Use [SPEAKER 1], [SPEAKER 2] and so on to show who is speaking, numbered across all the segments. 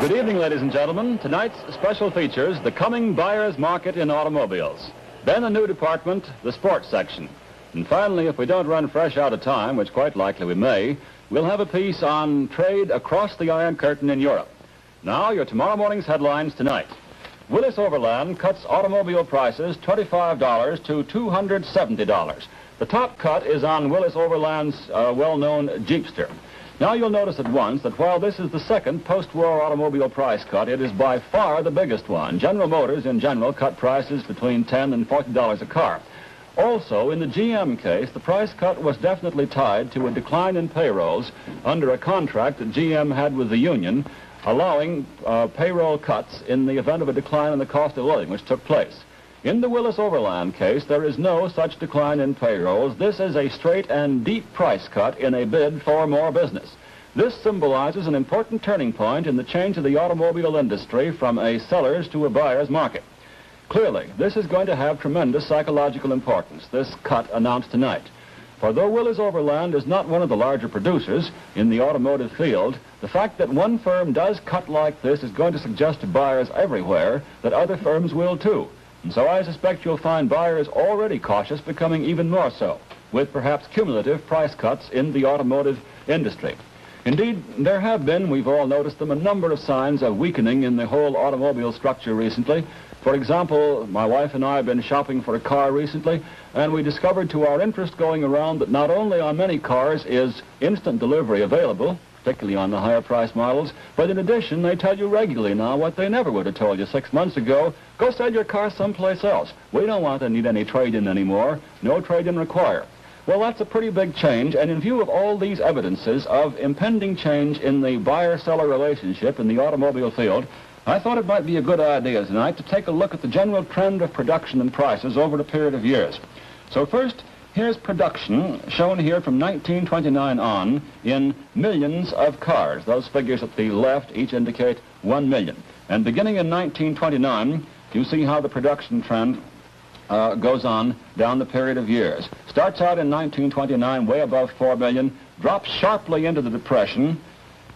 [SPEAKER 1] Good evening, ladies and gentlemen. Tonight's special features the coming buyer's market in automobiles. Then a new department, the sports section. And finally, if we don't run fresh out of time, which quite likely we may, we'll have a piece on trade across the Iron Curtain in Europe. Now, your tomorrow morning's headlines tonight. Willis Overland cuts automobile prices $25 to $270. The top cut is on Willis Overland's well-known Jeepster. Now you'll notice at once that while this is the second post-war automobile price cut, it is by far the biggest one. General Motors, in general, cut prices between $10 and $40 a car. Also, in the GM case, the price cut was definitely tied to a decline in payrolls under a contract that GM had with the union, allowing payroll cuts in the event of a decline in the cost of living, which took place. In the Willis Overland case, there is no such decline in payrolls. This is a straight and deep price cut in a bid for more business. This symbolizes an important turning point in the change of the automobile industry from a seller's to a buyer's market. Clearly, this is going to have tremendous psychological importance, this cut announced tonight. For though Willis Overland is not one of the larger producers in the automotive field, the fact that one firm does cut like this is going to suggest to buyers everywhere that other firms will too. And so I suspect you'll find buyers already cautious becoming even more so, with perhaps cumulative price cuts in the automotive industry. Indeed, there have been, we've all noticed them, a number of signs of weakening in the whole automobile structure recently. For example, my wife and I have been shopping for a car recently, and we discovered to our interest going around that not only on many cars is instant delivery available, particularly on the higher price models, but in addition, they tell you regularly now what they never would have told you 6 months ago. Go sell your car someplace else. We don't want to need any trade-in anymore. No trade-in required. Well, that's a pretty big change, and in view of all these evidences of impending change in the buyer-seller relationship in the automobile field, I thought it might be a good idea tonight to take a look at the general trend of production and prices over a period of years. So first, here's production shown here from 1929 on in millions of cars. Those figures at the left each indicate 1 million. And beginning in 1929, you see how the production trend goes on down the period of years. Starts out in 1929 way above 4 million, drops sharply into the Depression,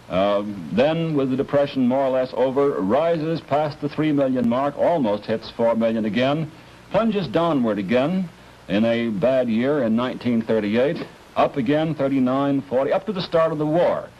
[SPEAKER 1] then with the Depression more or less over, rises past the 3 million mark, almost hits 4 million again, plunges downward again in a bad year in 1938, up again 39, 40, up to the start of the war.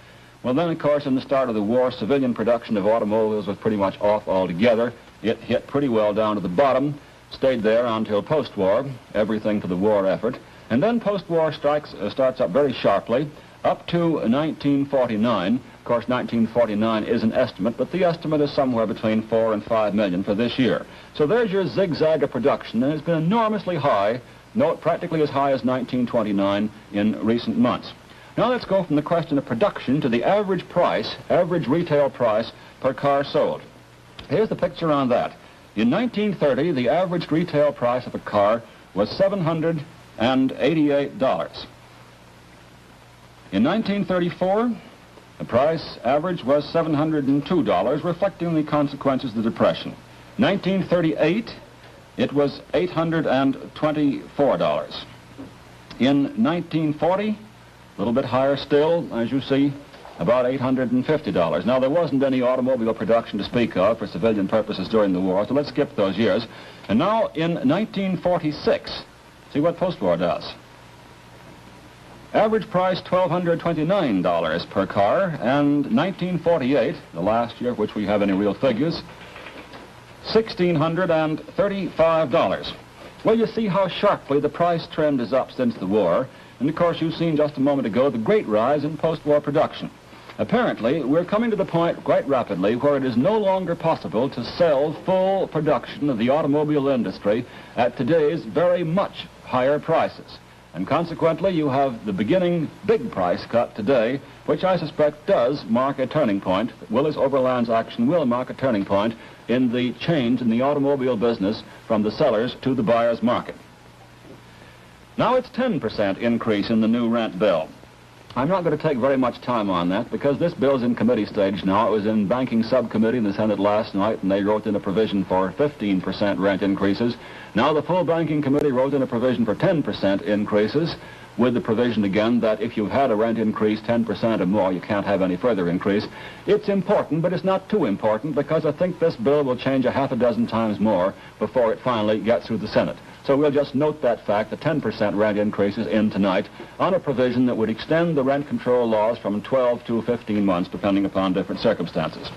[SPEAKER 1] Well then, of course, in the start of the war, civilian production of automobiles was pretty much off altogether. It hit pretty well down to the bottom, stayed there until post-war, everything for the war effort. And then post-war starts up very sharply, up to 1949. Of course, 1949 is an estimate, but the estimate is somewhere between 4 and 5 million for this year. So there's your zigzag of production, and it's been enormously high, practically as high as 1929 in recent months. Now let's go from the question of production to the average price, average retail price per car sold. Here's the picture on that. In 1930, the average retail price of a car was $788. In 1934, the price average was $702, reflecting the consequences of the Depression. 1938, it was $824. In 1940, a little bit higher still, as you see, about $850. Now, there wasn't any automobile production to speak of for civilian purposes during the war, so let's skip those years. And now, in 1946, see what post-war does. Average price $1,229 per car, and 1948, the last year of which we have any real figures, $1,635. Well, you see how sharply the price trend is up since the war, and of course you've seen just a moment ago the great rise in post-war production. Apparently, we're coming to the point quite rapidly where it is no longer possible to sell full production of the automobile industry at today's very much higher prices. And consequently, you have the beginning big price cut today, which I suspect does mark a turning point. Willis Overland's action will mark a turning point in the change in the automobile business from the sellers to the buyer's market. Now it's 10% increase in the new rent bill. I'm not going to take very much time on that because this bill's in committee stage now. It was in banking subcommittee in the Senate last night, and they wrote in a provision for 15% rent increases. Now the full banking committee wrote in a provision for 10% increases. with the provision again that if you've had a rent increase 10% or more, you can't have any further increase. It's important, but it's not too important, because I think this bill will change a half a dozen times more before it finally gets through the Senate. So we'll just note that fact, the 10% rent increases in tonight on a provision that would extend the rent control laws from 12 to 15 months, depending upon different circumstances.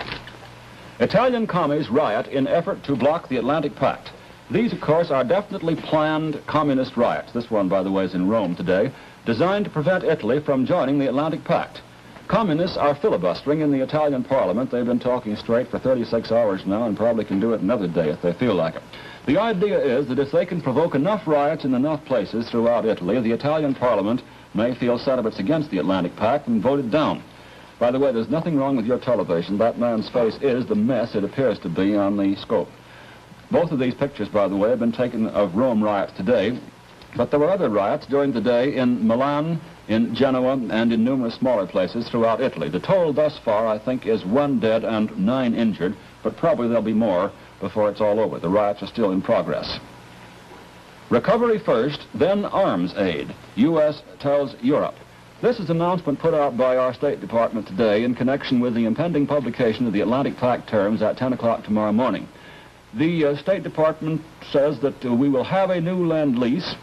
[SPEAKER 1] Italian commies riot in effort to block the Atlantic Pact. These, of course, are definitely planned communist riots. This one, by the way, is in Rome today, designed to prevent Italy from joining the Atlantic Pact. Communists are filibustering in the Italian parliament. They've been talking straight for 36 hours now and probably can do it another day if they feel like it. The idea is that if they can provoke enough riots in enough places throughout Italy, the Italian parliament may feel sentiments against the Atlantic Pact and vote it down. By the way, there's nothing wrong with your television. That man's face is the mess it appears to be on the scope. Both of these pictures, by the way, have been taken of Rome riots today, but there were other riots during the day in Milan, in Genoa, and in numerous smaller places throughout Italy. The total thus far, I think, is 1 dead and 9 injured, but probably there'll be more before it's all over. The riots are still in progress. Recovery first, then arms aid. U.S. tells Europe. This is an announcement put out by our State Department today in connection with the impending publication of the Atlantic Pact terms at 10 o'clock tomorrow morning. The State Department says that we will have a new Lend-Lease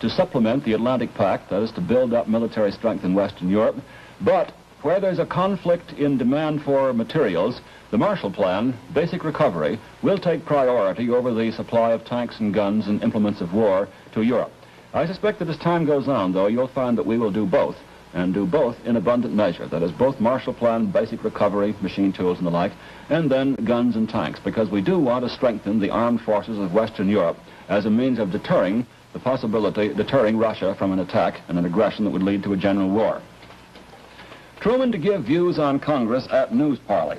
[SPEAKER 1] to supplement the Atlantic Pact, that is to build up military strength in Western Europe, but where there's a conflict in demand for materials, the Marshall Plan, basic recovery, will take priority over the supply of tanks and guns and implements of war to Europe. I suspect that as time goes on, though, you'll find that we will do both, and do both in abundant measure. That is, both Marshall Plan, basic recovery, machine tools and the like, and then guns and tanks, because we do want to strengthen the armed forces of Western Europe as a means of deterring Russia from an attack and an aggression that would lead to a general war. Truman to give views on Congress at news parley.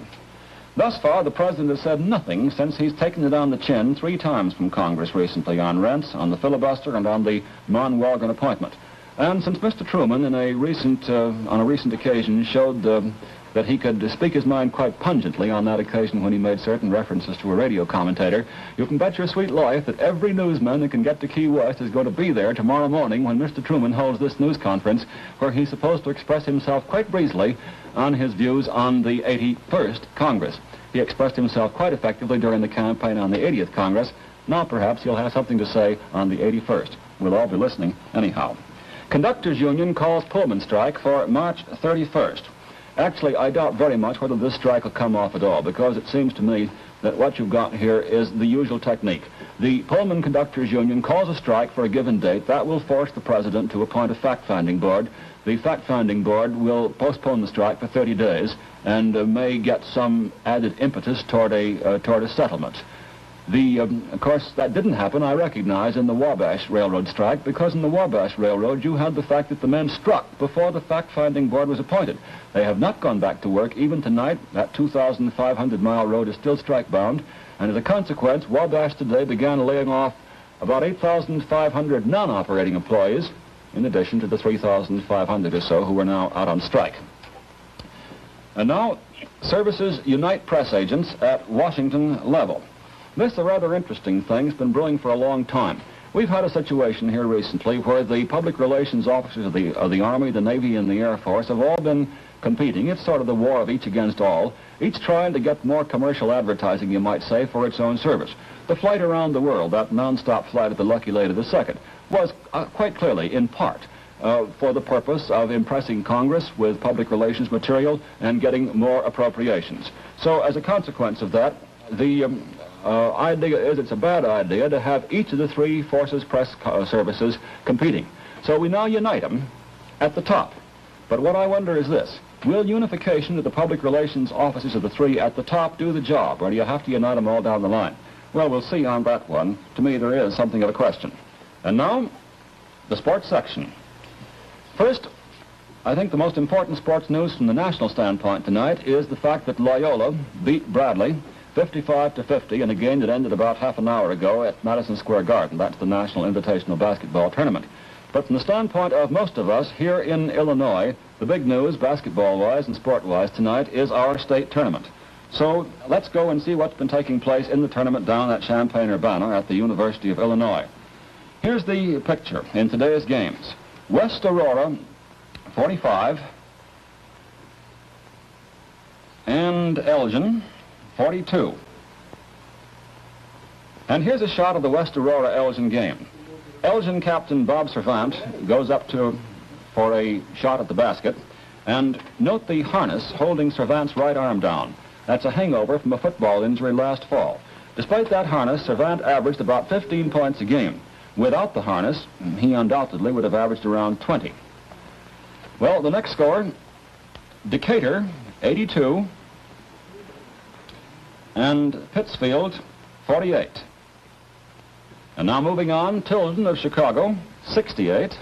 [SPEAKER 1] Thus far, the President has said nothing since he's taken it on the chin 3 times from Congress recently on rents, on the filibuster, and on the Mon-Walgan appointment. And since Mr. Truman, on a recent occasion, showed that he could speak his mind quite pungently on that occasion when he made certain references to a radio commentator, you can bet your sweet life that every newsman that can get to Key West is going to be there tomorrow morning when Mr. Truman holds this news conference, where he's supposed to express himself quite breezily on his views on the 81st Congress. He expressed himself quite effectively during the campaign on the 80th Congress. Now perhaps he'll have something to say on the 81st. We'll all be listening anyhow. Conductors Union calls Pullman strike for March 31st. Actually, I doubt very much whether this strike will come off at all, because it seems to me that what you've got here is the usual technique. The Pullman Conductors Union calls a strike for a given date. That will force the President to appoint a fact-finding board. The fact-finding board will postpone the strike for 30 days and may get some added impetus toward a settlement. Of course, that didn't happen, I recognize, in the Wabash Railroad strike, because in the Wabash Railroad you had the fact that the men struck before the fact-finding board was appointed. They have not gone back to work even tonight. That 2,500-mile road is still strike-bound, and as a consequence, Wabash today began laying off about 8,500 non-operating employees, in addition to the 3,500 or so who are now out on strike. And now, services unite press agents at Washington level. This is a rather interesting thing. It's been brewing for a long time. We've had a situation here recently where the public relations officers of the Army, the Navy, and the Air Force have all been competing. It's sort of the war of each against all, each trying to get more commercial advertising, you might say, for its own service. The flight around the world, that non-stop flight of the Lucky Lady II, was quite clearly, in part, for the purpose of impressing Congress with public relations material and getting more appropriations. So as a consequence of that, the idea is it's a bad idea to have each of the 3 forces press services competing. So we now unite them at the top. But what I wonder is this: will unification of the public relations offices of the 3 at the top do the job, or do you have to unite them all down the line? Well, we'll see on that one. To me, there is something of a question. And now, the sports section. First, I think the most important sports news from the national standpoint tonight is the fact that Loyola beat Bradley 55-50 in a game that ended about half an hour ago at Madison Square Garden. That's the National Invitational Basketball Tournament. But from the standpoint of most of us here in Illinois, the big news, basketball-wise and sport-wise tonight, is our state tournament. So let's go and see what's been taking place in the tournament down at Champaign-Urbana at the University of Illinois. Here's the picture in today's games. West Aurora, 45. And Elgin, 42. And here's a shot of the West Aurora-Elgin game. Elgin captain Bob Servant goes up for a shot at the basket. And note the harness holding Servant's right arm down. That's a hangover from a football injury last fall. Despite that harness, Servant averaged about 15 points a game. Without the harness, he undoubtedly would have averaged around 20. Well, the next score, Decatur, 82, and Pittsfield, 48. And now moving on, Tilden of Chicago, 68,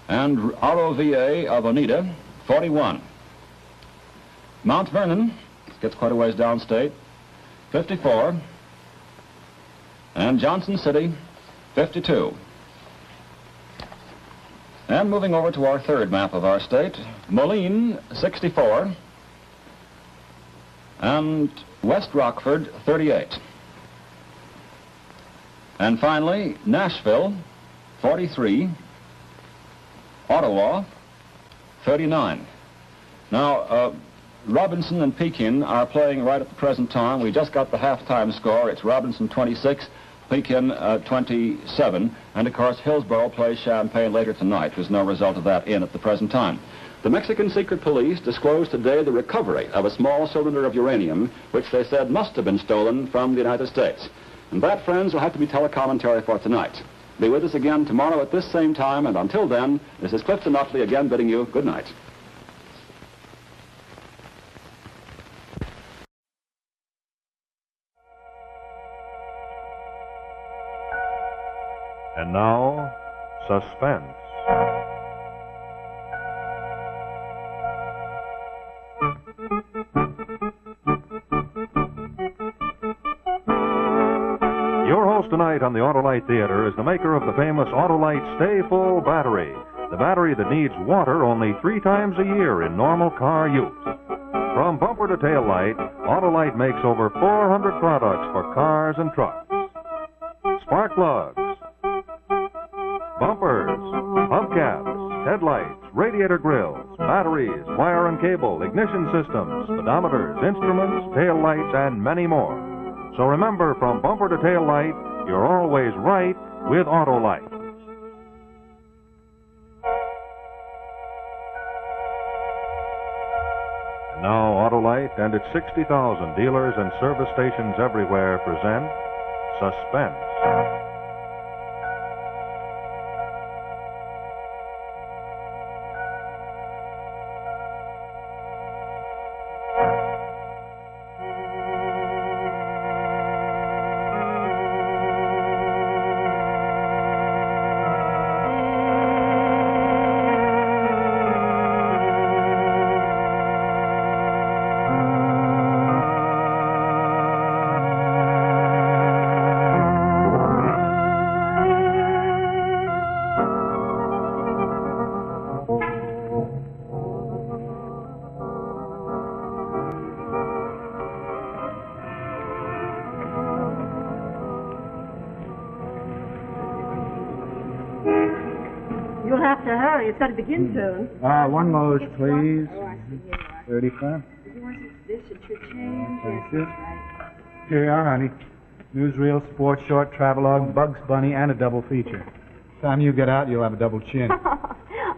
[SPEAKER 1] and ROVA of Oneida, 41. Mount Vernon gets quite a ways downstate, 54, and Johnson City, 52. And moving over to our third map of our state, Moline, 64, and West Rockford, 38. And finally, Nashville, 43, Ottawa, 39. Now, Robinson and Pekin are playing right at the present time. We just got the halftime score. It's Robinson 26, Pekin 27. And, of course, Hillsborough plays Champaign later tonight. There's no result of that in at the present time. The Mexican Secret Police disclosed today the recovery of a small cylinder of uranium, which they said must have been stolen from the United States. And that, friends, will have to be telecommentary for tonight. Be with us again tomorrow at this same time, and until then, this is Clifton Utley again bidding you good night.
[SPEAKER 2] And now, suspense. Your host tonight on the Autolite Theater is the maker of the famous Autolite Stay Full battery, the battery that needs water only 3 times a year in normal car use. From bumper to tail light, Autolite makes over 400 products for cars and trucks. Spark plugs, bumpers, hubcaps, headlights, radiator grills, batteries, wire and cable, ignition systems, speedometers, instruments, tail lights, and many more. So remember, from bumper to tail light, you're always right with Autolite. And now Autolite and its 60,000 dealers and service stations everywhere present Suspense.
[SPEAKER 3] You'll have to hurry. It's got to begin soon.
[SPEAKER 4] One Lowe's,
[SPEAKER 3] It's
[SPEAKER 4] please.
[SPEAKER 3] Oh, I see. Here you are.
[SPEAKER 4] 35.
[SPEAKER 3] Did you want this at your change?
[SPEAKER 4] Thank
[SPEAKER 3] Yes,
[SPEAKER 4] you.
[SPEAKER 3] that's right.
[SPEAKER 4] Here you are, honey. Newsreel, sports short, travelogue, Bugs Bunny, and a double feature. Time you get out, you'll have a double chin.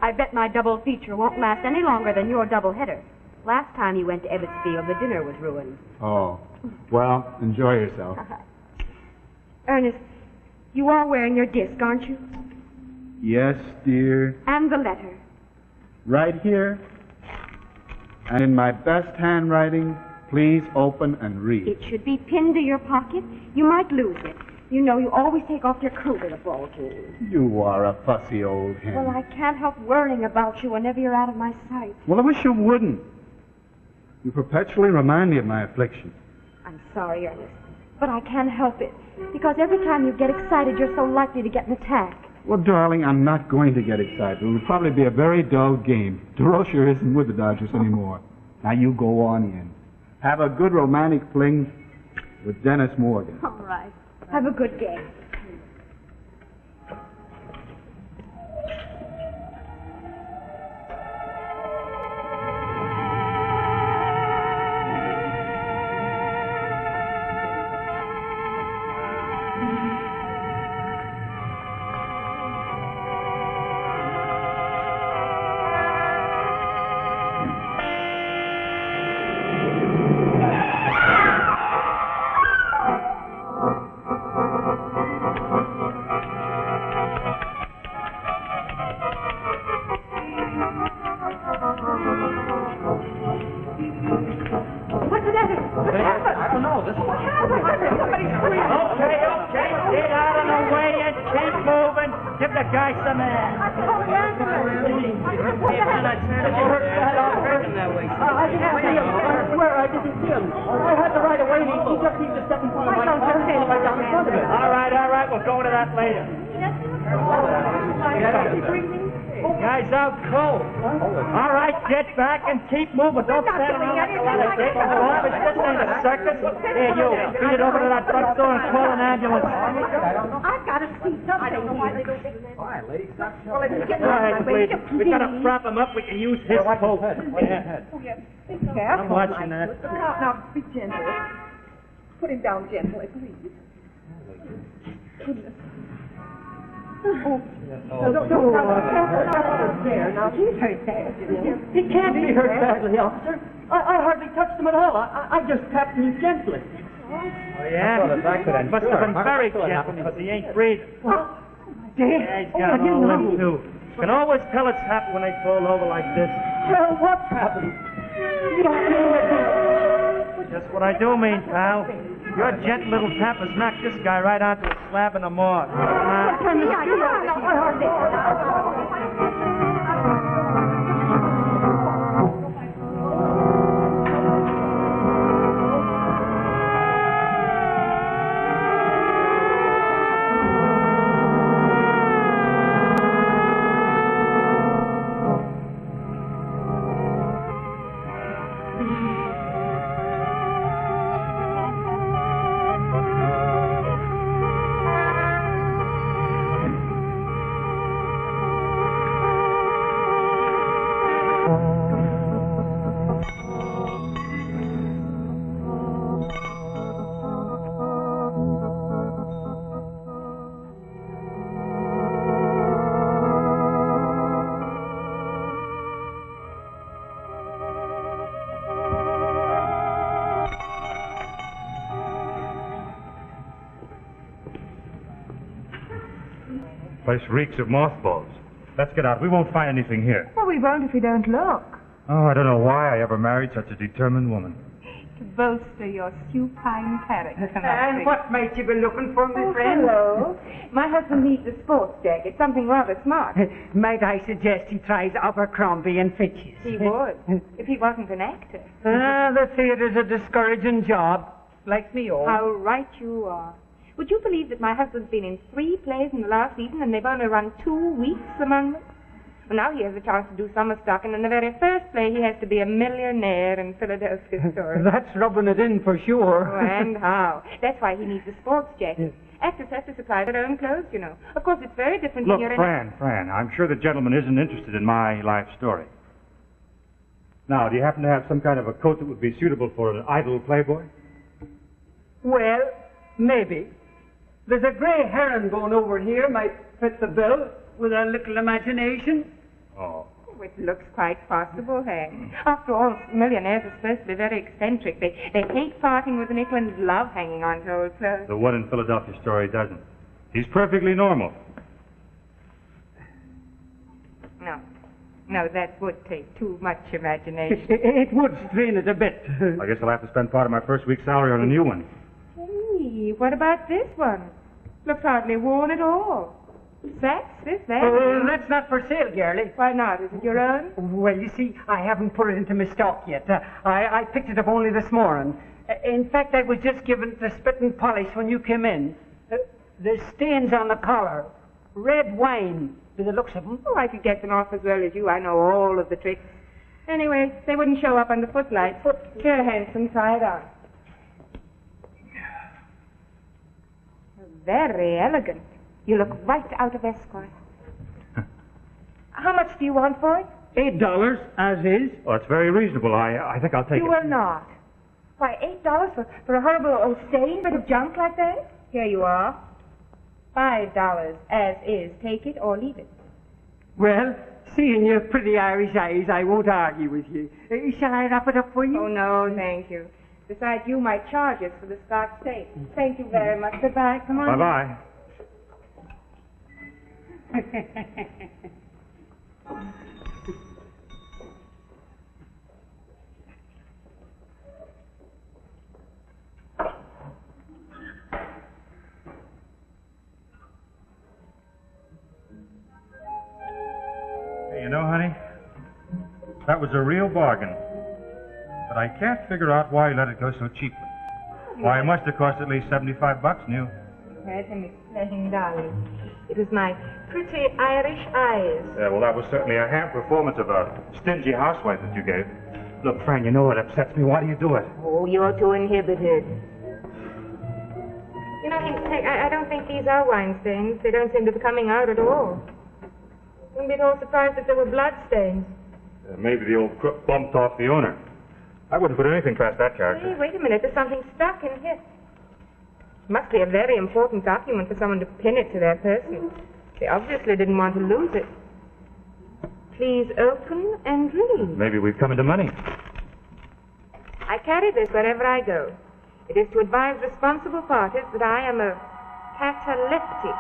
[SPEAKER 3] I bet my double feature won't last any longer than your double header. Last time you went to Ebbetsfield, the dinner was ruined.
[SPEAKER 4] Oh. Well, enjoy yourself.
[SPEAKER 3] Ernest, you are wearing your disc, aren't you?
[SPEAKER 4] Yes, dear.
[SPEAKER 3] And the letter.
[SPEAKER 4] Right here. And in my best handwriting, please open and read.
[SPEAKER 3] It should be pinned to your pocket. You might lose it. You know, you always take off your coat at a ball game.
[SPEAKER 4] You are a fussy old hen.
[SPEAKER 3] Well, I can't help worrying about you whenever you're out of my sight.
[SPEAKER 4] Well, I wish you wouldn't. You perpetually remind me of my affliction.
[SPEAKER 3] I'm sorry, Ernest, but I can't help it. Because every time you get excited, you're so likely to get an attack.
[SPEAKER 4] Well, darling, I'm not going to get excited. It'll probably be a very dull game. Durocher isn't with the Dodgers anymore. Now you go on in. Have a good romantic fling with Dennis Morgan.
[SPEAKER 3] All right. Have a good game. What's the matter? What happened?
[SPEAKER 5] I don't know.
[SPEAKER 3] What happened? Somebody's screaming.
[SPEAKER 5] Okay. Get out of the way and keep moving. Give the guy some air.
[SPEAKER 3] I called the ambulance. What the hell?
[SPEAKER 5] I didn't see him. I swear I didn't see him. I had the right of way. He just needs to step in front of my car. Right down in front of it. All right. We'll go into that later. Guy's out cold. All right, get back and keep moving. Don't stand around like a lot of people. This ain't a circus. Here, you. Beat it over to that front door and call an ambulance.
[SPEAKER 3] I've got to see something. I don't know why they don't take it.
[SPEAKER 5] All right, lady, stop shouting. Go ahead, please. We got to prop him up. We can use his coat. Yeah.
[SPEAKER 3] Careful.
[SPEAKER 5] I'm watching that.
[SPEAKER 3] Now, speak gently. Put him down gently, please. Goodness. Oh. Don't there. Now, he's hurt bad.
[SPEAKER 5] He can't be hurt badly, officer. I hardly touched him at all. I just tapped him gently. Oh, yeah? Must have been very gentle because he ain't breathing. Yeah, he's got all limp, too. You can always tell it's happened when they fall over like this.
[SPEAKER 3] Well, what's happened? You don't mean it.
[SPEAKER 5] Just what I do mean, pal. Your gentle little tap has knocked this guy right onto a slab in the morgue.
[SPEAKER 3] Turn the screw on.
[SPEAKER 2] Place reeks of mothballs. Let's get out. We won't find anything here.
[SPEAKER 6] Well, we won't if we don't look.
[SPEAKER 2] Oh, I don't know why I ever married such a determined woman.
[SPEAKER 6] To bolster your supine character.
[SPEAKER 7] And what might you be looking for, my friend?
[SPEAKER 6] Hello. My husband needs a sports jacket, something rather smart.
[SPEAKER 7] Might I suggest he tries Abercrombie and Fitch's?
[SPEAKER 6] He would, if he wasn't an actor.
[SPEAKER 7] The theatre's a discouraging job, like me own.
[SPEAKER 6] How right you are. Would you believe that my husband's been in 3 plays in the last season and they've only run 2 weeks among them? Well, now he has a chance to do summer stock, and in the very first play he has to be a millionaire in Philadelphia story.
[SPEAKER 7] That's rubbing it in for sure.
[SPEAKER 6] Oh, and how? That's why he needs a sports jacket. Actors have to supply their own clothes, you know. Of course, it's very different
[SPEAKER 2] Look,
[SPEAKER 6] when you're
[SPEAKER 2] Fran, I'm sure the gentleman isn't interested in my life story. Now, do you happen to have some kind of a coat that would be suitable for an idle playboy?
[SPEAKER 7] Well, maybe. There's a grey herringbone over here might fit the bill with a little imagination.
[SPEAKER 2] Oh.
[SPEAKER 6] Oh, it looks quite possible, hey? After all, millionaires are supposed to be very eccentric. They hate parting with a nickel and love hanging on to old clothes.
[SPEAKER 2] The one in Philadelphia story doesn't. He's perfectly normal.
[SPEAKER 6] No, that would take too much imagination.
[SPEAKER 7] It would strain it a bit.
[SPEAKER 2] I guess I'll have to spend part of my first week's salary on a new one.
[SPEAKER 6] Hey, what about this one? Looks hardly worn at all. That's that.
[SPEAKER 7] That's not for sale, girlie.
[SPEAKER 6] Why not? Is it your own?
[SPEAKER 7] Well, you see, I haven't put it into my stock yet. I picked it up only this morning. In fact, I was just given it the spit and polish when you came in. There's stains on the collar. Red wine, by the looks of them.
[SPEAKER 6] Oh, I could get them off as well as you. I know all of the tricks. Anyway, they wouldn't show up on the footlights. Here, handsome, try it on. Very elegant. You look right out of escort. How much do you want for it?
[SPEAKER 7] $8, as is.
[SPEAKER 2] Oh, it's very reasonable. I think I'll take
[SPEAKER 6] You will not. Why, $8 for a horrible old stained bit of junk like that? Here you are. $5 as is. Take it or leave it.
[SPEAKER 7] Well, seeing your pretty Irish eyes, I won't argue with you. Shall I wrap it up for you?
[SPEAKER 6] Oh, no, thank you. Besides, you might charge us for the Scotch tape. Thank you very much. Goodbye. Come on.
[SPEAKER 2] Bye-bye. That was a real bargain. But I can't figure out why he let it go so cheaply. Why, it must have cost at least $75 new.
[SPEAKER 6] Let him explain, darling. It was my pretty Irish eyes.
[SPEAKER 2] Yeah, well, that was certainly a ham performance of a stingy housewife that you gave. Look, Fran, you know what upsets me. Why do you do it?
[SPEAKER 6] Oh, you're too inhibited. You know, I don't think these are wine stains. They don't seem to be coming out at all. Wouldn't be at all surprised if they were blood stains.
[SPEAKER 2] Maybe the old crook bumped off the owner. I wouldn't put anything past that character.
[SPEAKER 6] Hey, wait a minute. There's something stuck in here. Must be a very important document for someone to pin it to their person. They obviously didn't want to lose it. Please open and read.
[SPEAKER 2] Maybe we've come into money.
[SPEAKER 6] I carry this wherever I go. It is to advise responsible parties that I am a cataleptic.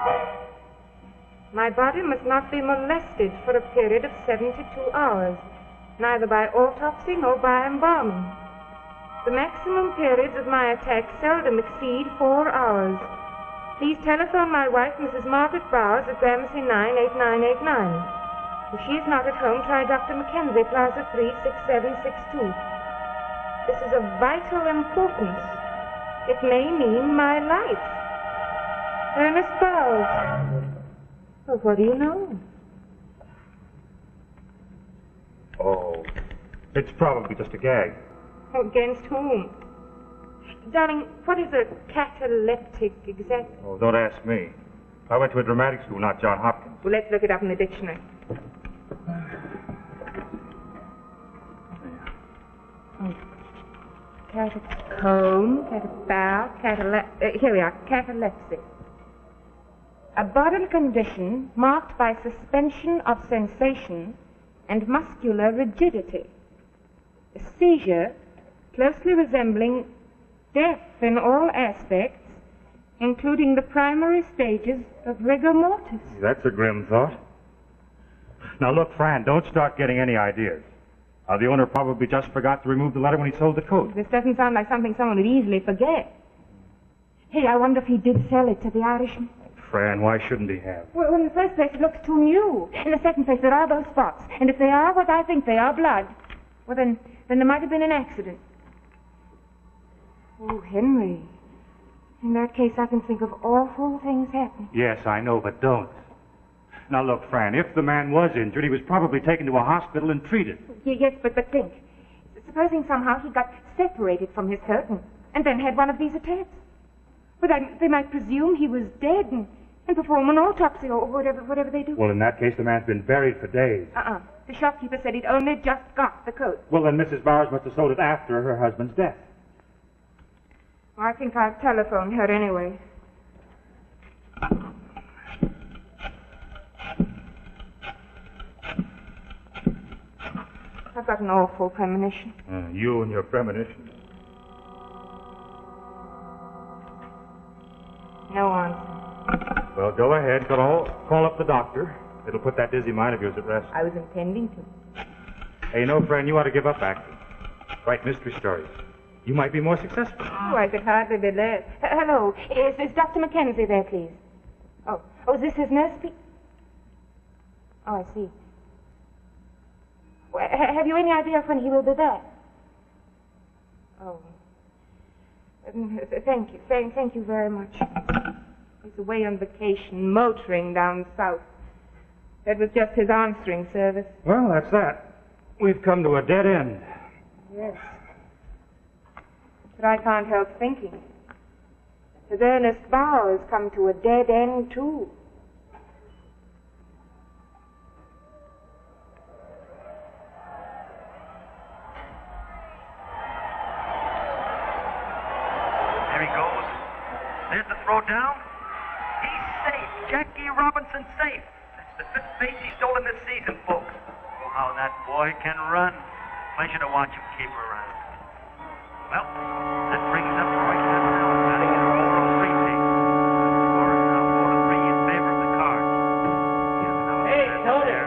[SPEAKER 6] My body must not be molested for a period of 72 hours, neither by autopsy nor by embalming. The maximum periods of my attack seldom exceed 4 hours. Please telephone my wife, Mrs. Margaret Bowers, at Gramercy 98989. If she is not at home, try Dr. Mackenzie, Plaza 36762. This is of vital importance. It may mean my life. Ernest Bowers. Well, what do you know?
[SPEAKER 2] Oh, it's probably just a gag.
[SPEAKER 6] Against whom? Darling, what is a cataleptic exactly?
[SPEAKER 2] Oh, don't ask me. I went to a dramatic school, not John Hopkins.
[SPEAKER 6] Well, let's look it up in the dictionary. Catacomb, here we are, catalepsy. A bodily condition marked by suspension of sensation and muscular rigidity. A seizure closely resembling death in all aspects, including the primary stages of rigor mortis.
[SPEAKER 2] That's a grim thought. Now look, Fran, don't start getting any ideas. The owner probably just forgot to remove the letter when he sold the coat.
[SPEAKER 6] This doesn't sound like something someone would easily forget. Hey, I wonder if he did sell it to the Irishman.
[SPEAKER 2] Fran, why shouldn't he have?
[SPEAKER 6] Well, in the first place, it looks too new. In the second place, there are those spots. And if they are what I think they are, blood, well, then there might have been an accident. Oh, Henry. In that case, I can think of awful things happening.
[SPEAKER 2] Yes, I know, but don't. Now, look, Fran, if the man was injured, he was probably taken to a hospital and treated.
[SPEAKER 6] Yes, but think. Supposing somehow he got separated from his coat and then had one of these attacks. Well, they might presume he was dead and perform an autopsy or whatever they do.
[SPEAKER 2] Well, in that case, the man's been buried for days.
[SPEAKER 6] The shopkeeper said he'd only just got the coat.
[SPEAKER 2] Well, then Mrs. Bowers must have sold it after her husband's death.
[SPEAKER 6] I think I'll telephone her anyway. I've got an awful premonition.
[SPEAKER 2] You and your premonition.
[SPEAKER 6] No answer.
[SPEAKER 2] Well, go ahead. Call up the doctor. It'll put that dizzy mind of yours at rest.
[SPEAKER 6] I was intending to.
[SPEAKER 2] Hey, you know, Fran, you ought to give up acting. Write mystery stories. You might be more successful.
[SPEAKER 6] Oh, I could hardly be there. Hello. Is Dr. Mackenzie there, please? Oh, is this his nurse? Oh, I see. Well, have you any idea when he will be back? Oh. Thank you. Thank you very much. He's away on vacation, motoring down south. That was just his answering service.
[SPEAKER 2] Well, that's that. We've come to a dead end.
[SPEAKER 6] Yes. But I can't help thinking. Has Ernest Bowers come to a dead end, too?
[SPEAKER 8] There he goes. There's the throw down. He's safe. Jackie Robinson safe. That's the fifth base he's stolen this season, folks. Oh, how that boy can run. Pleasure to watch him keep around. Well, that brings up Roy Cantwell batting in roll of 3 team. Score is now 4-3 in favor of the Cards.
[SPEAKER 5] Hey, Tony.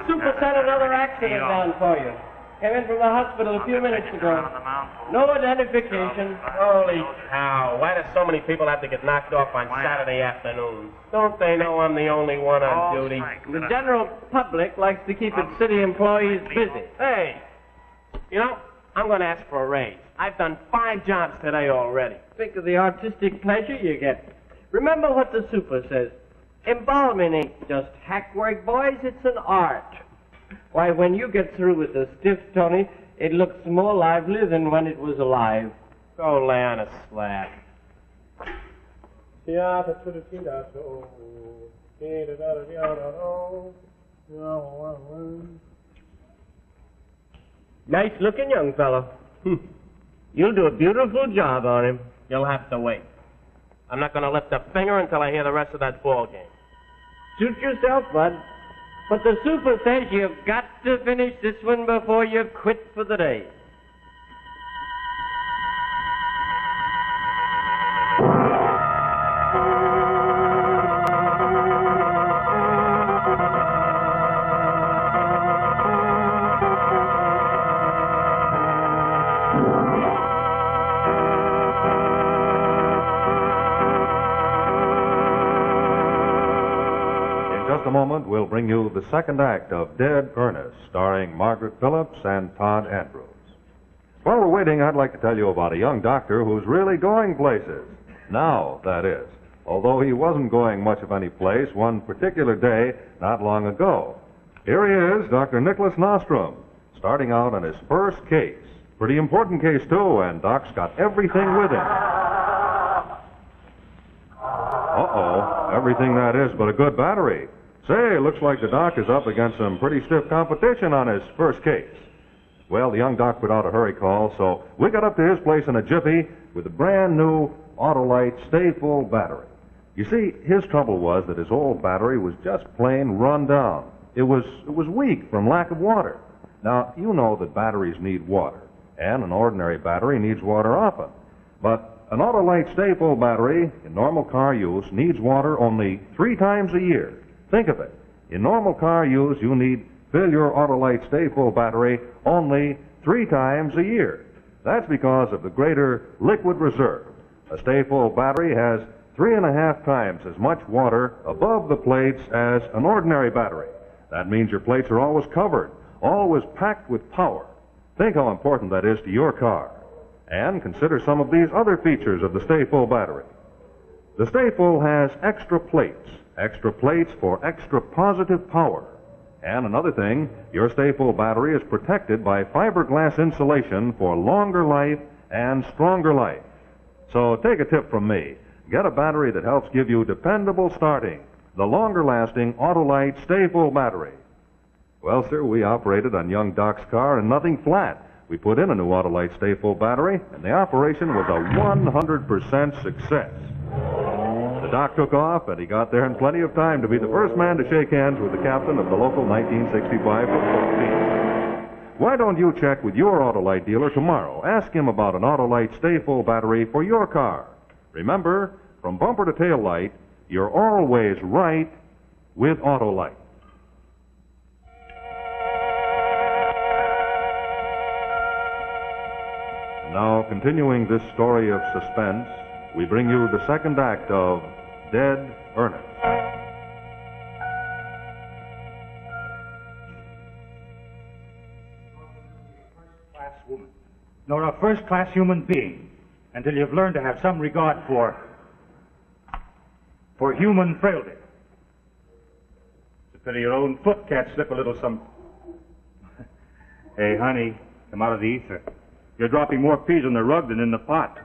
[SPEAKER 5] Super sent another accident down for you.
[SPEAKER 9] Came in from the hospital a few minutes ago. No identification.
[SPEAKER 10] Holy cow. Why do so many people have to get knocked off on Saturday afternoons? Don't they know I'm the only one on duty?
[SPEAKER 9] The general public likes to keep its city employees busy.
[SPEAKER 10] Hey, you know, I'm going to ask for a raise. I've done 5 jobs today already.
[SPEAKER 9] Think of the artistic pleasure you get. Remember what the super says. Embalming ain't just hackwork, boys. It's an art. Why, when you get through with the stiff, Tony, it looks more lively than when it was alive.
[SPEAKER 10] Go lay on a slab.
[SPEAKER 9] Nice looking young fellow. You'll do a beautiful job on him.
[SPEAKER 10] You'll have to wait. I'm not going to lift a finger until I hear the rest of that ball game.
[SPEAKER 9] Suit yourself, bud. But the super says you've got to finish this one before you quit for the day.
[SPEAKER 2] A moment, we'll bring you the second act of Dead Earnest, starring Margaret Phillips and Todd Andrews. While we're waiting, I'd like to tell you about a young doctor who's really going places. Now, that is. Although he wasn't going much of any place one particular day not long ago. Here he is, Dr. Nicholas Nostrom, starting out on his first case. Pretty important case, too, and Doc's got everything with him. Uh-oh, everything that is but a good battery. Say, looks like the doc is up against some pretty stiff competition on his first case. Well, the young doc put out a hurry call, so we got up to his place in a jiffy with a brand new Autolite Stay Full battery. You see, his trouble was that his old battery was just plain run down. It was weak from lack of water. Now, you know that batteries need water, and an ordinary battery needs water often. But an Autolite Stay Full battery in normal car use needs water only 3 times a year. Think of it. In normal car use, you need fill your Autolite Stay Full battery only 3 times a year. That's because of the greater liquid reserve. A Stay Full battery has 3.5 times as much water above the plates as an ordinary battery. That means your plates are always covered, always packed with power. Think how important that is to your car. And consider some of these other features of the Stay Full battery. The Stay Full has extra plates for extra positive power. And another thing, your Stay Full battery is protected by fiberglass insulation for longer life and stronger life. So take a tip from me. Get a battery that helps give you dependable starting, the longer-lasting Autolite Stay Full battery. Well, sir, we operated on young Doc's car and nothing flat. We put in a new Autolite Stay Full battery, and the operation was a 100% success. The Doc took off, and he got there in plenty of time to be the first man to shake hands with the captain of the local 1965 football team. Why don't you check with your Autolite dealer tomorrow? Ask him about an Autolite Stay Full battery for your car. Remember, from bumper to tail light, you're always right with Autolite. Now, continuing this story of suspense, we bring you the second act of Dead Earnest.
[SPEAKER 5] First-class woman, nor a first-class human being, until you've learned to have some regard for human frailty. It's a pity your own foot can't slip a little some... Hey, honey, come out of the ether. You're dropping more peas on the rug than in the pot.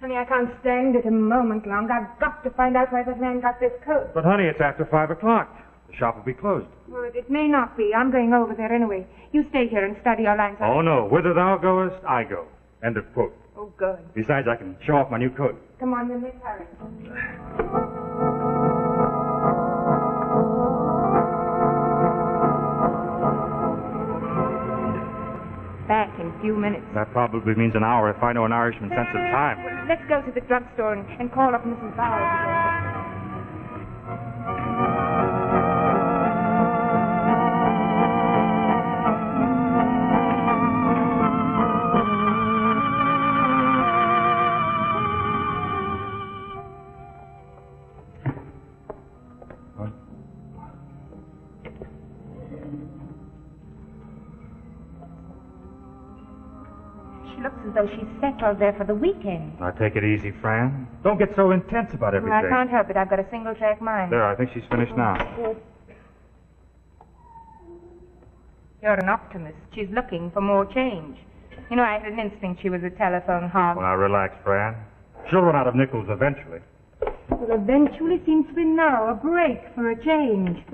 [SPEAKER 6] Honey, I can't stand it a moment longer. I've got to find out where this man got this coat.
[SPEAKER 5] But, honey, it's after 5 o'clock. The shop will be closed.
[SPEAKER 6] Well, it may not be. I'm going over there anyway. You stay here and study your lines.
[SPEAKER 5] Oh, no. Whither thou goest, I go. End of quote.
[SPEAKER 6] Oh, good.
[SPEAKER 5] Besides, I can show off my new coat.
[SPEAKER 6] Come on, then, let's hurry. Back in a few minutes.
[SPEAKER 5] That probably means an hour if I know an Irishman's sense of time.
[SPEAKER 6] Well, let's go to the drugstore and call up Mrs. Bowers. looks as though she's settled there for the weekend.
[SPEAKER 4] Now, take it easy, Fran. Don't get so intense about everything.
[SPEAKER 6] I can't help it. I've got a single-track mind.
[SPEAKER 4] There, I think she's finished now.
[SPEAKER 6] You're an optimist. She's looking for more change. You know, I had an instinct she was a telephone hog.
[SPEAKER 4] Well, now, relax, Fran. She'll run out of nickels eventually.
[SPEAKER 6] Well, eventually seems to be now. A break for a change.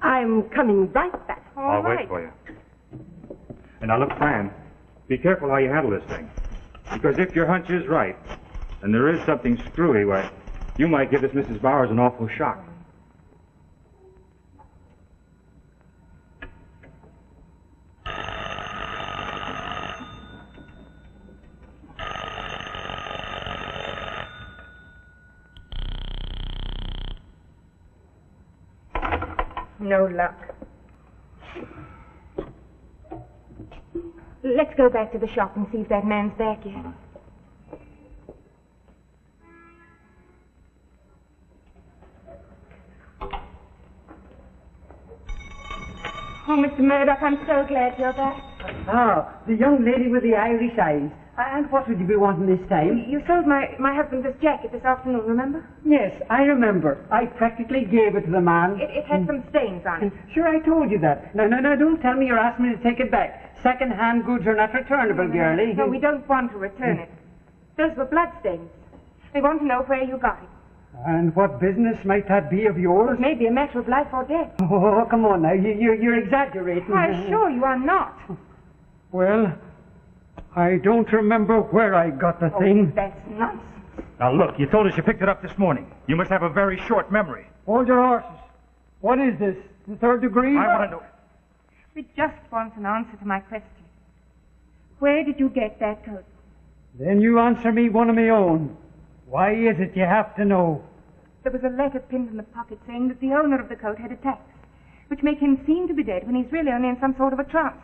[SPEAKER 3] I'm coming right back.
[SPEAKER 4] I'll wait for you. And now, look, Fran, be careful how you handle this thing. Because if your hunch is right, and there is something screwy, why, you might give this Mrs. Bowers an awful shock.
[SPEAKER 6] No luck. Let's go back to the shop and see if that man's back yet. Oh, Mr. Murdoch, I'm so glad you're back.
[SPEAKER 7] Oh, the young lady with the Irish eyes. And what would you be wanting this time?
[SPEAKER 6] You sold my husband this jacket this afternoon, remember?
[SPEAKER 7] Yes, I remember. I practically gave it to the man.
[SPEAKER 6] It had some stains on it.
[SPEAKER 7] Sure, I told you that. No, don't tell me you're asking me to take it back. Second-hand goods are not returnable, girlie.
[SPEAKER 6] No, we don't want to return it. Those were bloodstains. We want to know where you got it.
[SPEAKER 7] And what business might that be of yours?
[SPEAKER 6] It may be a matter of life or death.
[SPEAKER 7] Oh, come on now. You're exaggerating.
[SPEAKER 6] I assure you are not.
[SPEAKER 7] Well, I don't remember where I got the thing.
[SPEAKER 6] That's nonsense.
[SPEAKER 4] Now, look, you told us you picked it up this morning. You must have a very short memory.
[SPEAKER 7] Hold your horses. What is this? The third degree?
[SPEAKER 4] I want to know.
[SPEAKER 6] We just want an answer to my question. Where did you get that coat?
[SPEAKER 7] Then you answer me one of my own. Why is it you have to know?
[SPEAKER 6] There was a letter pinned in the pocket saying that the owner of the coat had attacks, which make him seem to be dead when he's really only in some sort of a trance.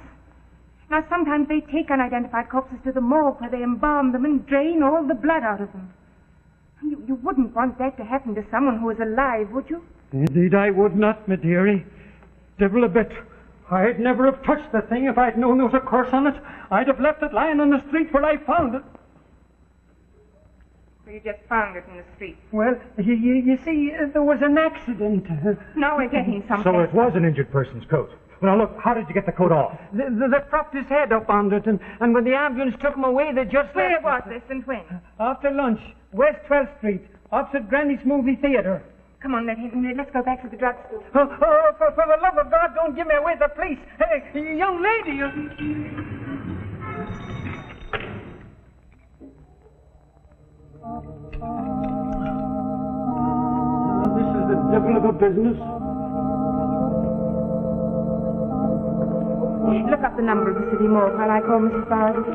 [SPEAKER 6] Now, sometimes they take unidentified corpses to the morgue where they embalm them and drain all the blood out of them. You wouldn't want that to happen to someone who is alive, would you?
[SPEAKER 7] Indeed, I would not, my dearie. Devil a bit. I'd never have touched the thing if I'd known there was a curse on it. I'd have left it lying on the street where I found it.
[SPEAKER 6] So you just found it in the street?
[SPEAKER 7] Well, you see, there was an accident.
[SPEAKER 6] Now we're getting something.
[SPEAKER 4] So it was an injured person's coat. Well, now, look, how did you get the coat off?
[SPEAKER 7] They propped his head up under it, and when the ambulance took him away, they just
[SPEAKER 6] Where
[SPEAKER 7] left
[SPEAKER 6] was this and when?
[SPEAKER 7] After lunch, West 12th Street, opposite Granny's Movie Theatre.
[SPEAKER 6] Come on, let's go back to the drugstore.
[SPEAKER 7] Oh, for the love of God, don't give me away to the police. Hey, young lady, This is the devil of a business.
[SPEAKER 6] Look up the number of the city morgue while I call Mrs. Bowers.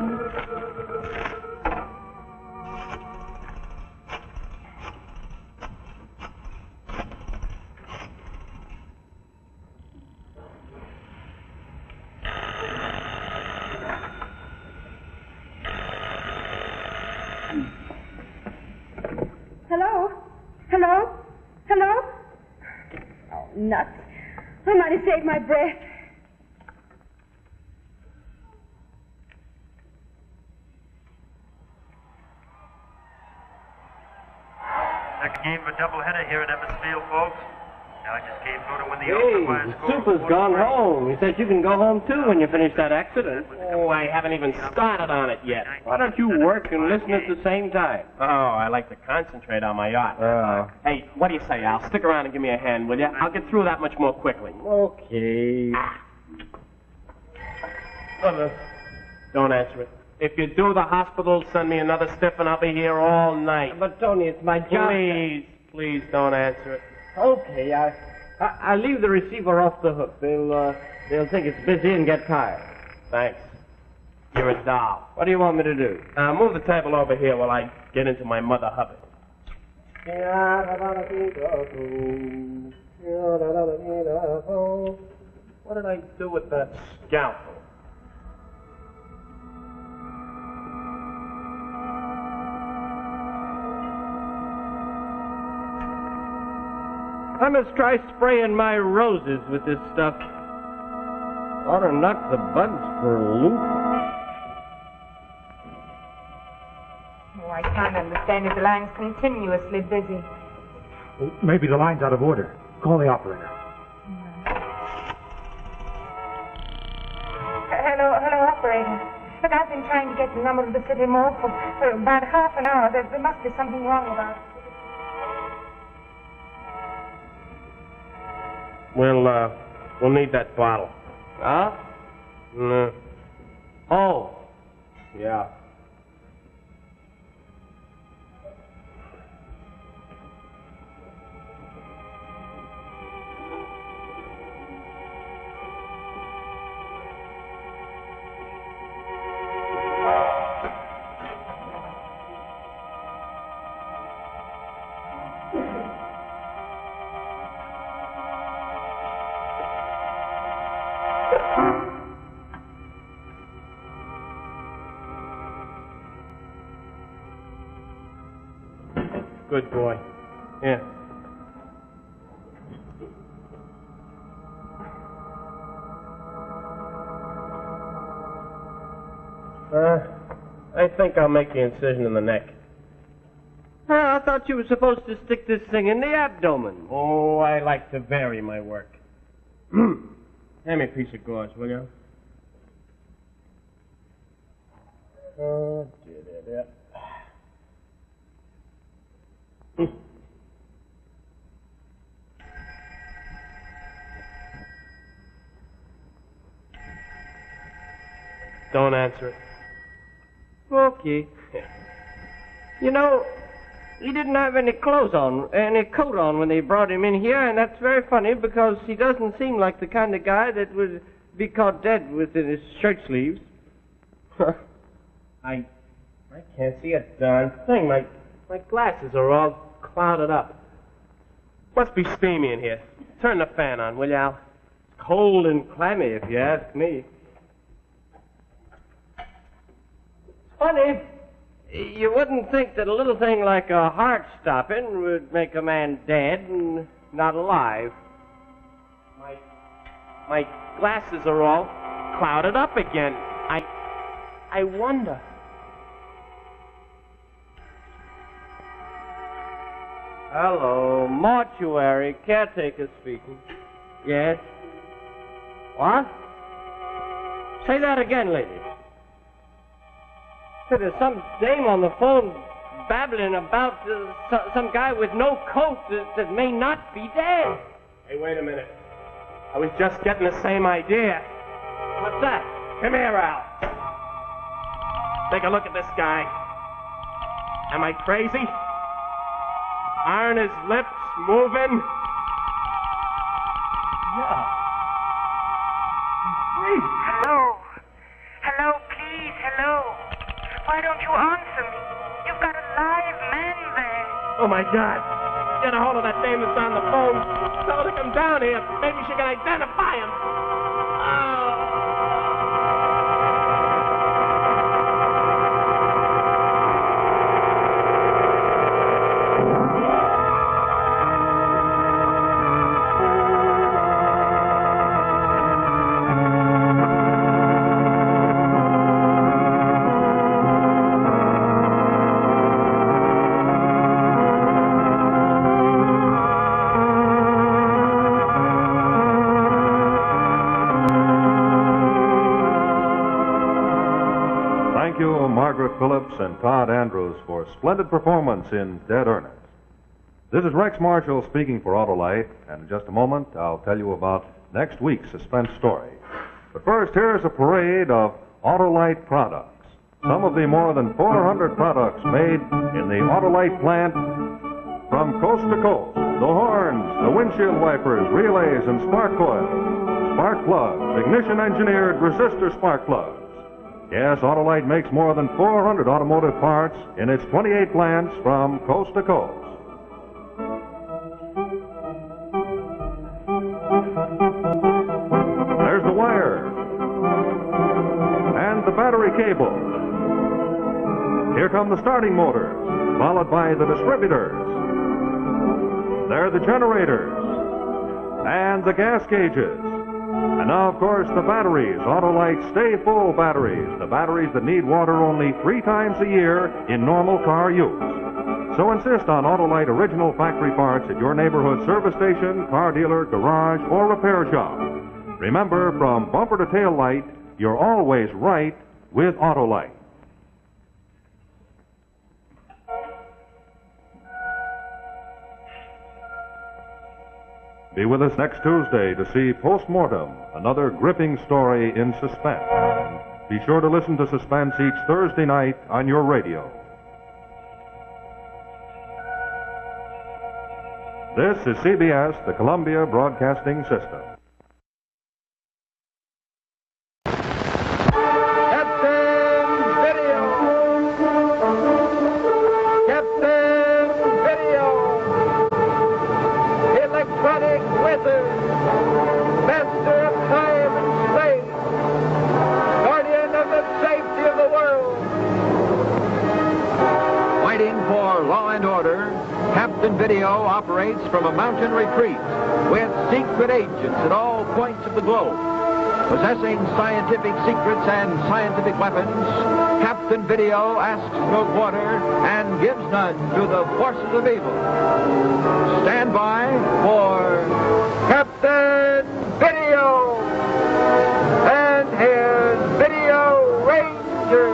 [SPEAKER 3] Hello? Oh, nuts. I might have saved my breath.
[SPEAKER 8] Next game of a doubleheader here at Eversfield, folks. Now I just came through to win the Ulster by a
[SPEAKER 9] Hey,
[SPEAKER 8] score of
[SPEAKER 9] Super's gone
[SPEAKER 8] 4-3.
[SPEAKER 9] home. He said you can go home, too, when you finish that accident. Oh, I haven't even started on it yet. Why don't you work and listen at the same time? Oh, I like to concentrate on my yacht. Hey, what do you say, Al? Stick around and give me a hand, will you? I'll get through that much more quickly. Okay. Don't answer it. If you do the hospital, send me another stiff and I'll be here all night.
[SPEAKER 7] But, Tony, it's my job.
[SPEAKER 9] Please don't answer it. Okay, I'll leave the receiver off the hook. They'll think it's busy and get tired. Thanks. You're a doll. What do you want me to do? Move the table over here while I get into my mother hubbard. What did I do with that scalpel? I must try spraying my roses with this stuff. Ought to knock the bugs for a loop.
[SPEAKER 6] can't understand it. The line's continuously busy.
[SPEAKER 11] Maybe the line's out of order. Call the operator.
[SPEAKER 6] Hello, operator. Look, I've been trying to get the number of the city morgue for about half an hour. There must be something wrong about it.
[SPEAKER 10] We'll need that bottle.
[SPEAKER 9] Huh?
[SPEAKER 10] No.
[SPEAKER 9] Oh. Yeah.
[SPEAKER 10] Good boy. Here. I think I'll make the incision in the neck.
[SPEAKER 9] I thought you were supposed to stick this thing in the abdomen.
[SPEAKER 10] Oh, I like to vary my work. Hand me a piece of gauze, will you? Oh, dear. Don't answer it.
[SPEAKER 9] Okay. You know, he didn't have any coat on when they brought him in here, and that's very funny because he doesn't seem like the kind of guy that would be caught dead within his shirt sleeves.
[SPEAKER 10] I can't see a darn thing. My glasses are all clouded up. Must be steamy in here. Turn the fan on, will you, Al?
[SPEAKER 9] Cold and clammy, if you ask me. Funny, you wouldn't think that a little thing like a heart stopping would make a man dead and not alive.
[SPEAKER 10] My glasses are all clouded up again. I wonder.
[SPEAKER 9] Hello, mortuary caretaker speaking. Yes? What? Say that again, lady. So there's some dame on the phone babbling about some guy with no coat that may not be dead.
[SPEAKER 10] Hey, wait a minute. I was just getting the same idea.
[SPEAKER 9] What's that?
[SPEAKER 10] Come here, Al. Take a look at this guy. Am I crazy? Aren't his lips moving?
[SPEAKER 11] Yeah. Great.
[SPEAKER 6] Hello, please, hello. Why don't you answer me? You've got a live man there.
[SPEAKER 10] Oh, my God. Get a hold of that dame that's on the phone. Tell her to come down here. Maybe she can identify him.
[SPEAKER 2] Thank you, Margaret Phillips and Todd Andrews, for splendid performance in Dead Earnest. This is Rex Marshall speaking for Autolite, and in just a moment I'll tell you about next week's suspense story. But first, here's a parade of Autolite products. Some of the more than 400 products made in the Autolite plant from coast to coast. The horns, the windshield wipers, relays, and spark coils, spark plugs, ignition-engineered resistor spark plugs. Yes, Autolite makes more than 400 automotive parts in its 28 plants from coast to coast. There's the wire and the battery cable. Here come the starting motors, followed by the distributors. There are the generators and the gas gauges. And now, of course, the batteries. Autolite Stay Full batteries. The batteries that need water only 3 times a year in normal car use. So insist on Autolite original factory parts at your neighborhood service station, car dealer, garage, or repair shop. Remember, from bumper to tail light, you're always right with Autolite. Be with us next Tuesday to see Postmortem, another gripping story in suspense. Be sure to listen to Suspense each Thursday night on your radio. This is CBS, the Columbia Broadcasting System.
[SPEAKER 12] Master of time and space, guardian of the safety of the world. Fighting for law and order, Captain Video operates from a mountain retreat with secret agents at all points of the globe. Possessing scientific secrets and scientific weapons, Captain Video asks no quarter and gives none to the forces of evil. Stand by for Captain Video and his Video Rangers.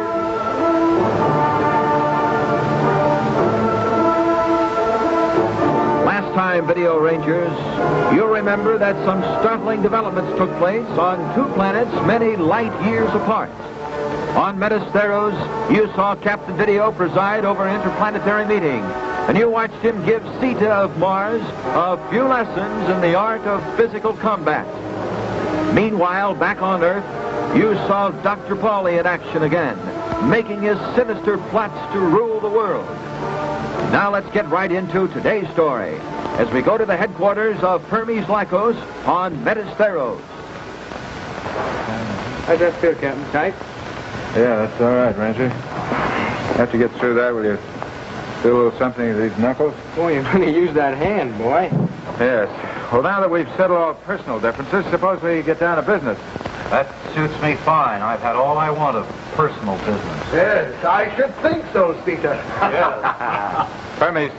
[SPEAKER 12] Last time, Video Rangers, you'll remember that some startling developments took place on 2 planets many light years apart. On Metasteros, you saw Captain Video preside over an interplanetary meeting, and you watched him give Sita of Mars a few lessons in the art of physical combat. Meanwhile, back on Earth, you saw Dr. Pauly in action again, making his sinister plots to rule the world. Now let's get right into today's story as we go to the headquarters of Hermes Lycos on Metasteros.
[SPEAKER 13] How's that feel, Captain? Tight?
[SPEAKER 14] Yeah, that's all right, Ranger. After you get through that, will you do a little something to these knuckles?
[SPEAKER 13] Boy, you're going to use that hand, boy.
[SPEAKER 14] Yes. Well, now that we've settled all personal differences, suppose we get down to business.
[SPEAKER 15] That suits me fine. I've had all I want of personal business.
[SPEAKER 12] Yes, I should think so, Sita.
[SPEAKER 14] Hermes,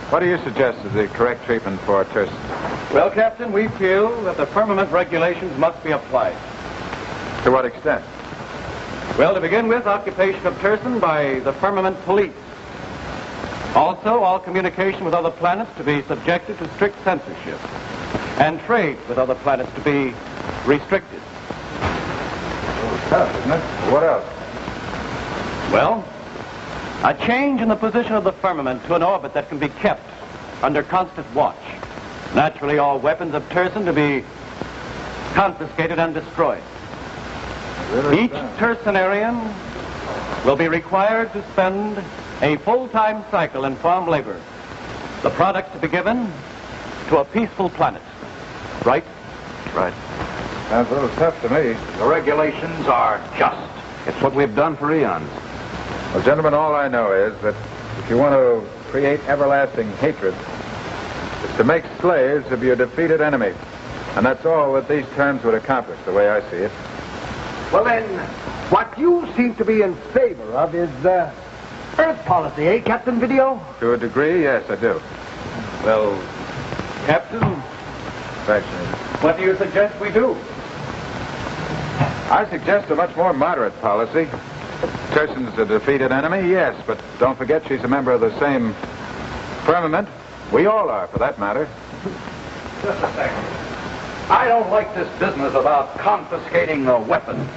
[SPEAKER 14] what do you suggest is the correct treatment for Turson?
[SPEAKER 15] Well, Captain, we feel that the firmament regulations must be applied.
[SPEAKER 14] To what extent?
[SPEAKER 15] Well, to begin with, occupation of Turson by the firmament police. Also, all communication with other planets to be subjected to strict censorship. And trade with other planets to be restricted.
[SPEAKER 14] Tough, isn't it? What else?
[SPEAKER 15] Well, a change in the position of the firmament to an orbit that can be kept under constant watch. Naturally, all weapons of Turson to be confiscated and destroyed. Each Tursonarian will be required to spend a full-time cycle in farm labor. The products to be given to a peaceful planet. Right?
[SPEAKER 14] Right. Sounds a little tough to me.
[SPEAKER 15] The regulations are just.
[SPEAKER 14] It's what we've done for eons. Well, gentlemen, all I know is that if you want to create everlasting hatred, it's to make slaves of your defeated enemy. And that's all that these terms would accomplish, the way I see it.
[SPEAKER 12] Well, then, what you seem to be in favor of is Earth policy, eh, Captain Video?
[SPEAKER 14] To a degree, yes, I do.
[SPEAKER 15] Well, Captain, what do you suggest we do?
[SPEAKER 14] I suggest a much more moderate policy. Turson's a defeated enemy, yes, but don't forget she's a member of the same firmament. We all are, for that matter.
[SPEAKER 15] Just a second. I don't like this business about confiscating the weapons.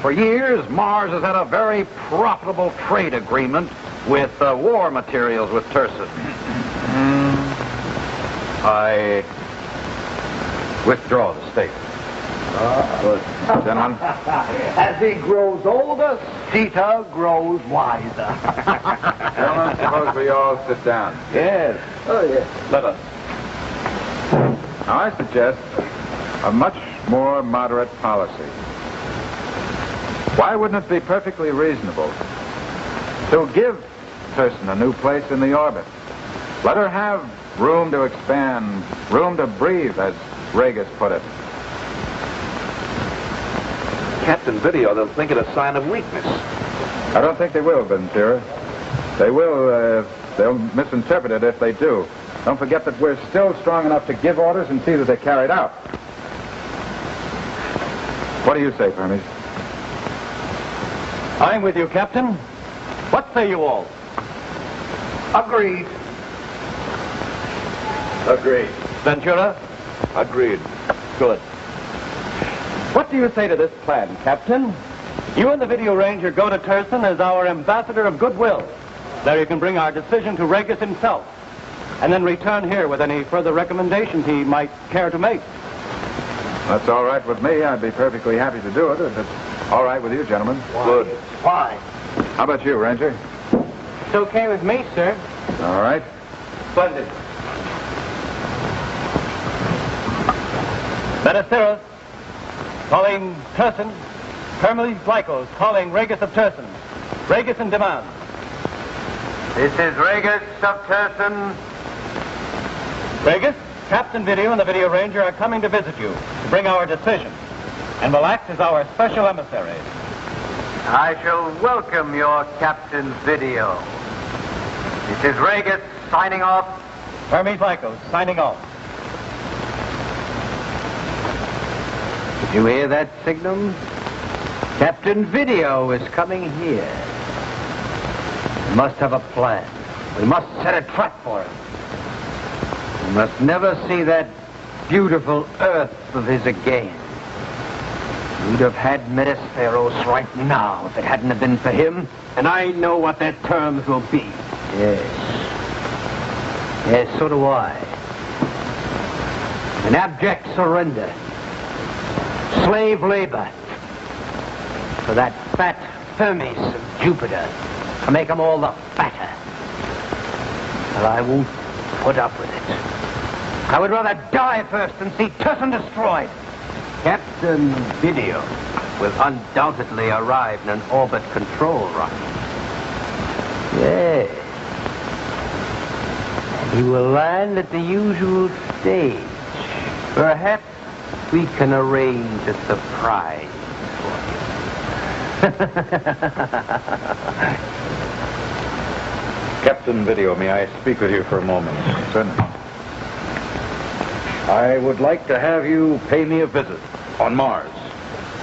[SPEAKER 16] For years, Mars has had a very profitable trade agreement with war materials with Turson.
[SPEAKER 14] I withdraw the statement. Good. Gentlemen.
[SPEAKER 12] As he grows older, Sita grows wiser.
[SPEAKER 14] Gentlemen, suppose we all sit down.
[SPEAKER 12] Yes. Oh, yes.
[SPEAKER 14] Let us. Now, I suggest a much more moderate policy. Why wouldn't it be perfectly reasonable to give Turson a new place in the orbit? Let her have room to expand, room to breathe, as Regas put it.
[SPEAKER 15] Captain Video, they'll think it a sign of weakness.
[SPEAKER 14] I don't think they will, Ventura. They will, they'll misinterpret it if they do. Don't forget that we're still strong enough to give orders and see that they're carried out. What do you say, Hermes?
[SPEAKER 15] I'm with you, Captain. What say you all?
[SPEAKER 16] Agreed.
[SPEAKER 15] Agreed. Ventura? Agreed. Good. What do you say to this plan, Captain? You and the Video Ranger go to Turson as our ambassador of goodwill. There you can bring our decision to Regis himself, and then return here with any further recommendations he might care to make.
[SPEAKER 14] That's all right with me. I'd be perfectly happy to do it if it's all right with you, gentlemen.
[SPEAKER 15] Good.
[SPEAKER 16] Fine.
[SPEAKER 14] How about you, Ranger?
[SPEAKER 5] It's okay with me, sir.
[SPEAKER 14] All right.
[SPEAKER 15] Splendid. Menesteros, calling Turson. Hermes Lycos, calling Regis of Turson. Regis in demand.
[SPEAKER 16] This is Regis of Turson.
[SPEAKER 15] Regis, Captain Video and the Video Ranger are coming to visit you to bring our decision, and will act as our special emissaries.
[SPEAKER 16] I shall welcome your Captain's Video. This is Regis signing off.
[SPEAKER 15] Hermes Lycos, signing off.
[SPEAKER 16] Did you hear that signal? Captain Video is coming here. We must have a plan. We must set a trap for him. We must never see that beautiful Earth of his again. We'd have had Medesteros right now if it hadn't have been for him, and I know what their terms will be. Yes. Yes, so do I. An abject surrender. Slave labor. For that fat Hermes of Jupiter. To make them all the fatter. But I won't put up with it. I would rather die first than see Turson destroyed. Captain Video will undoubtedly arrive in an orbit control rocket. Yes. And he will land at the usual stage. Perhaps we can arrange a surprise for him.
[SPEAKER 15] Captain Video, may I speak with you for a moment?
[SPEAKER 14] Certainly.
[SPEAKER 15] I would like to have you pay me a visit on Mars.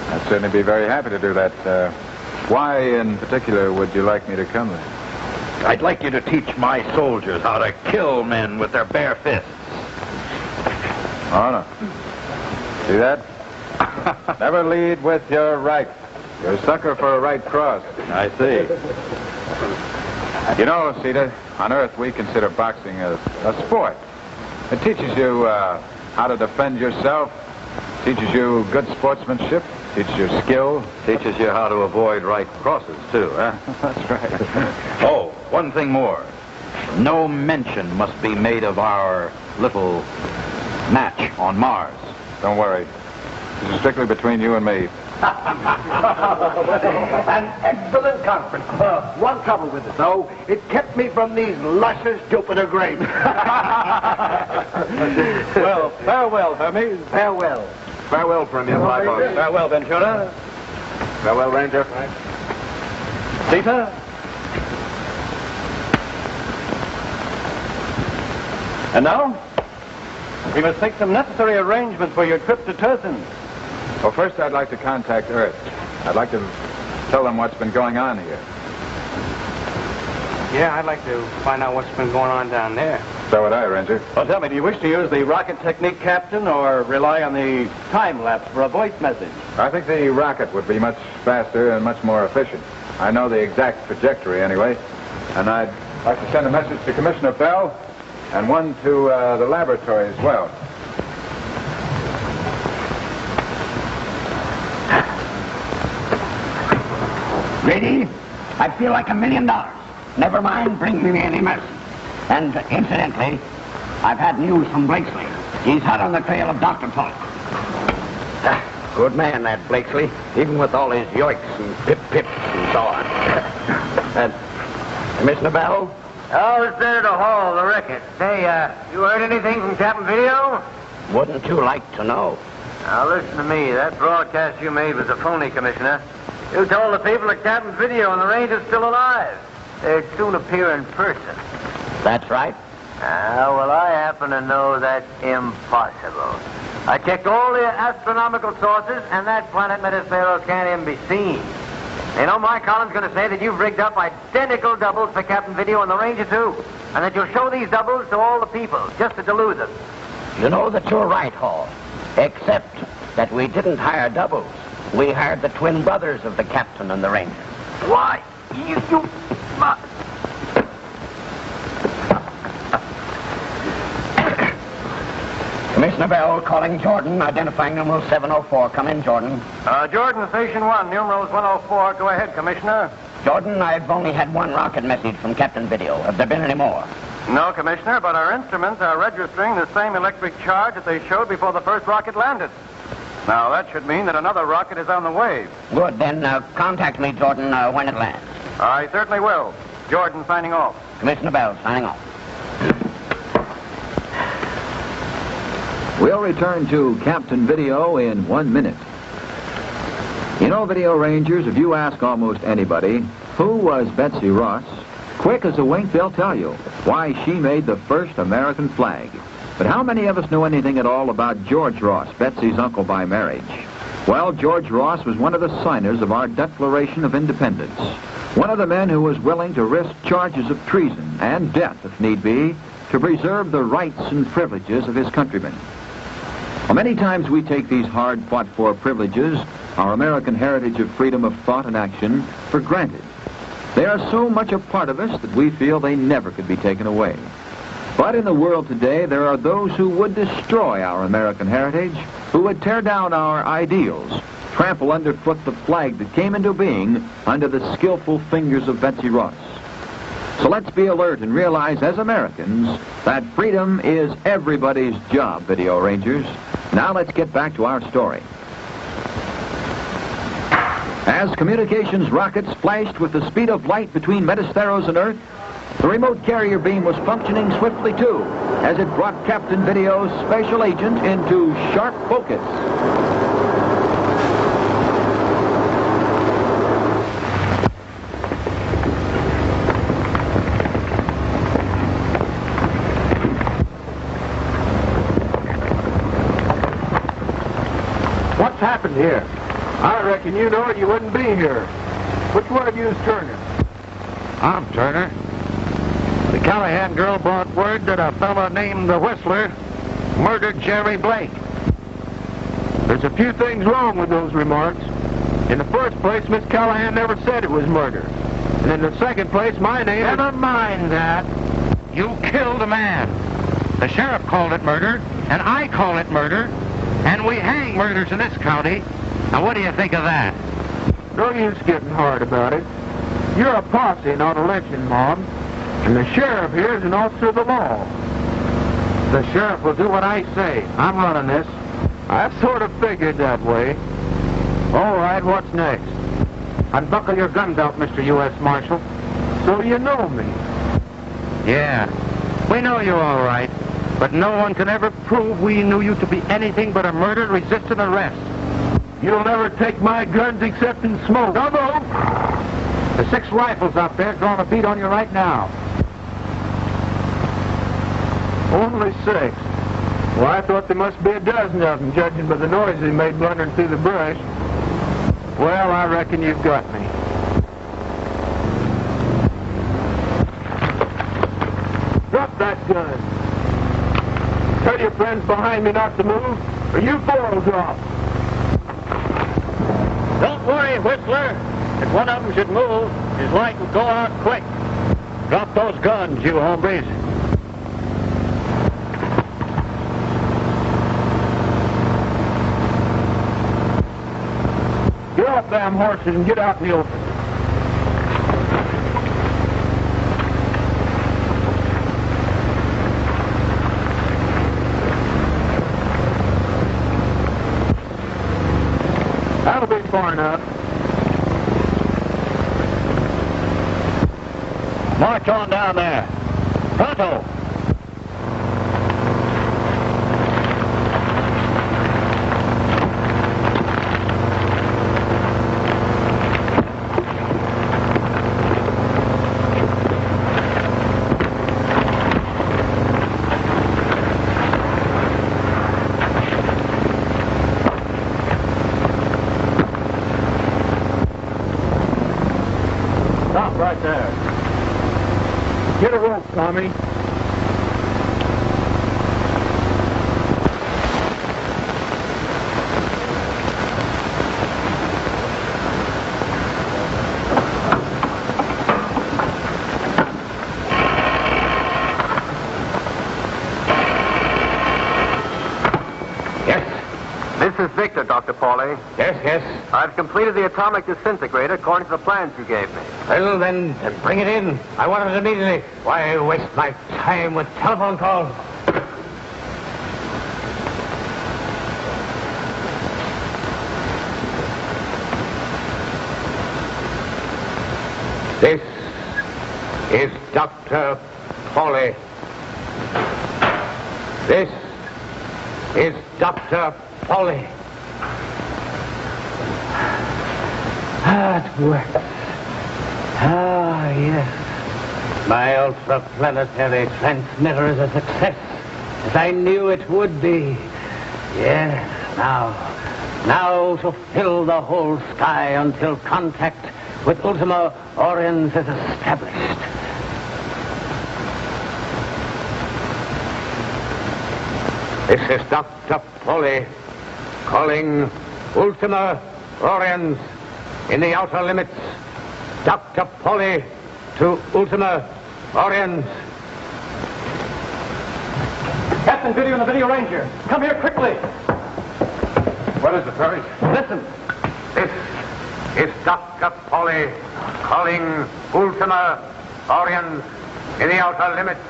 [SPEAKER 14] I'd certainly be very happy to do that. Why in particular would you like me to come there?
[SPEAKER 16] I'd like you to teach my soldiers how to kill men with their bare fists.
[SPEAKER 14] Oh, no. See that? Never lead with your right. You're a sucker for a right cross.
[SPEAKER 15] I see.
[SPEAKER 14] You know, Sita, on Earth we consider boxing a sport. It teaches you how to defend yourself, teaches you good sportsmanship, teaches you skill.
[SPEAKER 15] Teaches you how to avoid right crosses, too, huh?
[SPEAKER 14] That's right.
[SPEAKER 16] Oh, one thing more. No mention must be made of our little match on Mars.
[SPEAKER 14] Don't worry. This is strictly between you and me.
[SPEAKER 16] An excellent conference. One trouble with it, though. It kept me from these luscious Jupiter grapes.
[SPEAKER 15] Well, farewell, Hermes.
[SPEAKER 16] Farewell.
[SPEAKER 14] Farewell from you, my boss.
[SPEAKER 15] Farewell, Ventura.
[SPEAKER 14] Farewell, Ranger.
[SPEAKER 15] Sita. And now, we must make some necessary arrangements for your trip to Turson.
[SPEAKER 14] Well, first I'd like to contact Earth. I'd like to tell them what's been going on here.
[SPEAKER 5] Yeah, I'd like to find out what's been going on down there.
[SPEAKER 14] So would I, Ranger.
[SPEAKER 15] Well, tell me, do you wish to use the rocket technique, Captain, or rely on the time lapse for a voice message?
[SPEAKER 14] I think the rocket would be much faster and much more efficient. I know the exact trajectory anyway. And I'd like to send a message to Commissioner Bell and one to the laboratory as well.
[SPEAKER 16] Ready? I feel like $1 million. Never mind, bring me any medicine. And incidentally, I've had news from Blakesley. He's hot on the trail of Dr. Pollock. Good man, that Blakesley, even with all his yoiks and pip-pips and so on. Commissioner Bell?
[SPEAKER 17] Oh, it's Senator Hall, the record. Say, you heard anything from Captain Video?
[SPEAKER 16] Wouldn't you like to know?
[SPEAKER 17] Now, listen to me. That broadcast you made was a phony, Commissioner. You told the people that Captain Video and the Ranger's still alive. They'd soon appear in person.
[SPEAKER 16] That's right.
[SPEAKER 17] Well, I happen to know that's impossible. I checked all the astronomical sources, and that planet Metastero can't even be seen. You know, my column's going to say that you've rigged up identical doubles for Captain Video and the Ranger, too. And that you'll show these doubles to all the people, just to delude them.
[SPEAKER 16] You know that you're right, Hall. Except that we didn't hire doubles. We hired the twin brothers of the captain and the Ranger.
[SPEAKER 17] Why? You...
[SPEAKER 16] Commissioner Bell calling Jordan, identifying numeral 704. Come in, Jordan.
[SPEAKER 17] Jordan, Station 1, numerals 104. Go ahead, Commissioner.
[SPEAKER 16] Jordan, I've only had one rocket message from Captain Video. Have there been any more?
[SPEAKER 17] No, Commissioner, but our instruments are registering the same electric charge that they showed before the first rocket landed. Now, that should mean that another rocket is on the way.
[SPEAKER 16] Good, then contact me, Jordan, when it lands.
[SPEAKER 17] I certainly will. Jordan signing off.
[SPEAKER 16] Commissioner Bell signing off.
[SPEAKER 12] We'll return to Captain Video in 1 minute. You know, Video Rangers, if you ask almost anybody, who was Betsy Ross, quick as a wink they'll tell you why she made the first American flag. But how many of us know anything at all about George Ross, Betsy's uncle by marriage? Well, George Ross was one of the signers of our Declaration of Independence. One of the men who was willing to risk charges of treason and death, if need be, to preserve the rights and privileges of his countrymen. Well, many times we take these hard-fought-for privileges, our American heritage of freedom of thought and action, for granted. They are so much a part of us that we feel they never could be taken away. But in the world today, there are those who would destroy our American heritage, who would tear down our ideals, trample underfoot the flag that came into being under the skillful fingers of Betsy Ross. So let's be alert and realize as Americans that freedom is everybody's job, Video Rangers. Now let's get back to our story. As communications rockets flashed with the speed of light between Metasteros and Earth, the remote carrier beam was functioning swiftly, too, as it brought Captain Video's special agent into sharp focus.
[SPEAKER 18] What's happened here? I reckon you know it, you wouldn't be here. Which one of you is Turner?
[SPEAKER 19] I'm Turner. The Callahan girl brought word that a fellow named the Whistler murdered Jerry Blake.
[SPEAKER 18] There's a few things wrong with those remarks. In the first place, Miss Callahan never said it was murder. And in the second place, my name...
[SPEAKER 19] Never mind that. You killed a man. The sheriff called it murder, and I call it murder, and we hang murders in this county. Now, what do you think of that?
[SPEAKER 18] No use getting hard about it. You're a posse, not a lynching mob. And the sheriff here is an officer of the law.
[SPEAKER 19] The sheriff will do what I say. I'm running this.
[SPEAKER 18] I sort of figured that way.
[SPEAKER 19] All right, what's next? Unbuckle your gun belt, Mr. U.S. Marshal.
[SPEAKER 18] So you know me?
[SPEAKER 19] Yeah, we know you all right. But no one can ever prove we knew you to be anything but a murder-resistant arrest.
[SPEAKER 18] You'll never take my guns except in smoke.
[SPEAKER 19] Double! The 6 rifles out there drawing a bead on you right now.
[SPEAKER 18] Only 6. Well, I thought there must be a dozen of them, judging by the noise they made blundering through the brush. Well, I reckon you've got me. Drop that gun. Tell your friends behind me not to move, or you 4 will drop.
[SPEAKER 19] Don't worry, Whistler. If one of them should move, his light will go out quick. Drop those guns, you hombres.
[SPEAKER 18] Get off them horses and get out in the open. That'll be far enough.
[SPEAKER 19] March on down there. Pronto.
[SPEAKER 15] Stop right there.
[SPEAKER 18] Get a rope, Tommy.
[SPEAKER 17] This is Victor, Dr. Pauly.
[SPEAKER 16] Yes, yes.
[SPEAKER 17] I've completed the atomic disintegrator according to the plans you gave me.
[SPEAKER 16] Well, then, bring it in. I want it immediately. Why waste my time with telephone calls? This is Dr. Pauly. This is Dr. Pauly. It works. Ah, yes. My ultraplanetary transmitter is a success, as I knew it would be. Yes, now to fill the whole sky until contact with Ultima Oriens is established. This is Dr. Pauly calling Ultima Oriens in the outer limits. Dr. Pauly to Ultima Oriens.
[SPEAKER 15] Captain Video and the Video Ranger, come here quickly.
[SPEAKER 16] What is it, Perry?
[SPEAKER 15] Listen.
[SPEAKER 16] This is Dr. Pauly calling Ultima Oriens in the outer limits.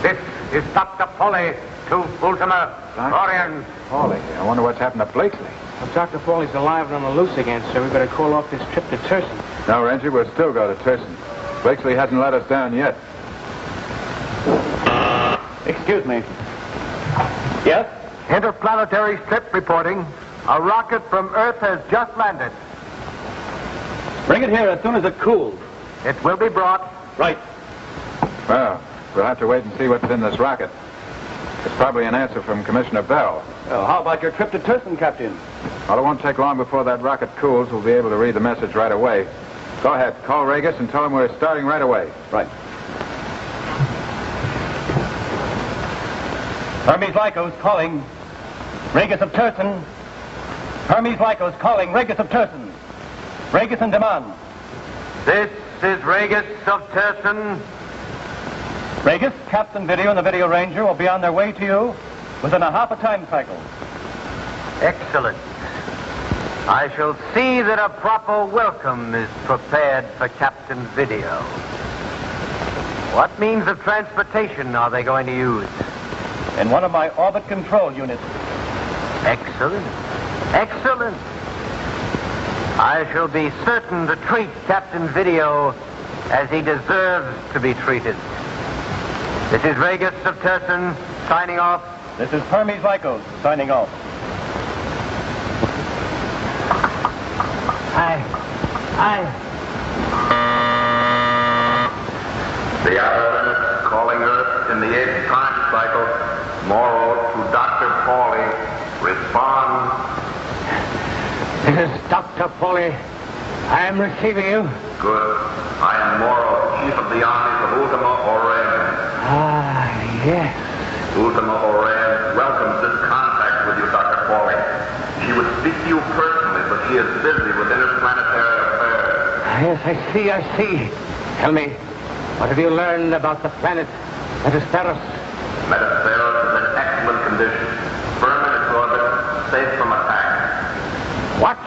[SPEAKER 16] This is Dr. Pauly to Ultima Oriens.
[SPEAKER 14] Pauly, I wonder what's happened to Blakesley.
[SPEAKER 13] Well, Dr. Pauly's alive and on the loose again, sir. We better call off this trip to Turson.
[SPEAKER 14] No, Ranger, we'll still go to Turson. Blakesley hasn't let us down yet.
[SPEAKER 15] Excuse me. Yes?
[SPEAKER 17] Interplanetary strip reporting. A rocket from Earth has just landed.
[SPEAKER 15] Bring it here as soon as it cools.
[SPEAKER 17] It will be brought.
[SPEAKER 15] Right.
[SPEAKER 14] Well, we'll have to wait and see what's in this rocket. It's probably an answer from Commissioner Bell.
[SPEAKER 15] Well, how about your trip to Turson, Captain?
[SPEAKER 14] Well, it won't take long before that rocket cools. We'll be able to read the message right away. Go ahead, call Regis and tell him we're starting right away.
[SPEAKER 15] Right. Hermes Lycos calling Regis of Turson. Hermes Lycos calling Regis of Turson. Regis in demand.
[SPEAKER 17] This is Regis of Turson.
[SPEAKER 15] Regis, Captain Video and the Video Ranger will be on their way to you within a half a time cycle.
[SPEAKER 17] Excellent. I shall see that a proper welcome is prepared for Captain Video. What means of transportation are they going to use?
[SPEAKER 15] In one of my orbit control units.
[SPEAKER 17] Excellent. Excellent. I shall be certain to treat Captain Video as he deserves to be treated. This is Regis of Turson, signing off.
[SPEAKER 15] This is Hermes Lycos, signing off.
[SPEAKER 20] The outer limits calling Earth in the 8th time cycle. Morrow to Dr. Pauly. Respond.
[SPEAKER 16] This is Dr. Pauly. I am receiving you.
[SPEAKER 20] Good. I am Morrow, Chief of the Armies of Ultima Oriens.
[SPEAKER 16] Ah, yes.
[SPEAKER 20] Ultima Oriens welcomes this contact with you, Dr. Pauly. She would speak to you personally, but she is busy with interplanetary affairs.
[SPEAKER 16] Yes, I see. Tell me, what have you learned about the planet Metastaros?
[SPEAKER 20] Metastaros is in excellent condition. Firm in its orbit, safe from attack.
[SPEAKER 16] What?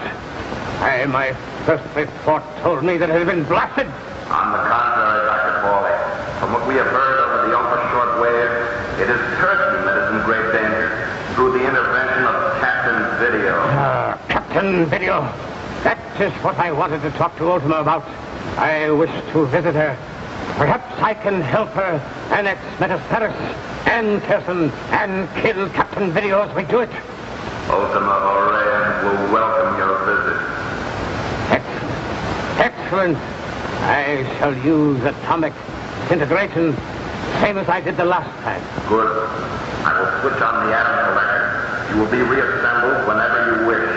[SPEAKER 16] My first report told me that it had been blasted.
[SPEAKER 20] On the contrary, Dr. Pauly, from what we have heard over the ultra-short wave, it is Turson that is in great danger through the intervention of Captain Video.
[SPEAKER 16] Captain Video. That is what I wanted to talk to Ultima about. I wish to visit her. Perhaps I can help her annex Metastaros and Turson and kill Captain Video as we do it.
[SPEAKER 20] Ultima Oriens will welcome your visit.
[SPEAKER 16] Excellent. I shall use atomic disintegration, same as I did the last time.
[SPEAKER 20] Good. I will switch on the atom collector. You will be reassembled whenever you wish.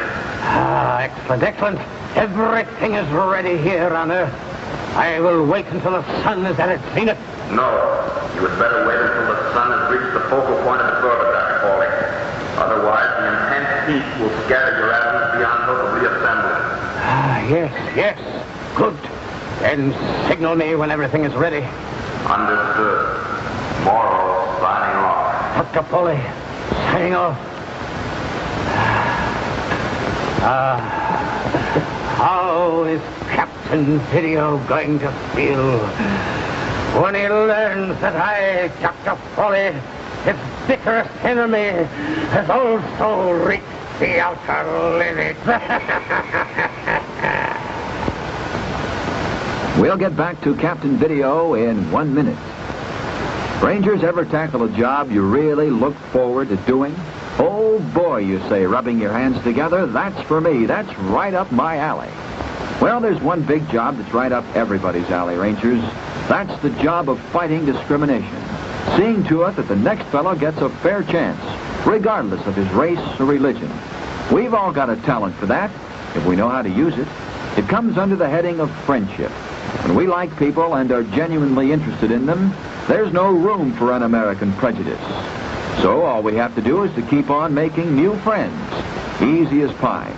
[SPEAKER 16] Excellent. Everything is ready here on Earth. I will wait until the sun is at its zenith.
[SPEAKER 20] No, you had better wait until the sun has reached the focal point of its orbit, Dr. Pauly. Otherwise, the intense heat will scatter your atoms beyond hope of reassembly.
[SPEAKER 16] Ah, yes. Good. Then signal me when everything is ready.
[SPEAKER 20] Understood. Morrow, signing off.
[SPEAKER 16] Dr. Pauly, signing off. How is Captain Video going to feel when he learns that I, Dr. Pauly, his bitterest enemy, has also reached the outer limit?
[SPEAKER 12] We'll get back to Captain Video in 1 minute. Rangers, ever tackle a job you really look forward to doing? Oh boy, you say, rubbing your hands together, that's for me. That's right up my alley. Well, there's one big job that's right up everybody's alley, Rangers. That's the job of fighting discrimination. Seeing to it that the next fellow gets a fair chance, regardless of his race or religion. We've all got a talent for that, if we know how to use it. It comes under the heading of friendship. When we like people and are genuinely interested in them, there's no room for un-American prejudice. So all we have to do is to keep on making new friends. Easy as pie.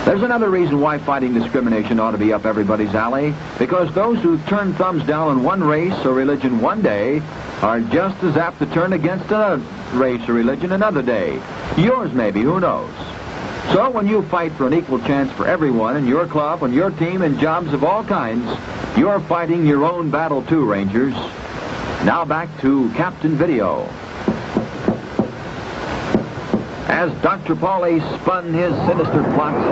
[SPEAKER 12] There's another reason why fighting discrimination ought to be up everybody's alley, because those who turn thumbs down on one race or religion one day are just as apt to turn against another race or religion another day. Yours maybe, who knows? So when you fight for an equal chance for everyone in your club, on your team, in jobs of all kinds, you're fighting your own battle too, Rangers. Now back to Captain Video. As Dr. Pauly spun his sinister plots,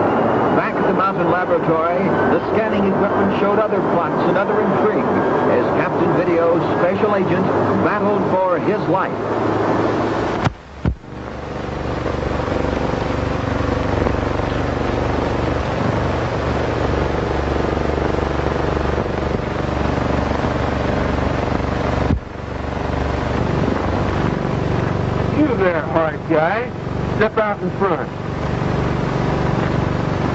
[SPEAKER 12] back at the mountain laboratory, the scanning equipment showed other plots and other intrigue as Captain Video's special agent battled for his life.
[SPEAKER 18] You there, hard guy. Step out in front.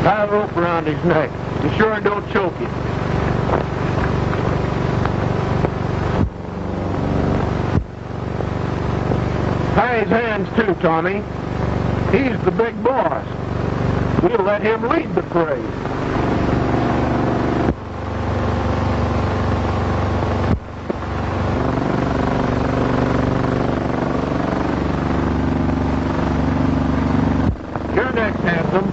[SPEAKER 18] Tie a rope around his neck. Be sure and don't choke him. Tie his hands too, Tommy. He's the big boss. We'll let him lead the parade. You're next, handsome.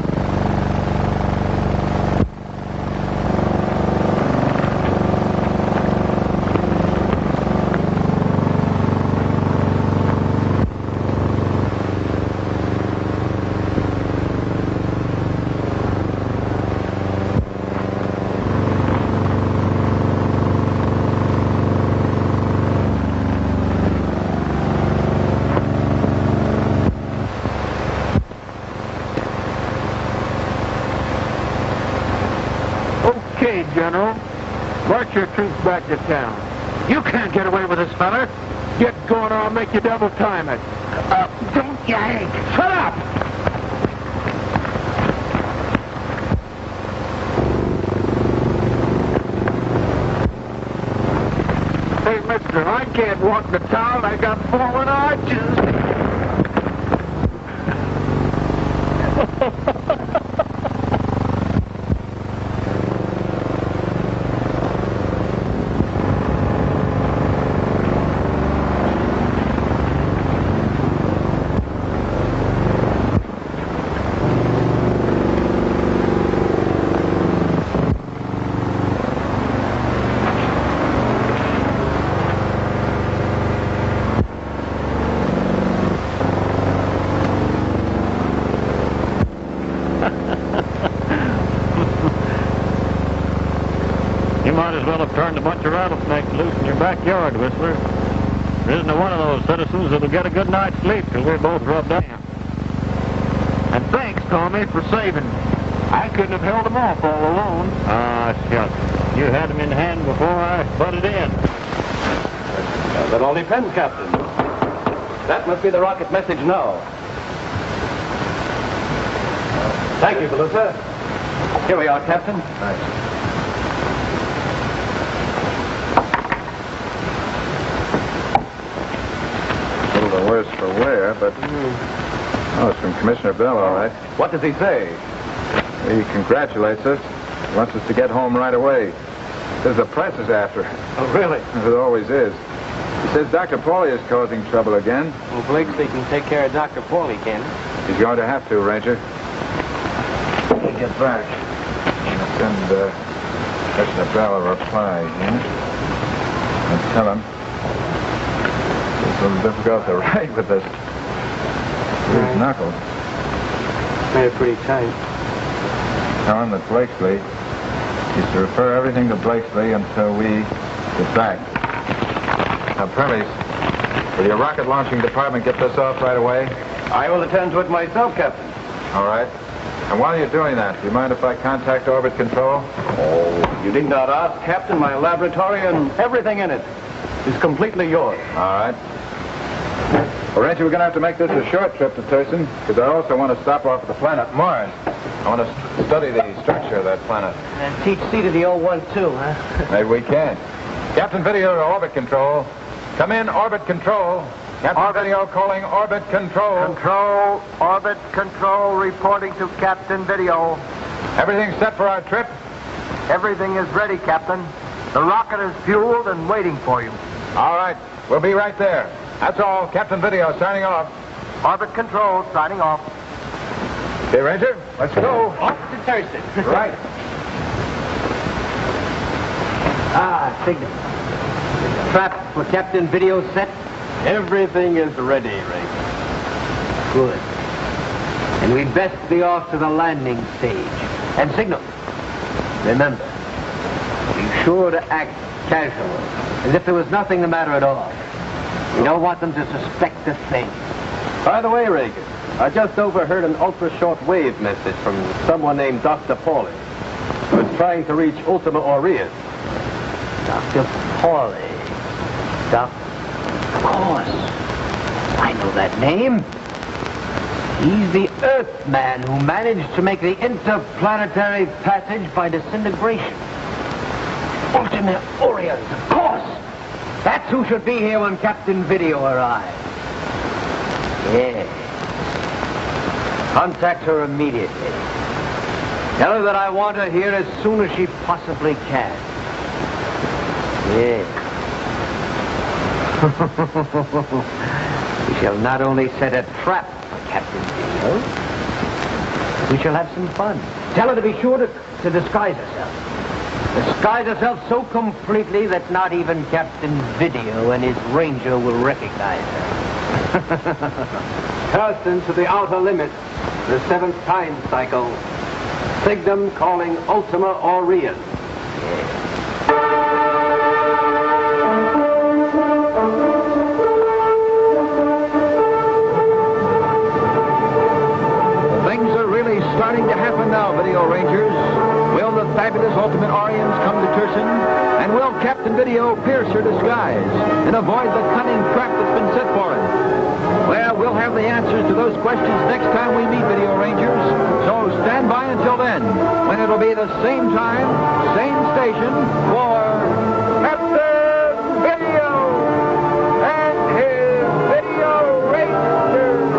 [SPEAKER 18] Okay, General. March your troops back to town. You can't get away with this, fella. Get going or I'll make you double time it. Don't yank. Shut up! Hey, mister, I can't walk the town. I got fallen arches.
[SPEAKER 19] You might as well have turned a bunch of rattlesnakes loose in your backyard, Whistler. There isn't one of those citizens that'll get a good night's sleep till we're both rubbed out.
[SPEAKER 18] And thanks, Tommy, for saving me. I couldn't have held them off all alone.
[SPEAKER 19] Ah, shucks. You had them in hand before I butted in.
[SPEAKER 15] That all depends, Captain. That must be the rocket message now. Thank you, Belusa. Here we are, Captain.
[SPEAKER 14] Thanks. notice for where, but... Oh, it's from Commissioner Bell, all right.
[SPEAKER 15] What does he say?
[SPEAKER 14] He congratulates us. He wants us to get home right away. Says the press is after.
[SPEAKER 15] Oh, really?
[SPEAKER 14] As it always is. He says Dr. Paulie is causing trouble again.
[SPEAKER 13] Well, Blakesley can take care of Dr. Paulie, can he?
[SPEAKER 14] He's going to have to, Ranger. When we get back, I'll send Commissioner Bell a reply, yeah? And tell him it's a little difficult to write with this. These knuckles.
[SPEAKER 13] Made it pretty tight.
[SPEAKER 14] Tell him that Blakesley is to refer everything to Blakesley until we get back. Now, Perlis, will your rocket launching department get this off right away?
[SPEAKER 15] I will attend to it myself, Captain.
[SPEAKER 14] All right. And while you're doing that, do you mind if I contact Orbit Control?
[SPEAKER 15] Oh, you need not ask, Captain. My laboratory and everything in it is completely yours.
[SPEAKER 14] All right. Well, Ranger, we're going to have to make this a short trip to Turson, because I also want to stop off at the planet Mars. I want to study the structure of that planet.
[SPEAKER 13] And teach C to the old one, too, huh?
[SPEAKER 14] Maybe we can. Captain Video to Orbit Control. Come in, Orbit Control. Captain Video calling Orbit Control.
[SPEAKER 17] Control, Orbit Control, reporting to Captain Video.
[SPEAKER 14] Everything set for our trip?
[SPEAKER 17] Everything is ready, Captain. The rocket is fueled and waiting for you.
[SPEAKER 14] All right. We'll be right there. That's all. Captain Video signing off.
[SPEAKER 17] Orbit Control signing off.
[SPEAKER 14] Okay, Ranger, let's go.
[SPEAKER 13] Off to Thurston.
[SPEAKER 14] Right.
[SPEAKER 16] Signal. Trap for Captain Video set?
[SPEAKER 9] Everything is ready, Ray.
[SPEAKER 16] Good. And we'd best be off to the landing stage. And signal. Remember, be sure to act casual, as if there was nothing the matter at all. We don't want them to suspect a thing.
[SPEAKER 15] By the way, Reagan, I just overheard an ultra-short wave message from someone named Dr. Paulie, who is trying to reach Ultima Aureus.
[SPEAKER 16] Dr. Paulie. Of course. I know that name. He's the Earthman who managed to make the interplanetary passage by disintegration. Ultima Aureus, of course. That's who should be here when Captain Video arrives. Yeah. Contact her immediately. Tell her that I want her here as soon as she possibly can. Yeah. We shall not only set a trap for Captain Video, we shall have some fun. Tell her to be sure to disguise herself. Disguise herself so completely that not even Captain Video and his ranger will recognize her.
[SPEAKER 9] Turton to the outer limits, the 7th time cycle. Signum calling Ultima Aureus.
[SPEAKER 12] Things are really starting to happen now, Video Rangers. Will the fabulous Ultimate Orions come to Turson? And will Captain Video pierce her disguise and avoid the cunning trap that's been set for him? Well, we'll have the answers to those questions next time we meet, Video Rangers. So stand by until then, when it'll be the same time, same station for Captain Video and his Video Rangers.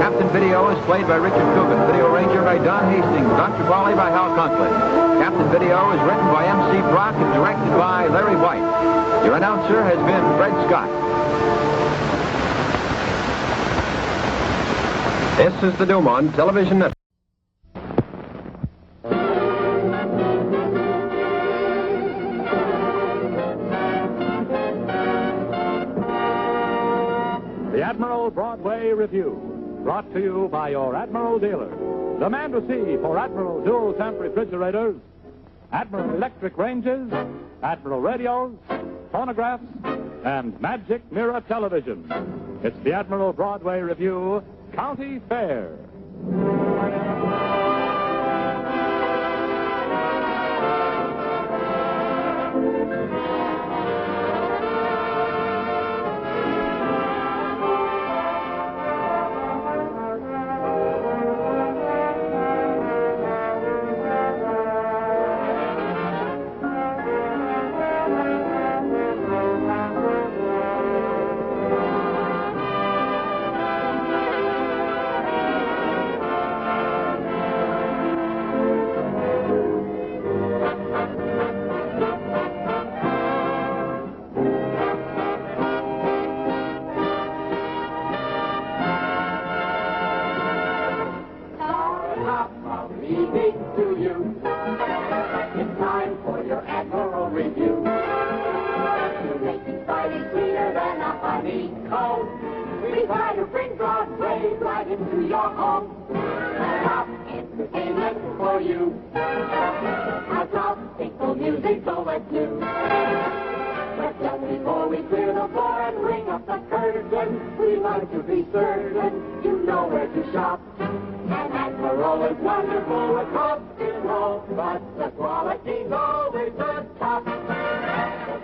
[SPEAKER 12] Captain Video is played by Richard Coogan, Video Ranger by Don Hastings, Dr. Paulie by Hal Conklin. Captain Video is written by M.C. Brock and directed by Larry White. Your announcer has been Fred Scott.
[SPEAKER 15] This is the Dumont Television Network.
[SPEAKER 21] The Admiral Broadway Review, brought to you by your Admiral dealer. The man to see for Admiral dual temp refrigerators, Admiral electric ranges, Admiral radios, phonographs, and magic mirror television. It's the Admiral Broadway Review, County Fair.
[SPEAKER 1] for your Admiral review. To make society cleaner than a honeycomb, we try to bring Broadway right into your home. Top entertainment for you. Our tropical music, so let's do. But just before we clear the floor and ring up the curtain, we like to be certain you know where to shop. And Admiral is wonderful with rock and roll, but the quality's always the top. The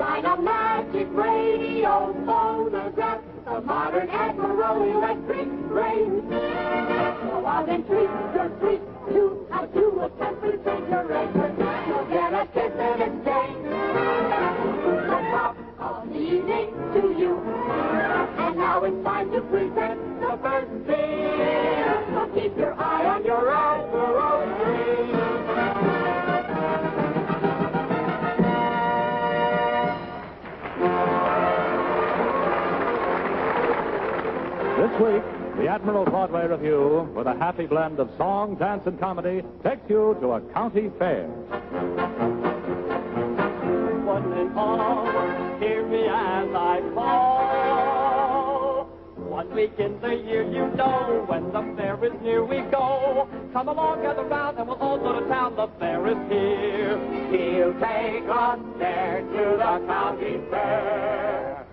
[SPEAKER 1] Dynamagic radio phonograph, the modern Admiral electric range. Go out and treat your treat to a temperature regulator. You'll get a kiss in exchange. The top of the evening to you. And now it's time to present the first beer. So keep your eye on your Admiral dream.
[SPEAKER 21] This week, the Admiral Broadway Review, with a happy blend of song, dance, and comedy, takes you to a county fair.
[SPEAKER 1] One and all, hear me as I call. 1 week in the year, you know, when the fair is near, we go. Come along, gather round, and we'll all go to town. The fair is here. He'll take us there to the county fair.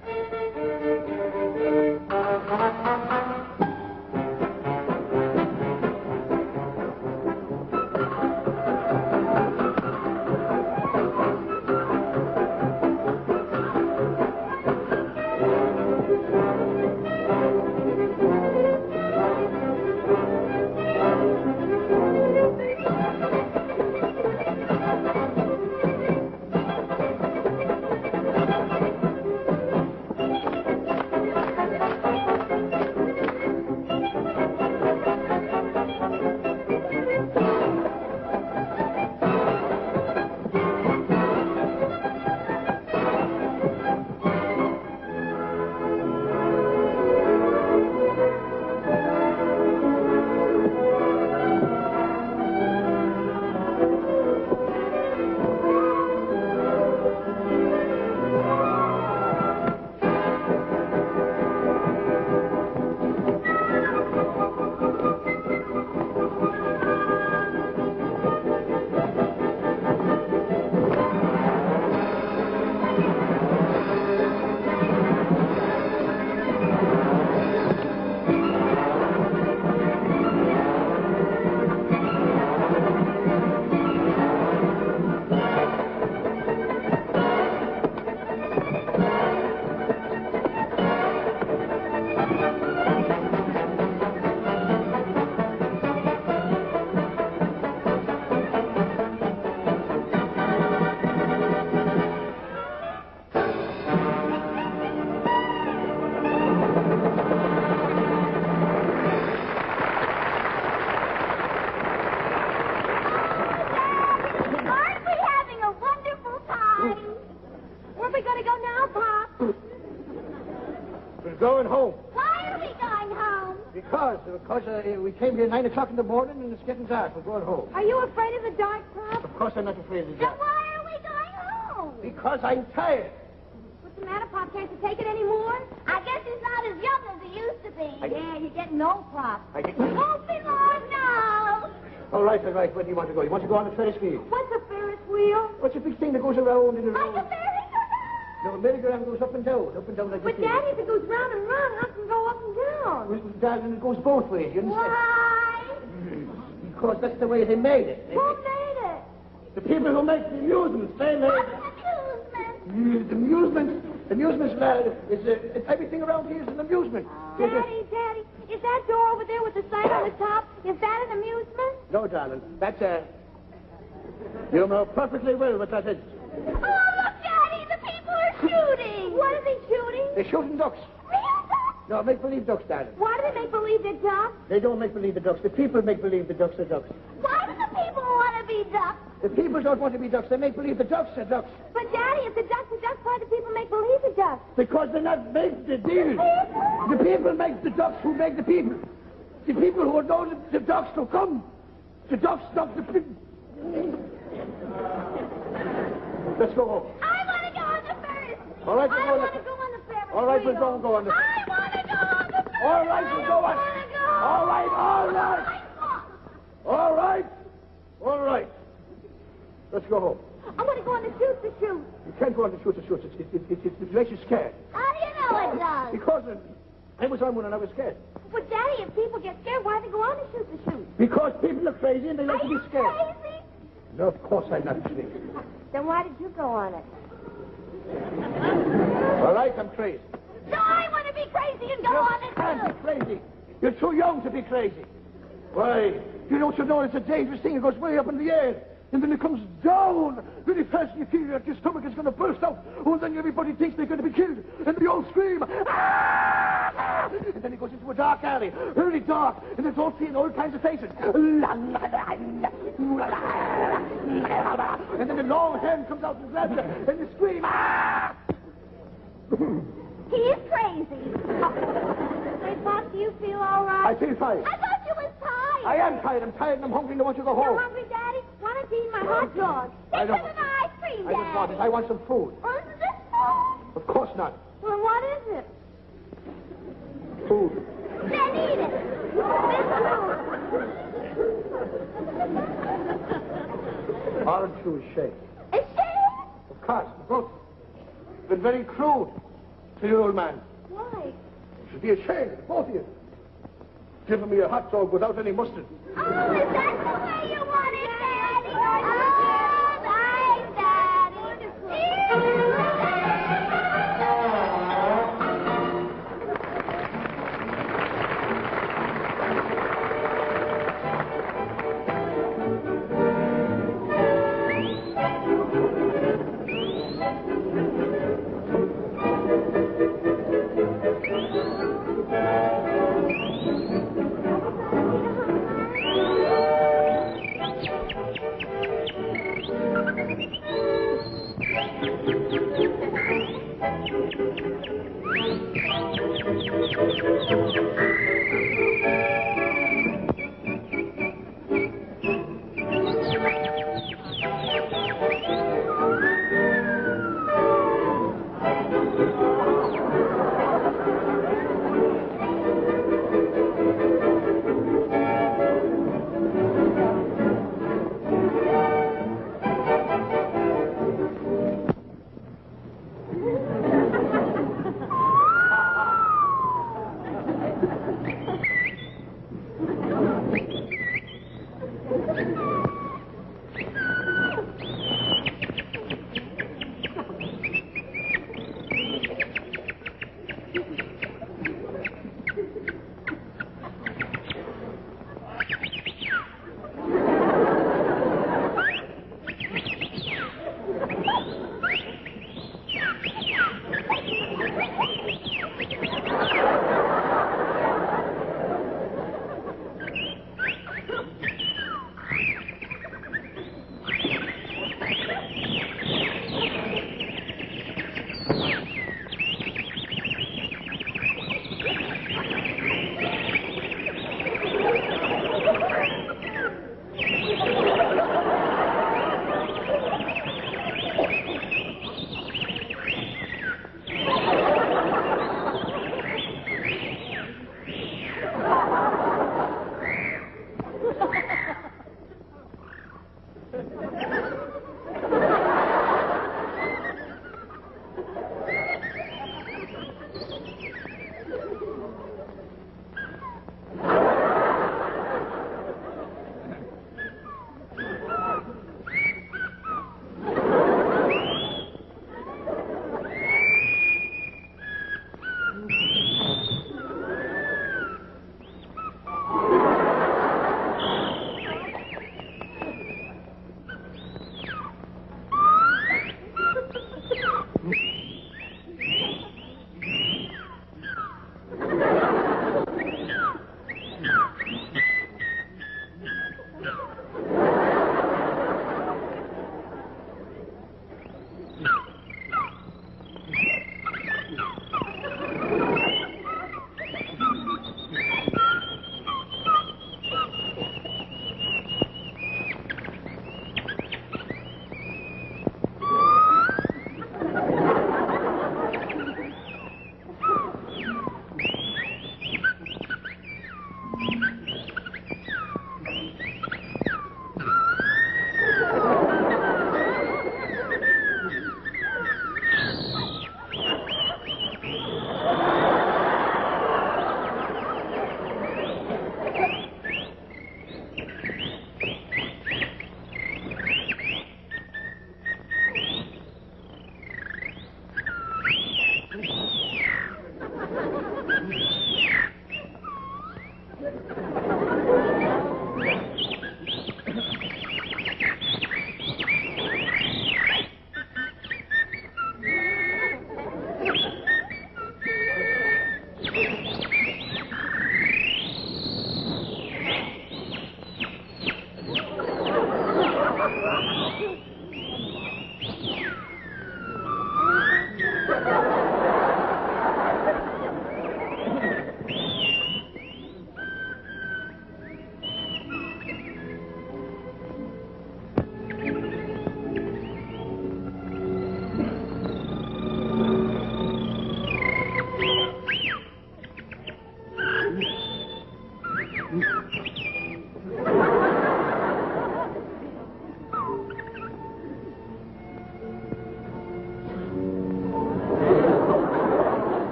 [SPEAKER 18] Going home.
[SPEAKER 22] Why are we going home?
[SPEAKER 18] Because we came here at 9 o'clock in the morning and it's getting dark. We're going home.
[SPEAKER 22] Are you afraid of the dark, Pop?
[SPEAKER 18] Of course I'm not afraid of the
[SPEAKER 22] Then
[SPEAKER 18] dark.
[SPEAKER 22] why are we going home?
[SPEAKER 18] Because I'm tired.
[SPEAKER 22] What's the matter, Pop? Can't you take it anymore? I guess he's not as young as he used to be. Yeah, you're getting old, Pop. Won't be long now.
[SPEAKER 18] All right. Where do you want to go? You want to go on the Ferris wheel?
[SPEAKER 22] What's a Ferris wheel?
[SPEAKER 18] What's a big thing that goes around and around?
[SPEAKER 22] Like a merry-go-round.
[SPEAKER 18] No, a merry-go-round goes up and down like
[SPEAKER 22] But,
[SPEAKER 18] this.
[SPEAKER 22] Daddy, if it goes round and round, how can it go up and down?
[SPEAKER 18] Well, darling, it goes both ways, you understand?
[SPEAKER 22] Why?
[SPEAKER 18] Because that's the way they made it.
[SPEAKER 22] Who made it?
[SPEAKER 18] The people who make the amusements, they made it.
[SPEAKER 22] Amusement?
[SPEAKER 18] The amusements, lad, is everything around here is an amusement.
[SPEAKER 22] Daddy, is that door over there with the sign on the top, is that an amusement?
[SPEAKER 18] No, darling, that's you know perfectly well what that is.
[SPEAKER 22] Oh, look, Daddy, the people are shooting. What are they shooting?
[SPEAKER 18] They're shooting ducks.
[SPEAKER 22] Real ducks?
[SPEAKER 18] No, make-believe ducks, darling.
[SPEAKER 22] Why do they make believe they're ducks?
[SPEAKER 18] They don't make believe the ducks. The people make believe the ducks are ducks.
[SPEAKER 22] Why do the people want to be ducks?
[SPEAKER 18] The people don't want to be ducks. They make believe the ducks are ducks.
[SPEAKER 22] But, Daddy, if the ducks are ducks, why do people make believe they're ducks?
[SPEAKER 18] Because they're not made the deal. The people make the ducks who make the people. The people who know the ducks to come. The ducks stop the people. Let's go home.
[SPEAKER 22] I want to go on the Ferris.
[SPEAKER 18] All right,
[SPEAKER 22] I want to go on the Ferris.
[SPEAKER 18] All right, we'll go on the...
[SPEAKER 22] I want to go on the Ferris.
[SPEAKER 18] All right, we'll go on. All right, all right. All right. All right. Let's go home.
[SPEAKER 22] I want to go on the shoot.
[SPEAKER 18] You can't go on the shoot. It makes you scared.
[SPEAKER 22] How do you know it does?
[SPEAKER 18] Because I was on one and I was scared.
[SPEAKER 22] But, Daddy, if people get scared, why do they go on the shoot?
[SPEAKER 18] Because people are crazy and they like to be scared.
[SPEAKER 22] Are you crazy?
[SPEAKER 18] No, of course I'm not crazy.
[SPEAKER 22] Then why did you go on it?
[SPEAKER 18] All right, I'm crazy.
[SPEAKER 22] No, I want to be crazy and go on it,
[SPEAKER 18] You can't
[SPEAKER 22] too.
[SPEAKER 18] be crazy. You're too young to be crazy. Why? You know, it's a dangerous thing. It goes way up in the air. And then it comes down really fast and you feel like your stomach is going to burst out. Oh, and then everybody thinks they're going to be killed. And they all scream. Ah! And then it goes into a dark alley, really dark. And it's all seeing all kinds of faces. And then a long hand comes out and grabs you. And you scream. Ah!
[SPEAKER 22] He is crazy. Hey, Pop, do you feel all right?
[SPEAKER 18] I feel fine.
[SPEAKER 22] I thought you was tired.
[SPEAKER 18] I am tired. I'm tired and I'm hungry and I want to go home.
[SPEAKER 22] You're hungry, Daddy? Why don't you eat my hot dog?
[SPEAKER 18] I
[SPEAKER 22] Take
[SPEAKER 18] don't-
[SPEAKER 22] some of my ice cream,
[SPEAKER 18] I
[SPEAKER 22] Daddy.
[SPEAKER 18] just want it. I want some food.
[SPEAKER 22] Oh, is this food?
[SPEAKER 18] Of course not.
[SPEAKER 22] Well, what is it?
[SPEAKER 18] Food.
[SPEAKER 22] Then eat it.
[SPEAKER 18] Aren't you ashamed?
[SPEAKER 22] Ashamed?
[SPEAKER 18] Of course. Both. Been very crude to your old man.
[SPEAKER 22] Why?
[SPEAKER 18] You should be ashamed, both of you. Giving me a hot dog without any mustard.
[SPEAKER 22] Oh, is that the way you want it, Daddy? Oh, nice,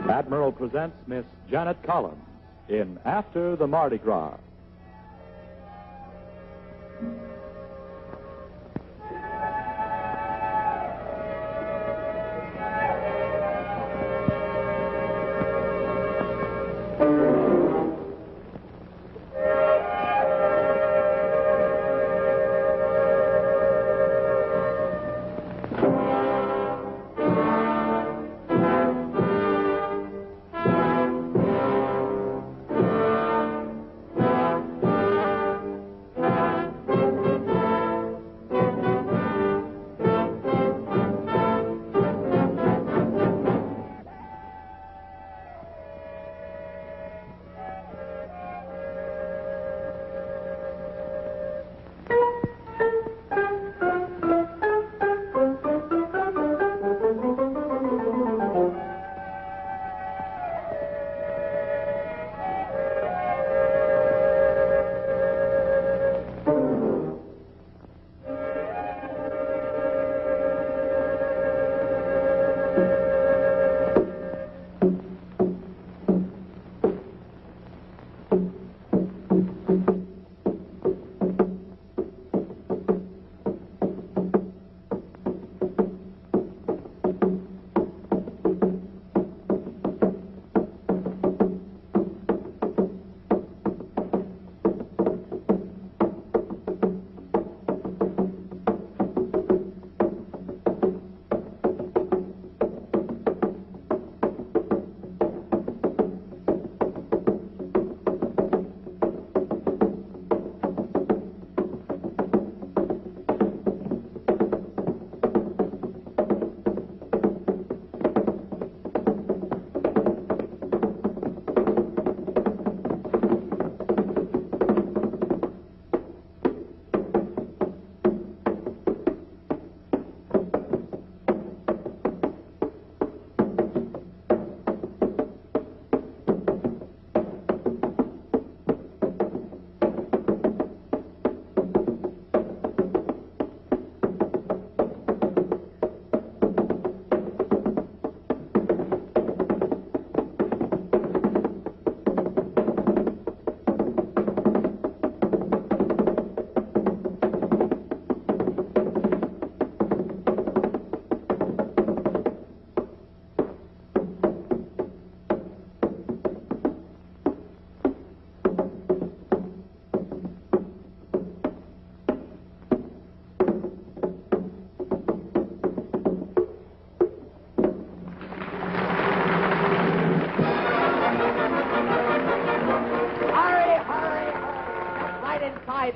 [SPEAKER 21] Admiral presents Miss Janet Collins in After the Mardi Gras.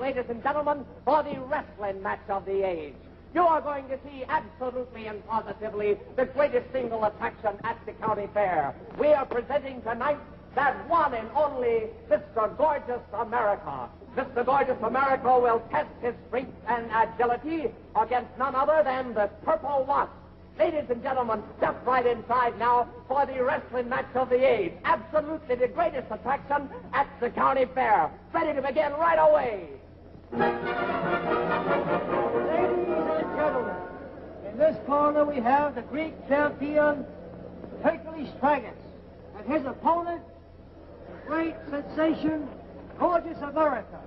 [SPEAKER 3] Ladies and gentlemen, for the wrestling match of the age. You are going to see absolutely and positively the greatest single attraction at the county fair. We are presenting tonight that one and only Mr. Gorgeous America. Mr. Gorgeous America will test his strength and agility against none other than the Purple Wasp. Ladies and gentlemen, step right inside now for the wrestling match of the age. Absolutely the greatest attraction at the county fair. Ready to begin right away.
[SPEAKER 4] Ladies and gentlemen, in this corner we have the Greek champion, Hercules Tragus, and his opponent, the great sensation, Gorgeous America.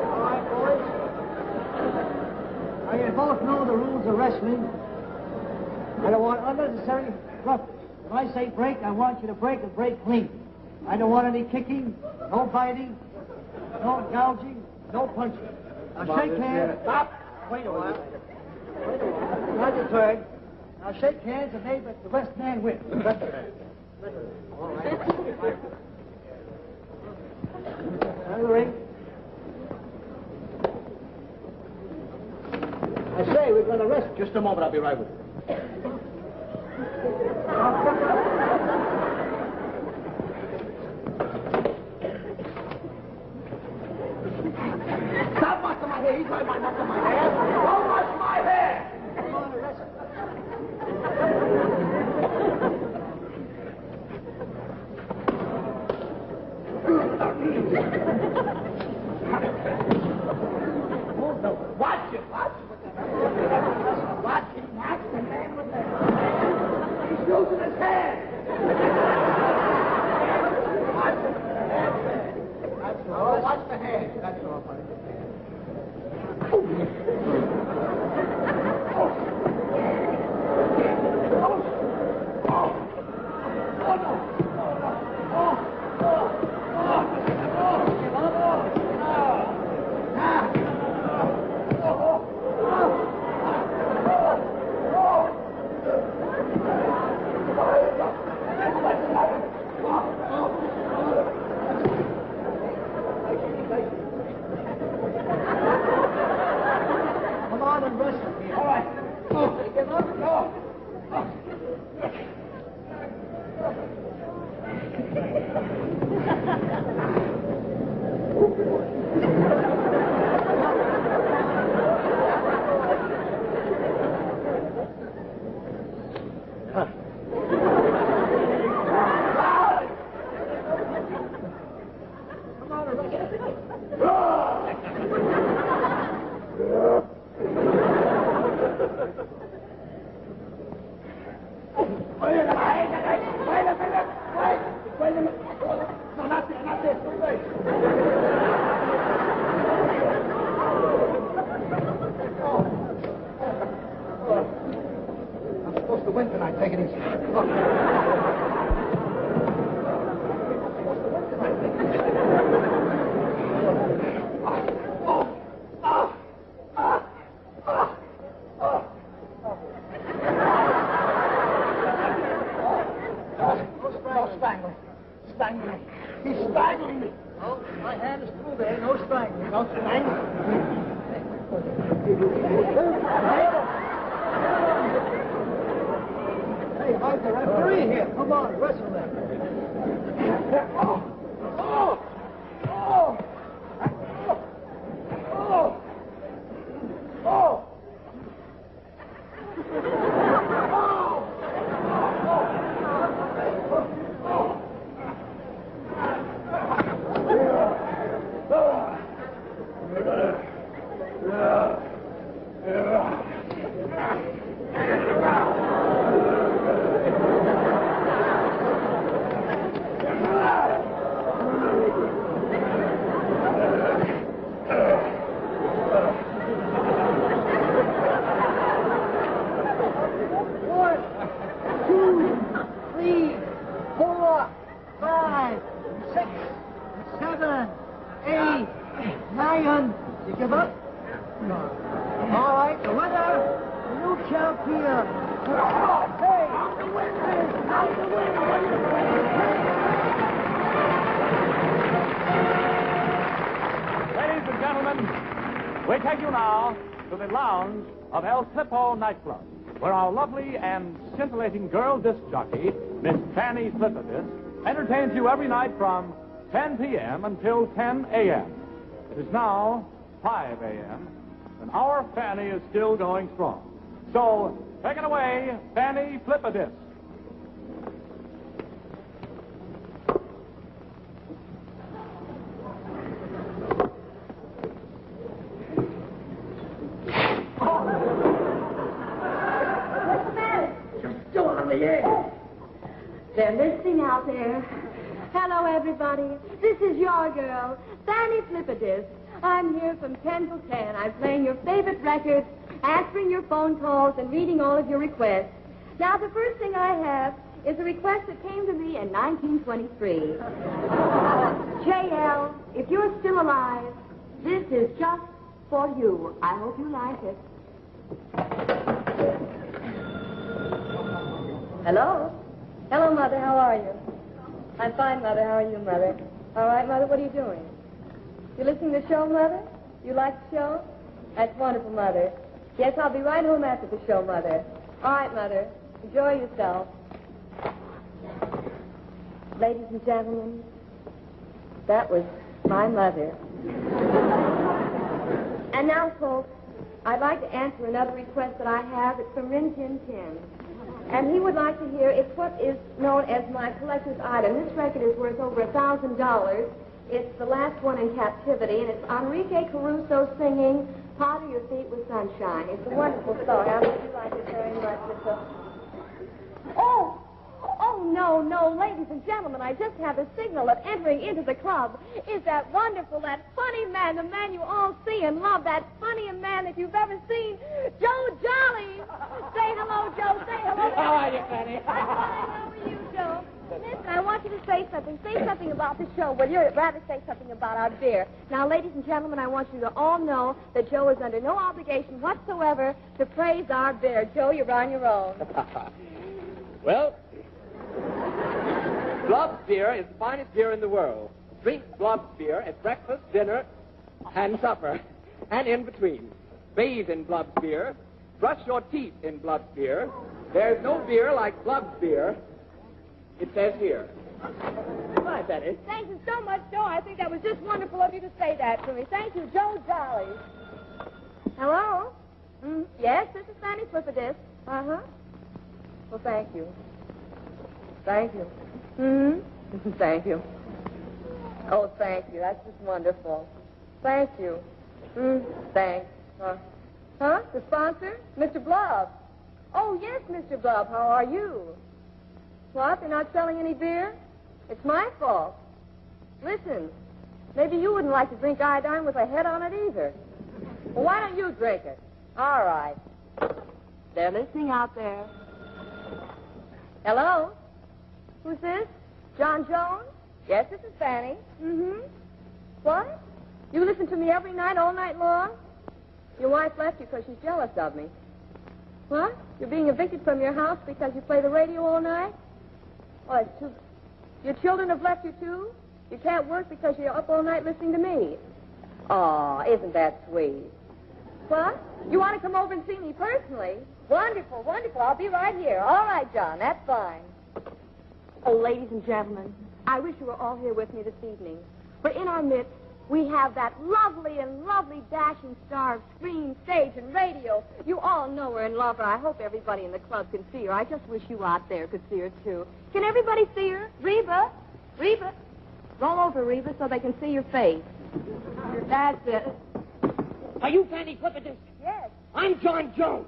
[SPEAKER 4] All right, boys. Now, you both know the rules of wrestling. I don't want unnecessary roughness. If I say break, I want you to break and break clean. I don't want any kicking, no biting, no gouging, no punching. Now shake hands. Stop. Wait a while. Not your turn. Now shake hands and maybe the best man wins. All right. Out of the ring. I say, we're going to rest. Just a moment, I'll be right with you.
[SPEAKER 3] Stop mucking my hair. He's right by mucking my hair. Don't muck my hair.
[SPEAKER 4] Come on, rest.
[SPEAKER 3] Watch it. Watch it. Watch it. Watch the man with the... He's losing his hand. Watch it. That's all. Watch the hand. That's all, buddy. Come on and wrestle me. All right. Get up and go. He's strangling me. Oh, my hand is through there. No strangling. No strangling. Hey, how's the referee here? Come on, wrestle them. Oh! Oh! Oh! Oh! Oh! You give up? No. All right, the winner, new champion. Hey, the winner is not the winner.
[SPEAKER 21] Ladies and gentlemen, we take you now to the lounge of El Flippo nightclub, where our lovely and scintillating girl disc jockey, Miss Fanny Flipperdisc, entertains you every night from 10 p.m. until 10 a.m. It is now 5 a.m., and our Fanny is still going strong. So, take it away, Fanny Flipperdisc.
[SPEAKER 22] What's the matter?
[SPEAKER 3] You're still on the air.
[SPEAKER 22] They're listening out there. Hello, everybody. This is your girl, Fanny Flipperdisc. I'm here from 10 till 10. I'm playing your favorite records, answering your phone calls, and reading all of your requests. Now, the first thing I have is a request that came to me in 1923. JL, if you're still alive, this is just for you. I hope you like it. Hello? Hello, Mother. How are you? I'm fine, Mother. How are you, Mother? All right, Mother. What are you doing? You listening to the show, Mother? You like the show? That's wonderful, Mother. Yes, I'll be right home after the show, Mother. All right, Mother. Enjoy yourself. Ladies and gentlemen, that was my mother. And now, folks, I'd like to answer another request that I have. It's from Rin Tin Tin. And he would like to hear, it's what is known as my collector's item. This record is worth over $1,000. It's the last one in captivity, and it's Enrique Caruso singing Powder Your Feet with Sunshine. It's a wonderful song. I hope you like it very much. No, ladies and gentlemen, I just have a signal that entering into the club is that wonderful, that funny man, the man you all see and love, that funniest man that you've ever seen, Joe Jolly. Say hello, Joe. Say hello.
[SPEAKER 3] How are you, Fanny?
[SPEAKER 22] How are you, Joe? Listen, I want you to say something. Say something about the show. Well, you'd rather say something about our beer. Now, ladies and gentlemen, I want you to all know that Joe is under no obligation whatsoever to praise our beer. Joe, you're on your own.
[SPEAKER 3] Well, Blob's beer is the finest beer in the world. Drink Blob's beer at breakfast, dinner, and supper, and in between. Bathe in Blob's beer. Brush your teeth in Blob's beer. There's no beer like Blob's beer. It says here. Goodbye, Betty.
[SPEAKER 22] Thank you so much, Joe. I think that was just wonderful of you to say that to me. Thank you, Joe Jolly. Hello? Yes, this is Fanny Flipperdisk. Uh-huh. Well, thank you. Thank you. Thank you. Oh, thank you. That's just wonderful. Thank you. Thanks. The sponsor? Mr. Blob. Oh, yes, Mr. Blob. How are you? What? They're not selling any beer? It's my fault. Listen, maybe you wouldn't like to drink iodine with a head on it either. Well, why don't you drink it? All right. They're listening out there. Hello? Who's this? John Jones? Yes, this is Fanny. What? You listen to me every night, all night long? Your wife left you because she's jealous of me. What? You're being evicted from your house because you play the radio all night? Oh, it's too... Your children have left you, too? You can't work because you're up all night listening to me. Oh, isn't that sweet? What? You want to come over and see me personally? Wonderful, wonderful. I'll be right here. All right, John, that's fine. Oh, ladies and gentlemen, I wish you were all here with me this evening. For in our midst, we have that lovely and lovely dashing star of screen, stage, and radio. You all know her and love her. I hope everybody in the club can see her. I just wish you out there could see her, too. Can everybody see her? Reba? Reba? Roll over, Reba, so they can see your face. That's it.
[SPEAKER 3] Are you Fanny Flipperdisk?
[SPEAKER 22] Yes.
[SPEAKER 3] I'm John Jones.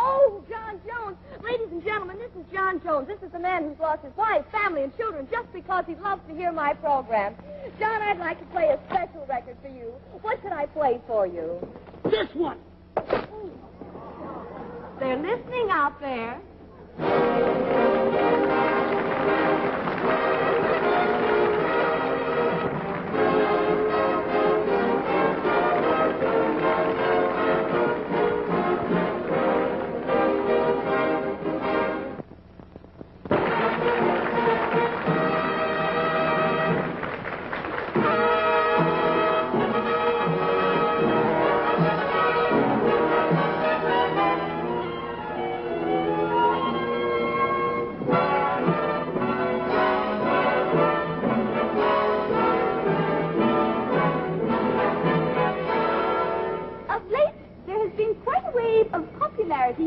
[SPEAKER 22] Oh, John Jones. Ladies and gentlemen, this is John Jones. This is the man who's lost his wife, family, and children just because he loves to hear my program. John, I'd like to play a special record for you. What can I play for you?
[SPEAKER 3] This one.
[SPEAKER 22] They're listening out there.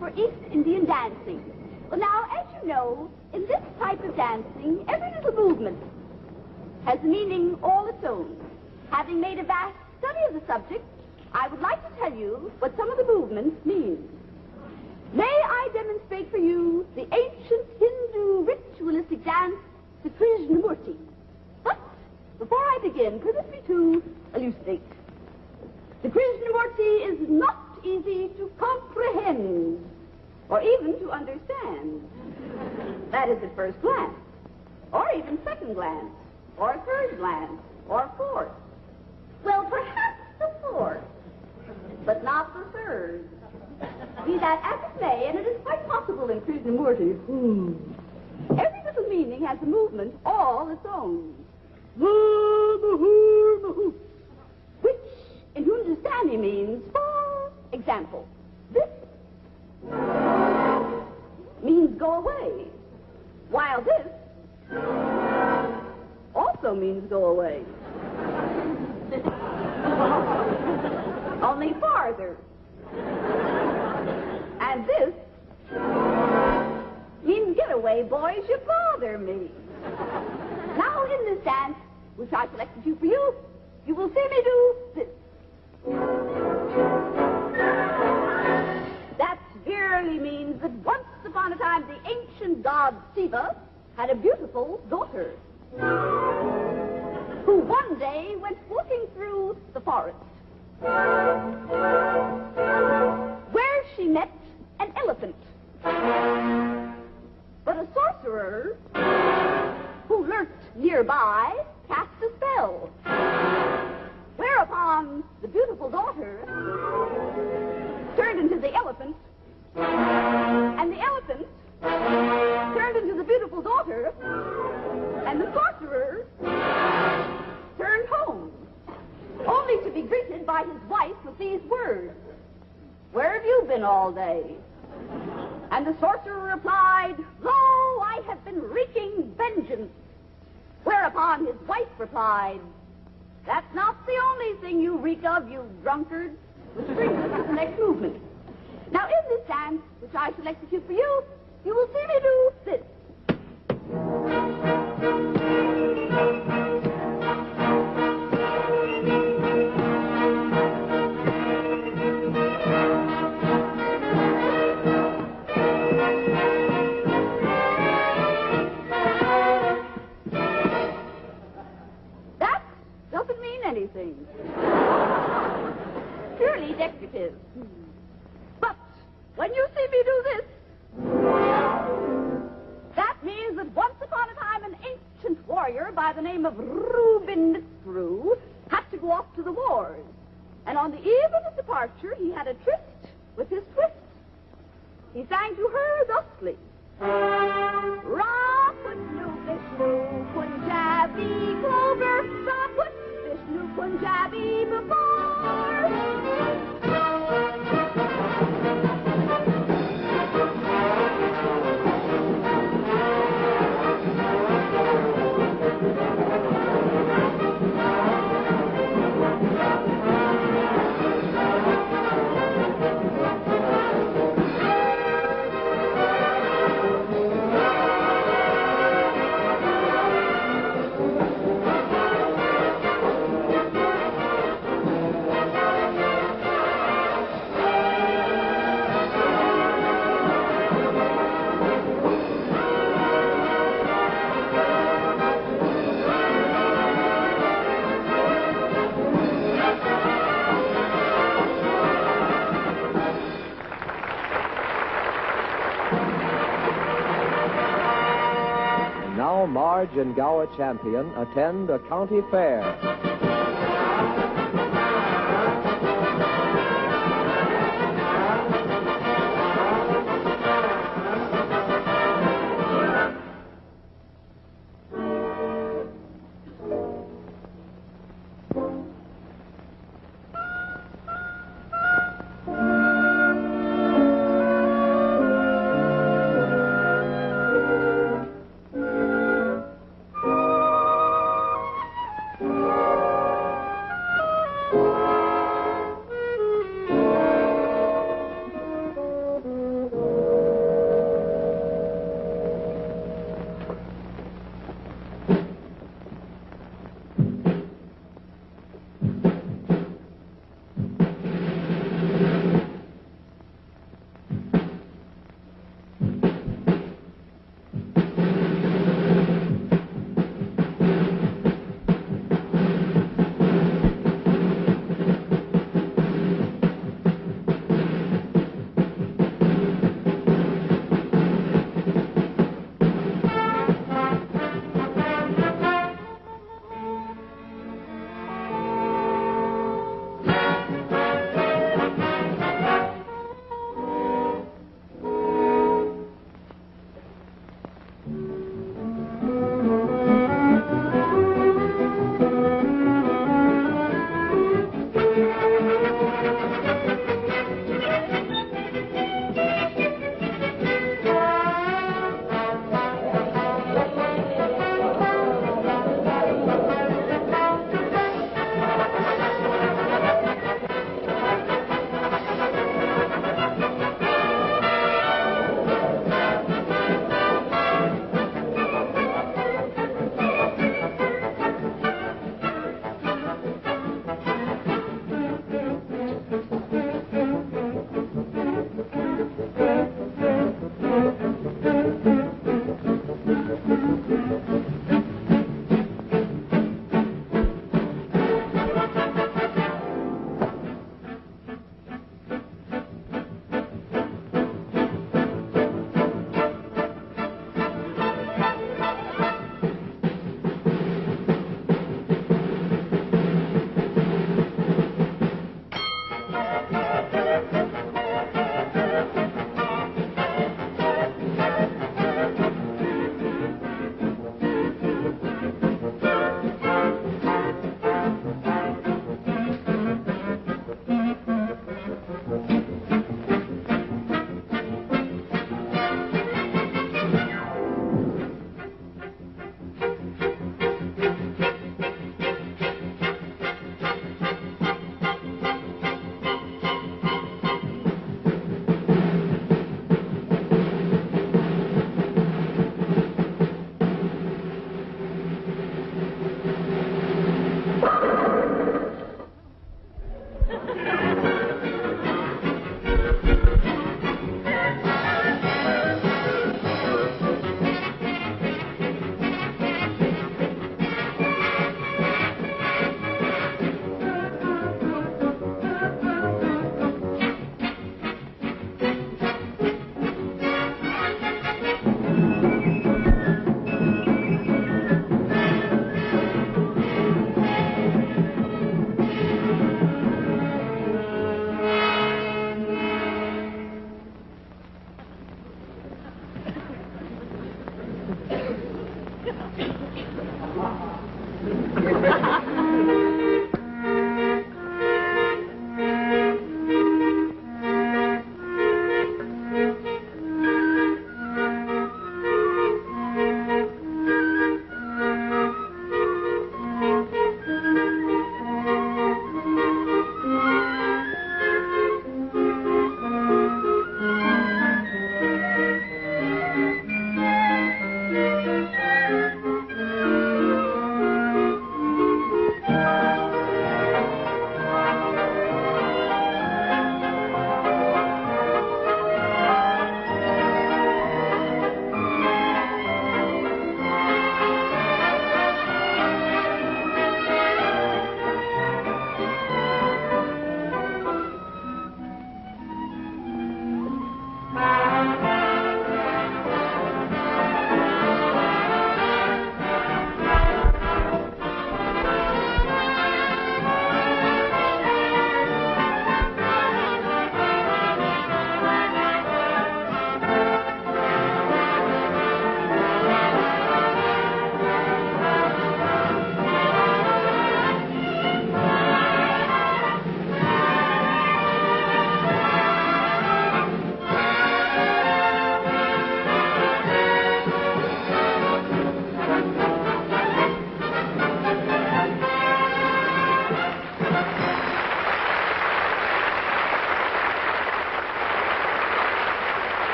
[SPEAKER 7] For East Indian dancing. Well, now, as you know, in this type of dancing, every little movement has a meaning all its own. Having made a vast study of the subject, I would like to tell you what some of the movements mean. May I demonstrate for you the ancient Hindu ritualistic dance, the Krishnamurti. But before I begin, permit me to elucidate. The Krishnamurti is not easy to comprehend or even to understand. That is at first glance, or even second glance, or third glance, or fourth. Well, perhaps the fourth, but not the third. Be that as it may, and it is quite possible in Krishnamurti, every little meaning has a movement all its own. Which in Hindustani means, for example, this means go away, while this also means go away. Only farther. And this means get away, boys, you bother me. Now, in this dance, which I selected for you, you will see me do this. That merely means that once upon a time the ancient god Siva had a beautiful daughter who one day went walking through the forest where she met an elephant. But a sorcerer who lurked nearby cast a spell, whereupon the beautiful daughter turned into the elephant, and the elephant turned into the beautiful daughter, and the sorcerer turned home, only to be greeted by his wife with these words, "Where have you been all day?" And the sorcerer replied, "Lo, I have been wreaking vengeance." Whereupon his wife replied, "That's not the only thing you reek of, you drunkard." Which brings us to the next movement. Now, in this dance, which I selected for you, you will see me do this. That doesn't mean anything. Purely decorative. But when you see me do this, that means that once upon a time an ancient warrior by the name of Reuben Mithru had to go off to the wars. And on the eve of his departure, he had a tryst with his twist. He sang to her thusly. Raput nu Vishnu Punjabi Clover, Raput Vishnu Punjabi before.
[SPEAKER 8] Now Marge and Gower Champion attend a county fair.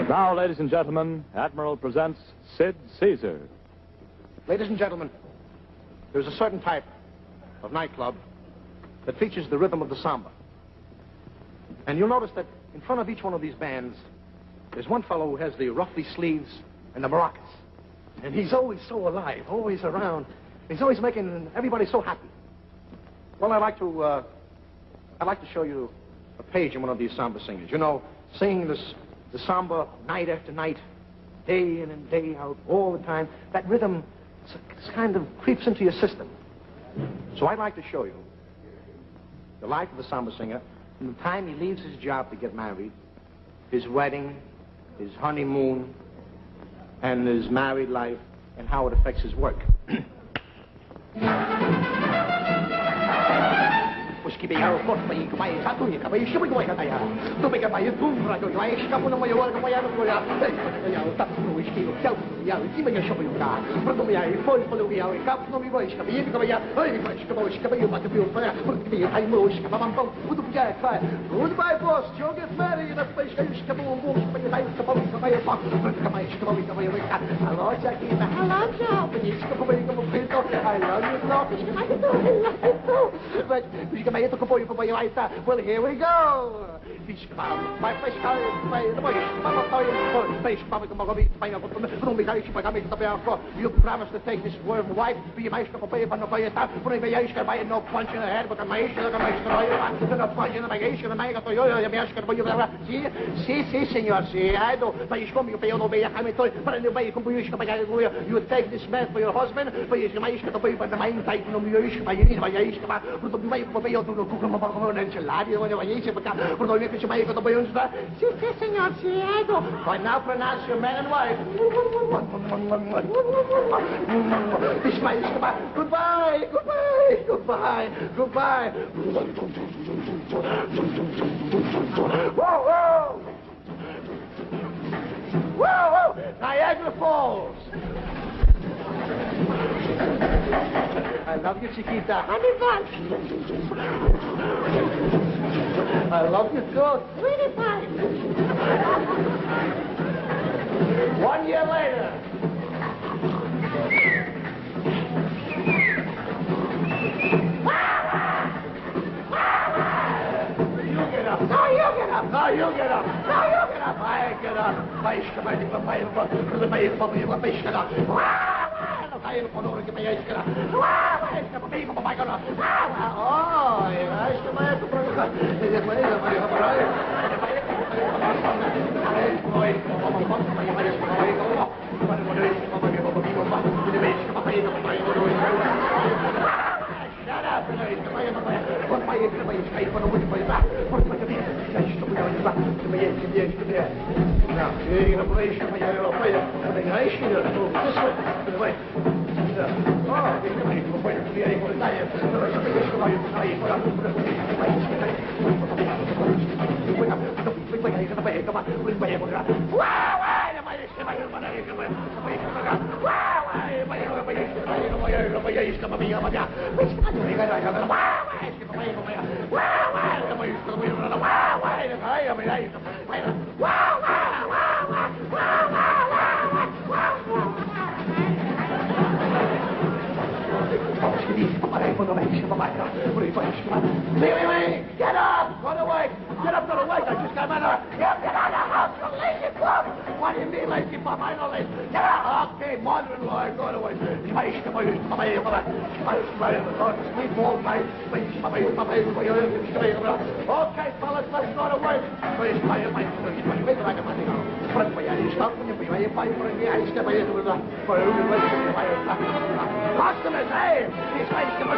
[SPEAKER 21] Now, ladies and gentlemen, Admiral presents Sid Caesar.
[SPEAKER 6] Ladies and gentlemen, there's a certain type of nightclub that features the rhythm of the samba. And you'll notice that in front of each one of these bands, there's one fellow who has the ruffly sleeves and the maracas. And he's always so alive, always around. He's always making everybody so happy. Well, I'd like to show you a page in one of these samba singers. You know, singing the samba night after night, day in and day out, all the time. That rhythm kind of creeps into your system. So I'd like to show you the life of the samba singer from the time he leaves his job to get married, his wedding, his honeymoon, and his married life, and how it affects his work. Whiskey Goodbye, boss. Joe gets married in a place where you come on, hello, Jackie. Hello, Joe. I love you so. Well, here we go. You promised to take this worm wife, be my no punch in the head, but the punch in the magation, the mega si, signor, si, I don't, but you come, you pay no way, I'm told, but anyway, you take this man for your husband, but you might have to pay by the main type of music, by you need my age, but the way for you to cook them about and gelati, when you are easy, but for the way you make the bones, si, signor, si, I don't. Right now, pronounce your man and wife. This might goodbye, goodbye, goodbye, goodbye. Whoa, whoa! Whoa, whoa! Niagara Falls! I love you, Chiquita. Honey bun! I love you too, sweetie pie! 1 year later. No, you get up! No, you get up! No, you get up! I get up! Shut up! Get up! Go to work! Get up, go to work! I just got my door! Get out of the house! The lazy club! What do you mean, lazy club? I know lazy. Get out! Okay, mother-in-law, go to work. Sweet all night. Okay, fellas, let's go to work. Customers, hey! These ladies come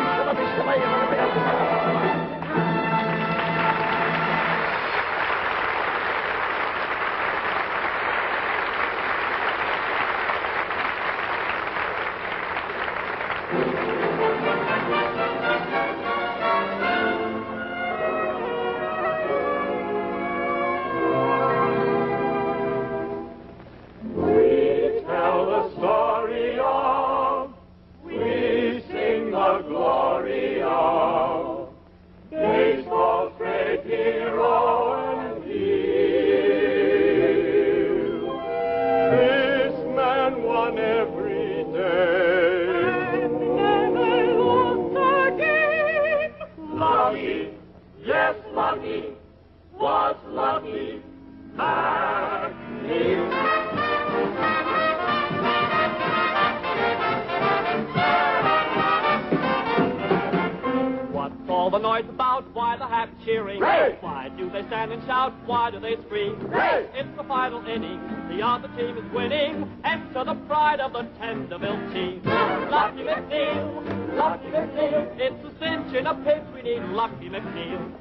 [SPEAKER 10] Why do they scream? Hey! It's the final inning. The other team is winning. Enter the pride of the Tenderville team. Lucky McNeil, Lucky McNeil. It's a cinch in a pinch. We need Lucky McNeil.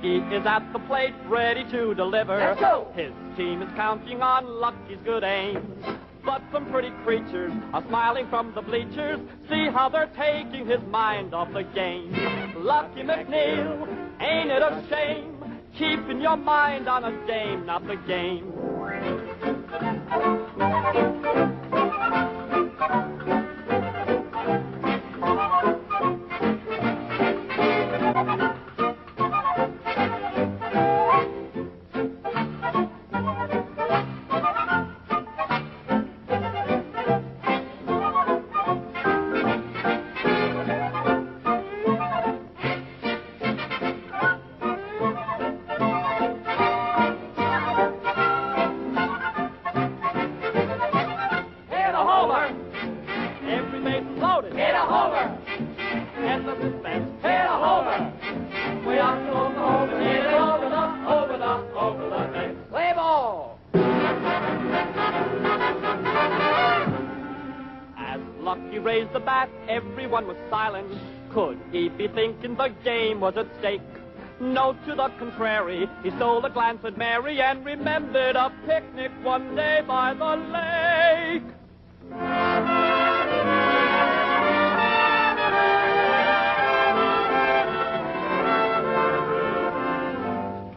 [SPEAKER 10] Lucky is at the plate, ready to deliver.
[SPEAKER 3] Let's go.
[SPEAKER 10] His team is counting on Lucky's good aim. But some pretty creatures are smiling from the bleachers. See how they're taking his mind off the game. Lucky McNeil, ain't it a shame? Keeping your mind on a game, not the game. Lucky raised the bat, everyone was silent. Could he be thinking the game was at stake? No, to the contrary, he stole a glance at Mary and remembered a picnic one day by the lake.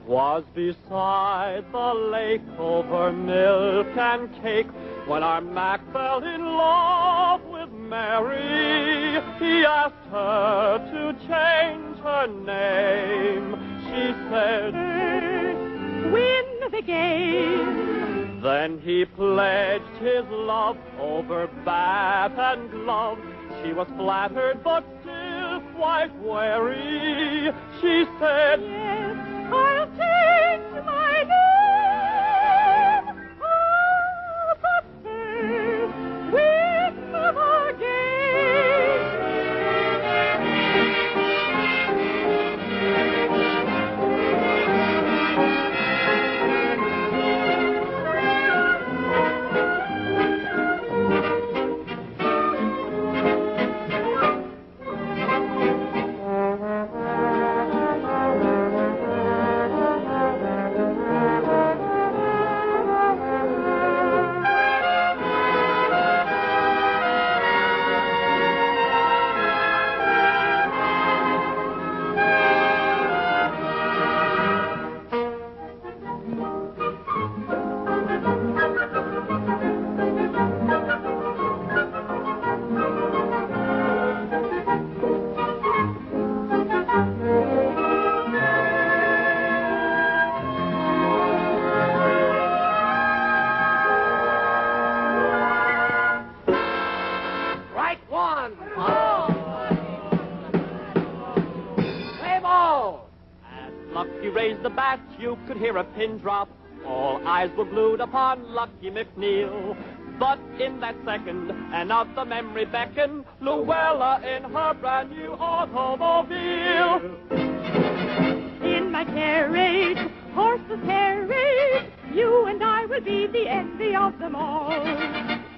[SPEAKER 10] 'Twas beside the lake over milk and cake when our Mac fell in love with Mary. He asked her to change her name. She said, "Win the game." Then he pledged his love over bat and glove. She was flattered but still quite wary. She said, "Yes, I'll change my name. Oh, but stay with the Lucky raised the bat, you could hear a pin drop. All eyes were glued upon Lucky McNeil. But in that second, another memory beckoned, Luella in her brand new automobile.
[SPEAKER 1] In my carriage, horseless carriage, you and I will be the envy of them all.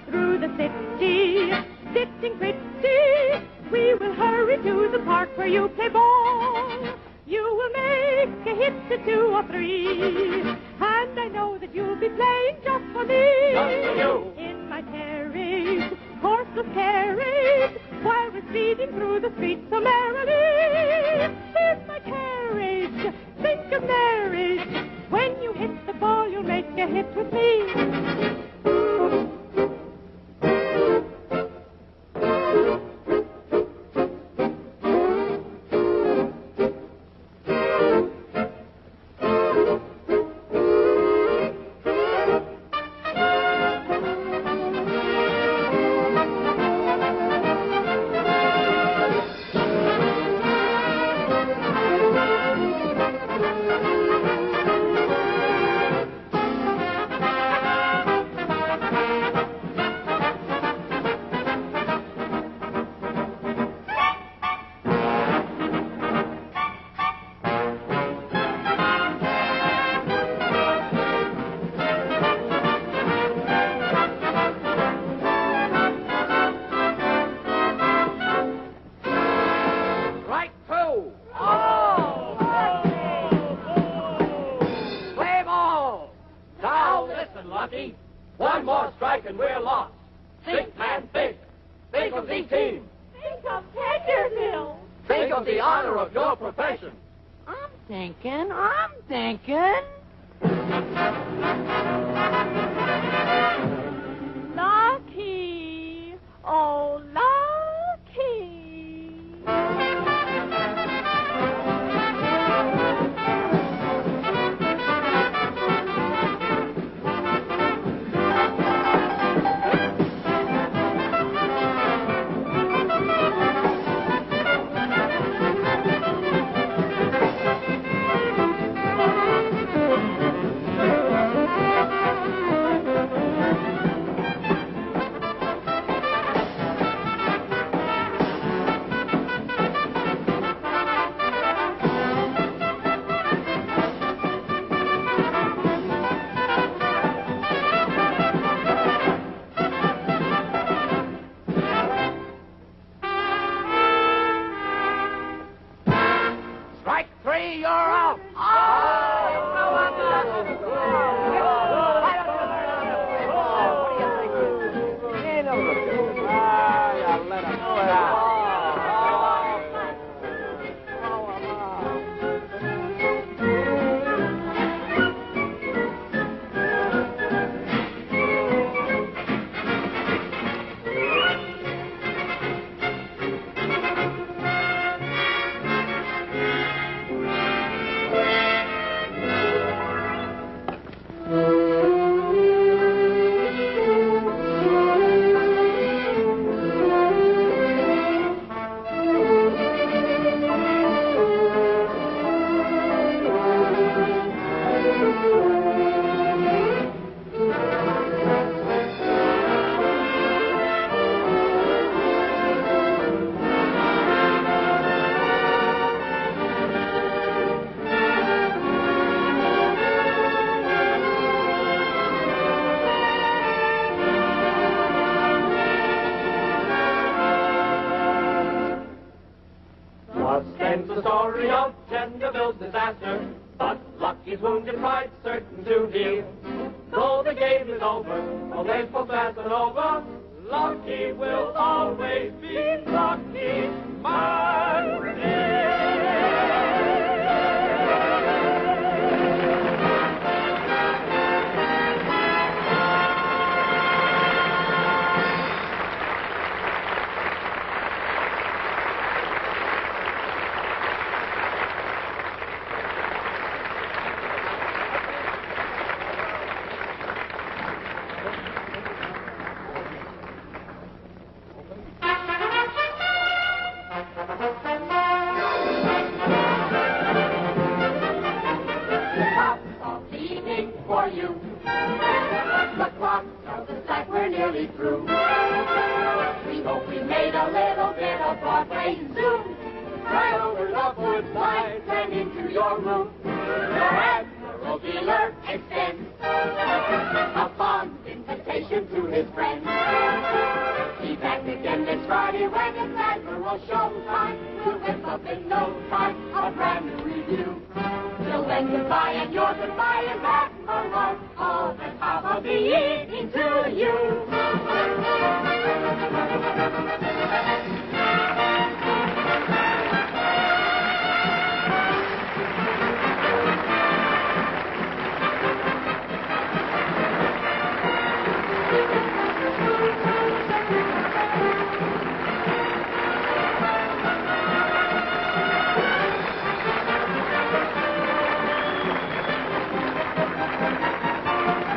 [SPEAKER 1] Through the city, sitting pretty, we will hurry to the park where you play ball. You will make a hit to 2 or 3, and I know that you'll be playing just for me.
[SPEAKER 10] Just for you.
[SPEAKER 1] In my carriage, horseless carriage, while we're speeding through the streets so merrily. In my carriage, think of marriage. When you hit the ball, you'll make a hit with me.
[SPEAKER 10] One more strike and we're lost. Think, man, think. Think of the team.
[SPEAKER 22] Think of Tenderville.
[SPEAKER 10] Think of the honor of your profession.
[SPEAKER 22] I'm thinking. Lucky. Oh, lucky.
[SPEAKER 3] Strike three, you're out.
[SPEAKER 10] Thus ends the story of Tenderville's disaster. But Lucky's wounded pride certain to heal. Though the game is over, all they for Casanova, Lucky will always be Lucky, my dear.
[SPEAKER 1] For you. The clock tells us that we're nearly through. We hope we made a little bit of Broadway soon. Right over the woodside and into your room. Your Admiral dealer extends a fond invitation to his friends. Be back again this Friday when it's Admiral showtime. We'll whip up in no time a brand new review. Till then, goodbye, and your goodbye is Admiral. All the top of the evening to you.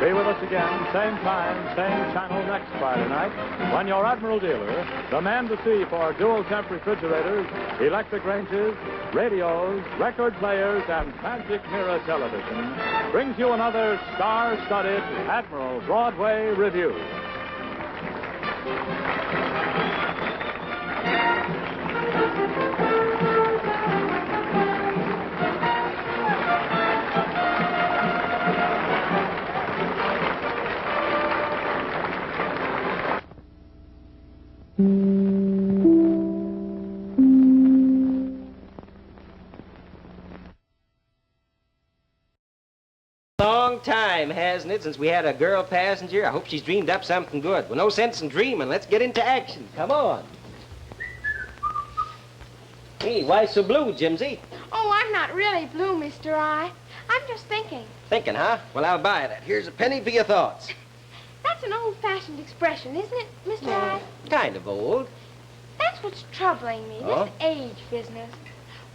[SPEAKER 21] Be with us again, same time, same channel next Friday night, when your Admiral dealer, the man to see for dual-temp refrigerators, electric ranges, radios, record players, and magic mirror television, brings you another star-studded Admiral Broadway review.
[SPEAKER 2] long time, hasn't it, since we had a girl passenger? I hope she's dreamed up something good. Well, no sense in dreaming. Let's get into action. Come on. Hey, why so blue, Jimsy?
[SPEAKER 11] Oh, I'm not really blue, Mr. I. I'm just thinking.
[SPEAKER 2] Thinking, huh? Well, I'll buy that. Here's a penny for your thoughts.
[SPEAKER 11] That's an old-fashioned expression, isn't it, Mr. I?
[SPEAKER 2] Kind of old.
[SPEAKER 11] That's what's troubling me,
[SPEAKER 2] Oh?
[SPEAKER 11] this age business.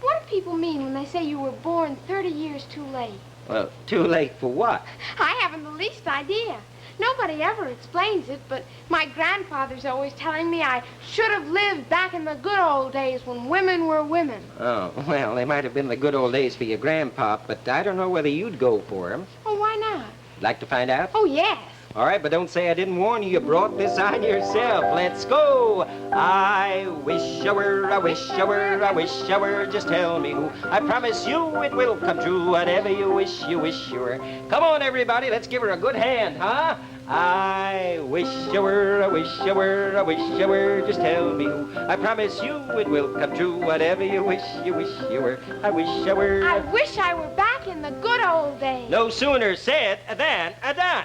[SPEAKER 11] What do people mean when they say you were born 30 years too late?
[SPEAKER 2] Well, too late for what?
[SPEAKER 11] I haven't the least idea. Nobody ever explains it, but my grandfather's always telling me I should have lived back in the good old days when women were women.
[SPEAKER 2] Oh, well, they might have been the good old days for your grandpa, but I don't know whether you'd go for him.
[SPEAKER 11] Oh, why not?
[SPEAKER 2] Like to find out?
[SPEAKER 11] Oh, yes.
[SPEAKER 2] All right, but don't say I didn't warn you. You brought this on yourself. Let's go. I wish I were, I wish I were, I wish I were. Just tell me who. I promise you it will come true. Whatever you wish you were. Come on, everybody. Let's give her a good hand, huh? I wish I were, I wish I were, I wish I were. Just tell me who. I promise you it will come true. Whatever you wish you were. I wish I were.
[SPEAKER 11] I wish I were back in the good old days.
[SPEAKER 2] No sooner said than done.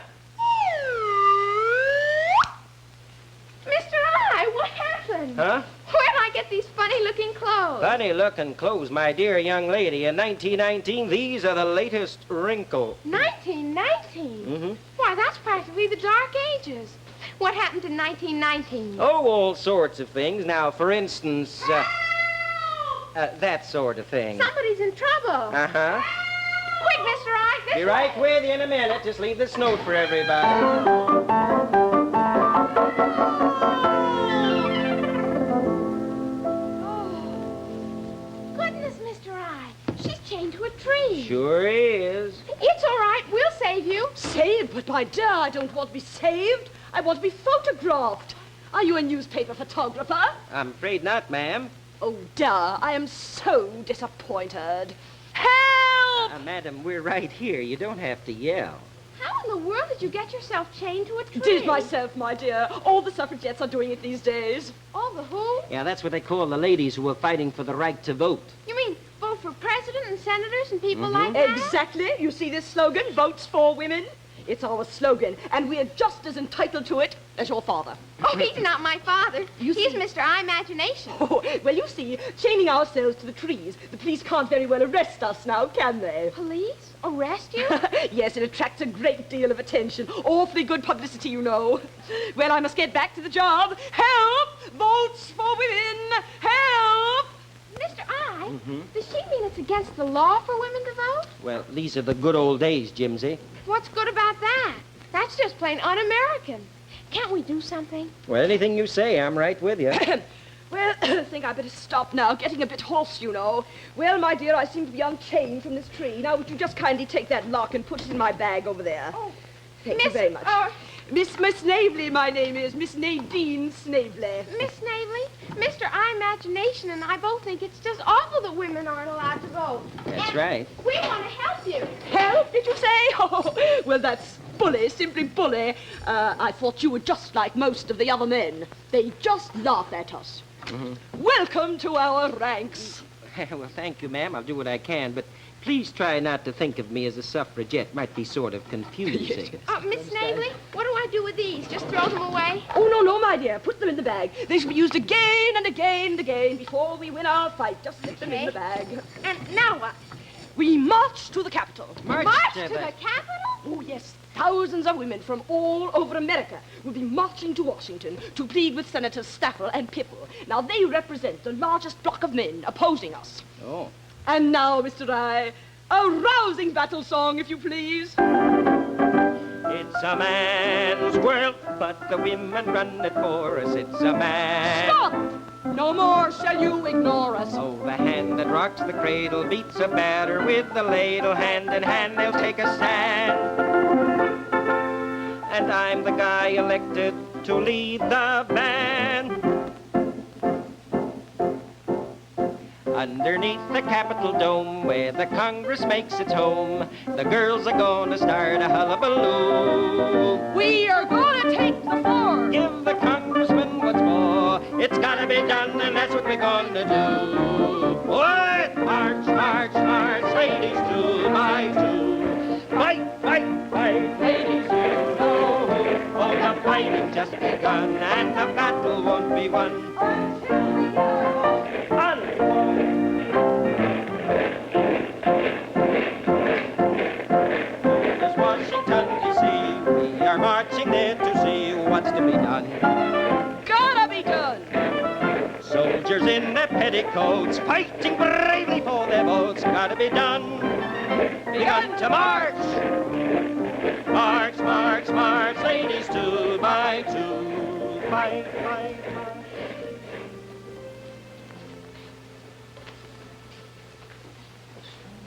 [SPEAKER 11] Mr. I, what happened?
[SPEAKER 2] Huh?
[SPEAKER 11] Where'd I get these funny-looking clothes?
[SPEAKER 2] Funny-looking clothes, my dear young lady. In 1919, these are the latest wrinkle.
[SPEAKER 11] 1919?
[SPEAKER 2] Mm-hmm.
[SPEAKER 11] Why, that's practically the Dark Ages. What happened in 1919?
[SPEAKER 2] Oh, all sorts of things. Now, for instance, that sort of thing.
[SPEAKER 11] Somebody's in trouble.
[SPEAKER 2] Uh-huh.
[SPEAKER 11] Quick, Mr. I, this
[SPEAKER 2] Be
[SPEAKER 11] way.
[SPEAKER 2] right with you in a minute. Just leave this note for everybody.
[SPEAKER 11] Goodness, Mr. I, she's chained to a tree.
[SPEAKER 2] Sure is.
[SPEAKER 11] It's all right. We'll save you.
[SPEAKER 23] Saved? But, my dear, I don't want to be saved. I want to be photographed. Are you a newspaper photographer?
[SPEAKER 2] I'm afraid not, ma'am.
[SPEAKER 23] Oh, dear, I am so disappointed. Help!
[SPEAKER 2] Madam, we're right here. You don't have to yell.
[SPEAKER 11] How in the world did you get yourself chained to a tree?
[SPEAKER 23] Did it myself, my dear. All the suffragettes are doing it these days.
[SPEAKER 11] All the who?
[SPEAKER 2] Yeah, that's what they call the ladies who are fighting for the right to vote.
[SPEAKER 11] You mean vote for president and senators and people like that?
[SPEAKER 23] Exactly. You see this slogan, votes for women? It's our slogan, and we're just as entitled to it as your father.
[SPEAKER 11] Oh, he's not my father. He's Mr. I Imagination.
[SPEAKER 23] Oh, well, you see, chaining ourselves to the trees, the police can't very well arrest us now, can they?
[SPEAKER 11] Police? Arrest you?
[SPEAKER 23] Yes, it attracts a great deal of attention. Awfully good publicity, you know. Well, I must get back to the job. Help! Votes for women! Help!
[SPEAKER 11] Mr. I, does she mean it's against the law for women to vote?
[SPEAKER 2] Well, these are the good old days, Jimsy.
[SPEAKER 11] What's good about that? That's just plain un-American. Can't we do something?
[SPEAKER 2] Well, anything you say, I'm right with you.
[SPEAKER 23] Well, I think I better stop now. Getting a bit hoarse, you know. Well, my dear, I seem to be unchained from this tree. Now, would you just kindly take that lock and put it in my bag over there? Oh, thank you very much. Miss Snavely, my name is. Miss Nadine Snavely.
[SPEAKER 11] Miss Snavely, Mr. I Imagination and I both think it's just awful that women aren't allowed to vote.
[SPEAKER 2] That's right.
[SPEAKER 11] We want to help you.
[SPEAKER 23] Help, did you say? Oh, well, that's bully, simply bully. I thought you were just like most of the other men. They just laugh at us. Welcome to our ranks.
[SPEAKER 2] Well, thank you, ma'am. I'll do what I can, but please try not to think of me as a suffragette. Might be sort of confusing.
[SPEAKER 11] Miss Snavely, what do I do with these? Just throw them away?
[SPEAKER 23] Oh, no, my dear. Put them in the bag. They shall be used again and again and again before we win our fight. Just slip them in the bag.
[SPEAKER 11] And now what?
[SPEAKER 23] We march to the Capitol.
[SPEAKER 11] March to the Capitol?
[SPEAKER 23] Oh, yes. Thousands of women from all over America will be marching to Washington to plead with Senators Staffel and Pipple. Now, they represent the largest block of men opposing us.
[SPEAKER 2] Oh.
[SPEAKER 23] And now, Mr. I, a rousing battle song, if you please.
[SPEAKER 2] It's a man's world, but the women run it for us. It's a man.
[SPEAKER 23] Stop! No more shall you ignore us.
[SPEAKER 2] Oh, the hand that rocks the cradle beats a batter with the ladle. Hand in hand they'll take a stand. And I'm the guy elected to lead the band. Underneath the Capitol dome, where the Congress makes its home, the girls are gonna start a hullabaloo.
[SPEAKER 23] We are gonna take the floor.
[SPEAKER 2] Give the congressman what's more. It's gotta be done, and that's what we're gonna do. What? March, march, march, ladies, 2 by 2. Fight, fight, begun, and the battle won't be won. On! There's Washington, D.C. We are marching there to see what's to be done.
[SPEAKER 23] Gotta be done.
[SPEAKER 2] Soldiers in their petticoats, fighting bravely for their votes. Gotta be done. Begun to march. March, march, march, ladies, 2 by 2. Fight, fight, fight.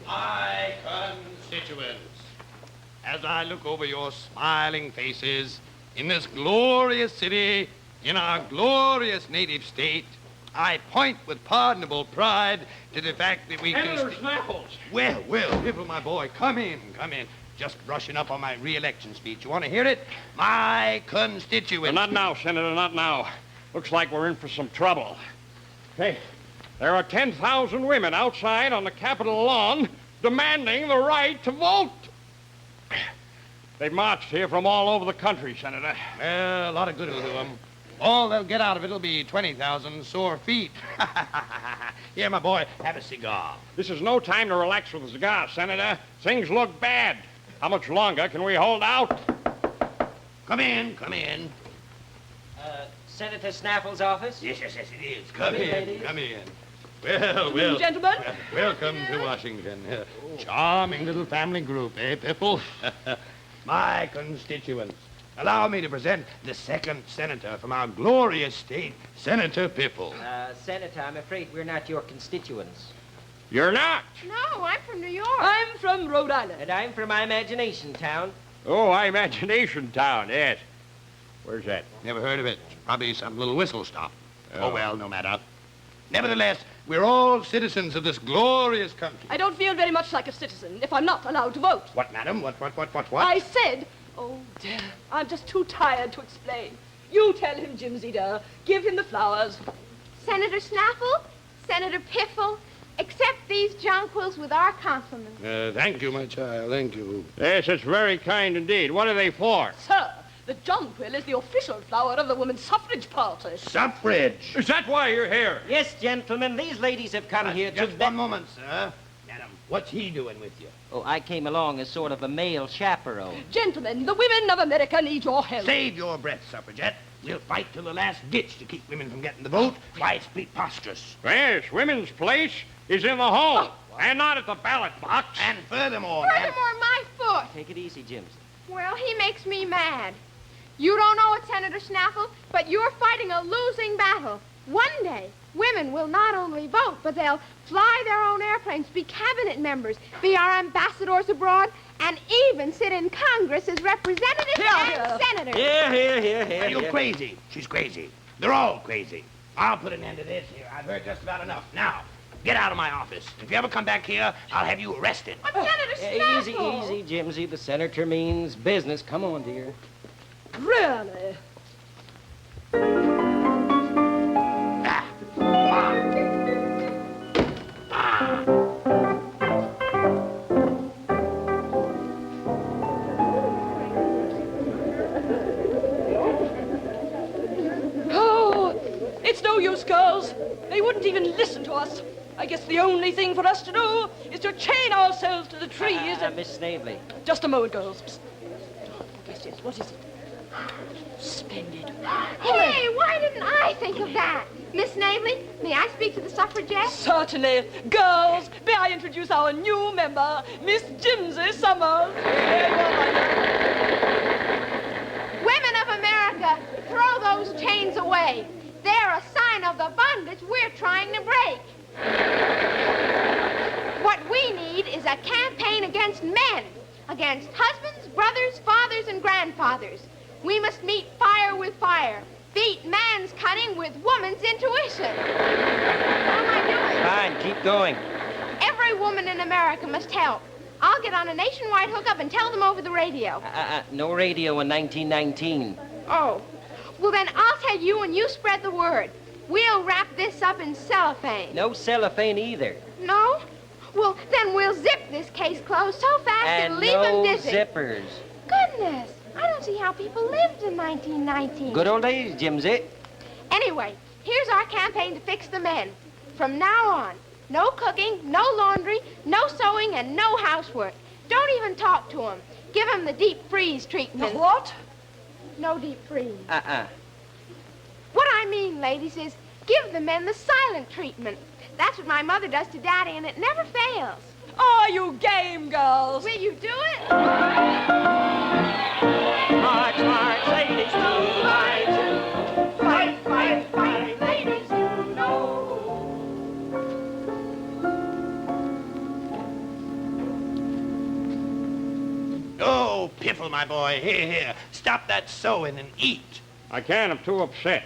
[SPEAKER 5] My constituents, as I look over your smiling faces in this glorious city, in our glorious native state, I point with pardonable pride to the fact that we
[SPEAKER 19] Senator Snaffles.
[SPEAKER 5] Well, Piffle, my boy, come in. Just brushing up on my re-election speech. You want to hear it? My constituents.
[SPEAKER 19] Not now, Senator, not now. Looks like we're in for some trouble. Hey, there are 10,000 women outside on the Capitol lawn demanding the right to vote. They've marched here from all over the country, Senator.
[SPEAKER 5] Well, a lot of good will do them. All they'll get out of it will be 20,000 sore feet. Here, my boy, have a cigar.
[SPEAKER 19] This is no time to relax with a cigar, Senator. Things look bad. How much longer can we hold out?
[SPEAKER 5] Come in.
[SPEAKER 2] Senator Snaffle's office?
[SPEAKER 5] Yes, it is. Come in. Well,
[SPEAKER 23] Gentlemen.
[SPEAKER 5] Welcome to Washington. Charming little family group, eh, Piffle? My constituents, allow me to present the second senator from our glorious state, Senator Piffle.
[SPEAKER 2] Senator, I'm afraid we're not your constituents.
[SPEAKER 19] You're not?
[SPEAKER 11] No, I'm from New York.
[SPEAKER 23] I'm from Rhode Island.
[SPEAKER 2] And I'm from Imagination Town.
[SPEAKER 19] Oh, Imagination Town, yes. Where's that?
[SPEAKER 5] Never heard of it. Probably some little whistle stop. Oh, well, no matter. Nevertheless, we're all citizens of this glorious country.
[SPEAKER 23] I don't feel very much like a citizen if I'm not allowed to vote.
[SPEAKER 5] What, madam? What?
[SPEAKER 23] I said, oh, dear, I'm just too tired to explain. You tell him, Jimsy, dear. Give him the flowers.
[SPEAKER 11] Senator Snaffle, Senator Piffle, accept these jonquils with our compliments.
[SPEAKER 5] Thank you, my child, thank you.
[SPEAKER 19] Yes, it's very kind indeed. What are they for?
[SPEAKER 23] Sir, the jonquil is the official flower of the women's suffrage party.
[SPEAKER 5] Suffrage?
[SPEAKER 19] Is that why you're here?
[SPEAKER 2] Yes, gentlemen, these ladies have come here to...
[SPEAKER 5] Just one moment, sir. Madam, what's he doing with you?
[SPEAKER 2] Oh, I came along as sort of a male chaperone.
[SPEAKER 23] Gentlemen, the women of America need your help.
[SPEAKER 5] Save your breath, suffragette. We'll fight till the last ditch to keep women from getting the vote. Why, it's preposterous.
[SPEAKER 19] Yes, women's place is in the home, and not at the ballot box.
[SPEAKER 5] And furthermore,
[SPEAKER 11] my foot.
[SPEAKER 2] Take it easy, Jims.
[SPEAKER 11] Well, he makes me mad. You don't know it, Senator Snaffle, but you're fighting a losing battle. One day, women will not only vote, but they'll fly their own airplanes, be cabinet members, be our ambassadors abroad, and even sit in Congress as representatives and senators.
[SPEAKER 2] Here.
[SPEAKER 5] Are you crazy? She's crazy. They're all crazy. I'll put an end to this here. I've heard just about enough. Now, get out of my office. If you ever come back here, I'll have you arrested.
[SPEAKER 11] But Senator Snaffle!
[SPEAKER 2] Easy, Jimsy. The senator means business. Come on, dear.
[SPEAKER 23] Really? Oh, it's no use, girls. They wouldn't even listen to us. I guess the only thing for us to do is to chain ourselves to the trees and...
[SPEAKER 2] Miss Snavely.
[SPEAKER 23] Just a moment, girls. Psst. Yes, what is it? Splendid.
[SPEAKER 11] Hey, why didn't I think of that? Miss Snavely, may I speak to the suffragettes?
[SPEAKER 23] Certainly. Girls, may I introduce our new member, Miss Jimsy Summers.
[SPEAKER 11] Women of America, throw those chains away. They're a sign of the bondage we're trying to break. What we need is a campaign against men, against husbands, brothers, fathers, and grandfathers. We must meet fire with fire, beat man's cunning with woman's intuition. How am I doing?
[SPEAKER 2] Fine, keep going.
[SPEAKER 11] Every woman in America must help. I'll get on a nationwide hookup and tell them over the radio.
[SPEAKER 2] No radio in 1919.
[SPEAKER 11] Oh. Well, then I'll tell you and you spread the word. We'll wrap this up in cellophane.
[SPEAKER 2] No cellophane either.
[SPEAKER 11] No? Well, then we'll zip this case closed so fast it'll leave them dizzy.
[SPEAKER 2] zippers.
[SPEAKER 11] Goodness, I don't don't see how people lived in 1919.
[SPEAKER 2] Good old days, Jimsy.
[SPEAKER 11] Anyway, here's our campaign to fix the men. From now on, no cooking, no laundry, no sewing, and no housework. Don't even talk to them. Give them the deep freeze treatment.
[SPEAKER 23] The what?
[SPEAKER 11] No deep freeze.
[SPEAKER 2] Uh-uh.
[SPEAKER 11] What I mean, ladies, is give the men the silent treatment. That's what my mother does to Daddy, and it never fails.
[SPEAKER 23] Oh, you game girls.
[SPEAKER 11] Will you do it?
[SPEAKER 10] March, march, ladies, to march. Fight, fight, fight, ladies, you know.
[SPEAKER 5] Oh, Piffle, my boy, here. Stop that sewing and eat.
[SPEAKER 19] I can't. I'm too upset.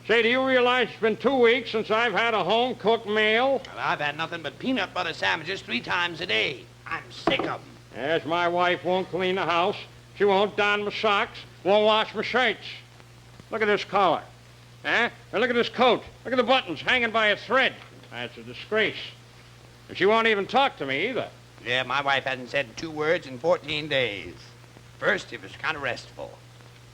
[SPEAKER 19] Say, do you realize it's been 2 weeks since I've had a home-cooked meal?
[SPEAKER 5] Well, I've had nothing but peanut butter sandwiches 3 times a day. I'm sick of them.
[SPEAKER 19] Yes, my wife won't clean the house. She won't darn my socks, won't wash my shirts. Look at this collar. Huh? And look at this coat. Look at the buttons hanging by a thread. That's a disgrace. And she won't even talk to me either.
[SPEAKER 5] Yeah, my wife hasn't said 2 words in 14 days. First, it was kind of restful.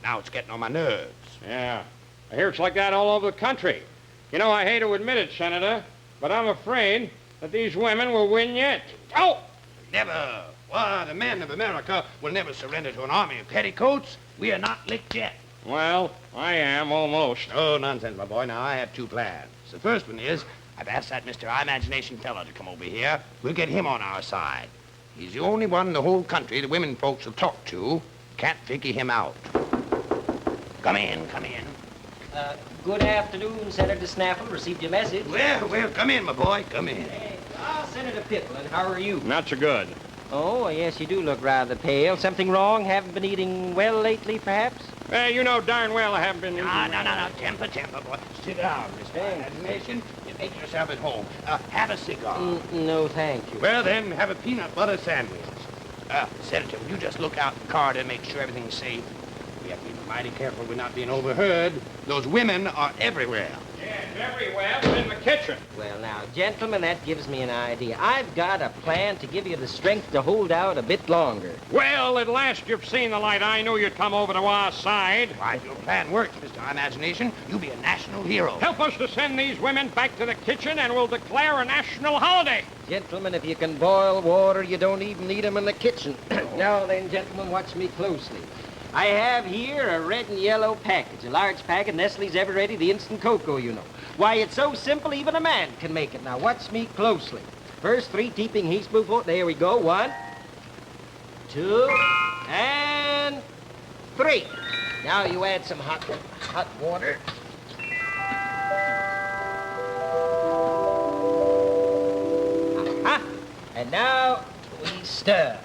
[SPEAKER 5] Now it's getting on my nerves.
[SPEAKER 19] Yeah. I hear it's like that all over the country. You know, I hate to admit it, Senator, but I'm afraid that these women will win yet. Oh!
[SPEAKER 5] Never. Why, the men of America will never surrender to an army of petticoats. We are not licked yet.
[SPEAKER 19] Well, I am, almost.
[SPEAKER 5] Oh, nonsense, my boy. Now, I have 2 plans. The first one is, I've asked that Mr. Imagination fellow to come over here. We'll get him on our side. He's the only one in the whole country the women folks will talk to. Can't figure him out. Come in, come in.
[SPEAKER 2] Good afternoon, Senator Snaffle. Received your message.
[SPEAKER 5] Well, come in, my boy. Come in.
[SPEAKER 2] Senator Pittman, how are you?
[SPEAKER 19] Not so good.
[SPEAKER 2] Oh, yes, you do look rather pale. Something wrong? Haven't been eating well lately, perhaps?
[SPEAKER 19] You know darn well I haven't been eating.
[SPEAKER 5] No. Temper, boy. Sit down, Mr. Imagination. You make yourself at home. Have a cigar.
[SPEAKER 2] No, thank you.
[SPEAKER 5] Well, then, have a peanut butter sandwich. Senator, will you just look out the corridor and make sure everything's safe? We have to be mighty careful we're not being overheard. Those women are everywhere.
[SPEAKER 19] Yes, everywhere but in the kitchen.
[SPEAKER 2] Well, now, gentlemen, that gives me an idea. I've got a plan to give you the strength to hold out a bit longer.
[SPEAKER 19] Well, at last you've seen the light. I knew you'd come over to our side.
[SPEAKER 5] Why, if your plan works, Mr. Imagination, you'll be a national hero.
[SPEAKER 19] Help us to send these women back to the kitchen and we'll declare a national holiday.
[SPEAKER 2] Gentlemen, if you can boil water, you don't even need 'em in the kitchen. Now then, gentlemen, watch me closely. I have here a red and yellow package, a large packet, Nestle's Ever Ready, the instant cocoa, you know. Why, it's so simple, even a man can make it. Now, watch me closely. First, 3 teaspoons teaspoonfuls. There we go. 1, 2, and 3. Now you add some hot water. Aha! And now we stir.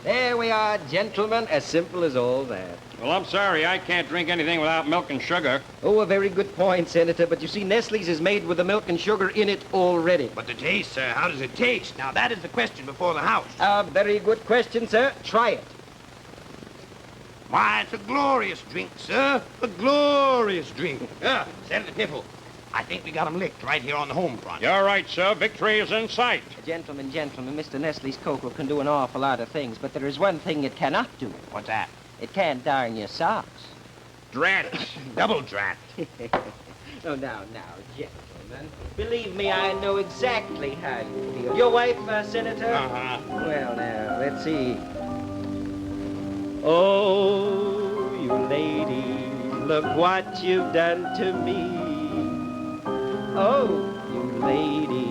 [SPEAKER 2] There we are, gentlemen, as simple as all that.
[SPEAKER 19] Well, I'm sorry, I can't drink anything without milk and sugar.
[SPEAKER 2] Oh, a very good point, Senator, but you see, Nestle's is made with the milk and sugar in it already.
[SPEAKER 5] But the taste, sir, how does it taste? Now, that is the question before the House.
[SPEAKER 2] A very good question, sir. Try it.
[SPEAKER 5] Why, it's a glorious drink, sir. A glorious drink. Senator Piffle, I think we got 'em licked right here on the home front.
[SPEAKER 19] You're right, sir. Victory is in sight.
[SPEAKER 2] Gentlemen, Mr. Nestle's cocoa can do an awful lot of things, but there is one thing it cannot do.
[SPEAKER 5] What's that?
[SPEAKER 2] It can't darn your socks.
[SPEAKER 5] Drat. Double drat.
[SPEAKER 2] Oh, now, gentlemen. Believe me, I know exactly how you feel. Your wife, Senator?
[SPEAKER 5] Uh-huh.
[SPEAKER 2] Well, now, let's see. Oh, you lady, look what you've done to me. Oh, you lady,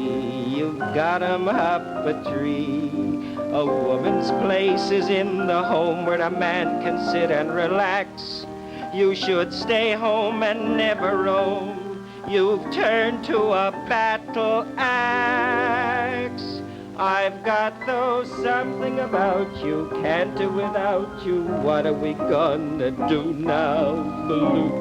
[SPEAKER 2] you've got 'em up a tree. A woman's place is in the home where a man can sit and relax. You should stay home and never roam. You've turned to a battle axe. I've got, though, something about you. Can't do without you. What are we gonna do now, Baloo?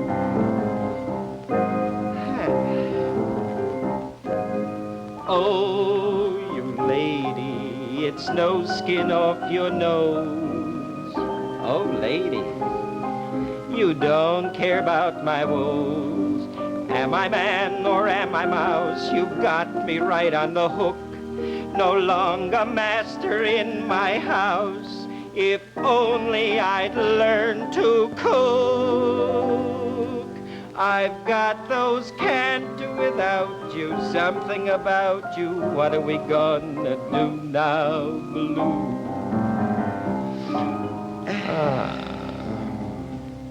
[SPEAKER 2] Oh, you lady, it's no skin off your nose. Oh, lady, you don't care about my woes. Am I man or am I mouse? You've got me right on the hook. no longer master in my house. If only I'd learned to cook. I've got those can't do without you, something about you. What are we gonna do now, Blue?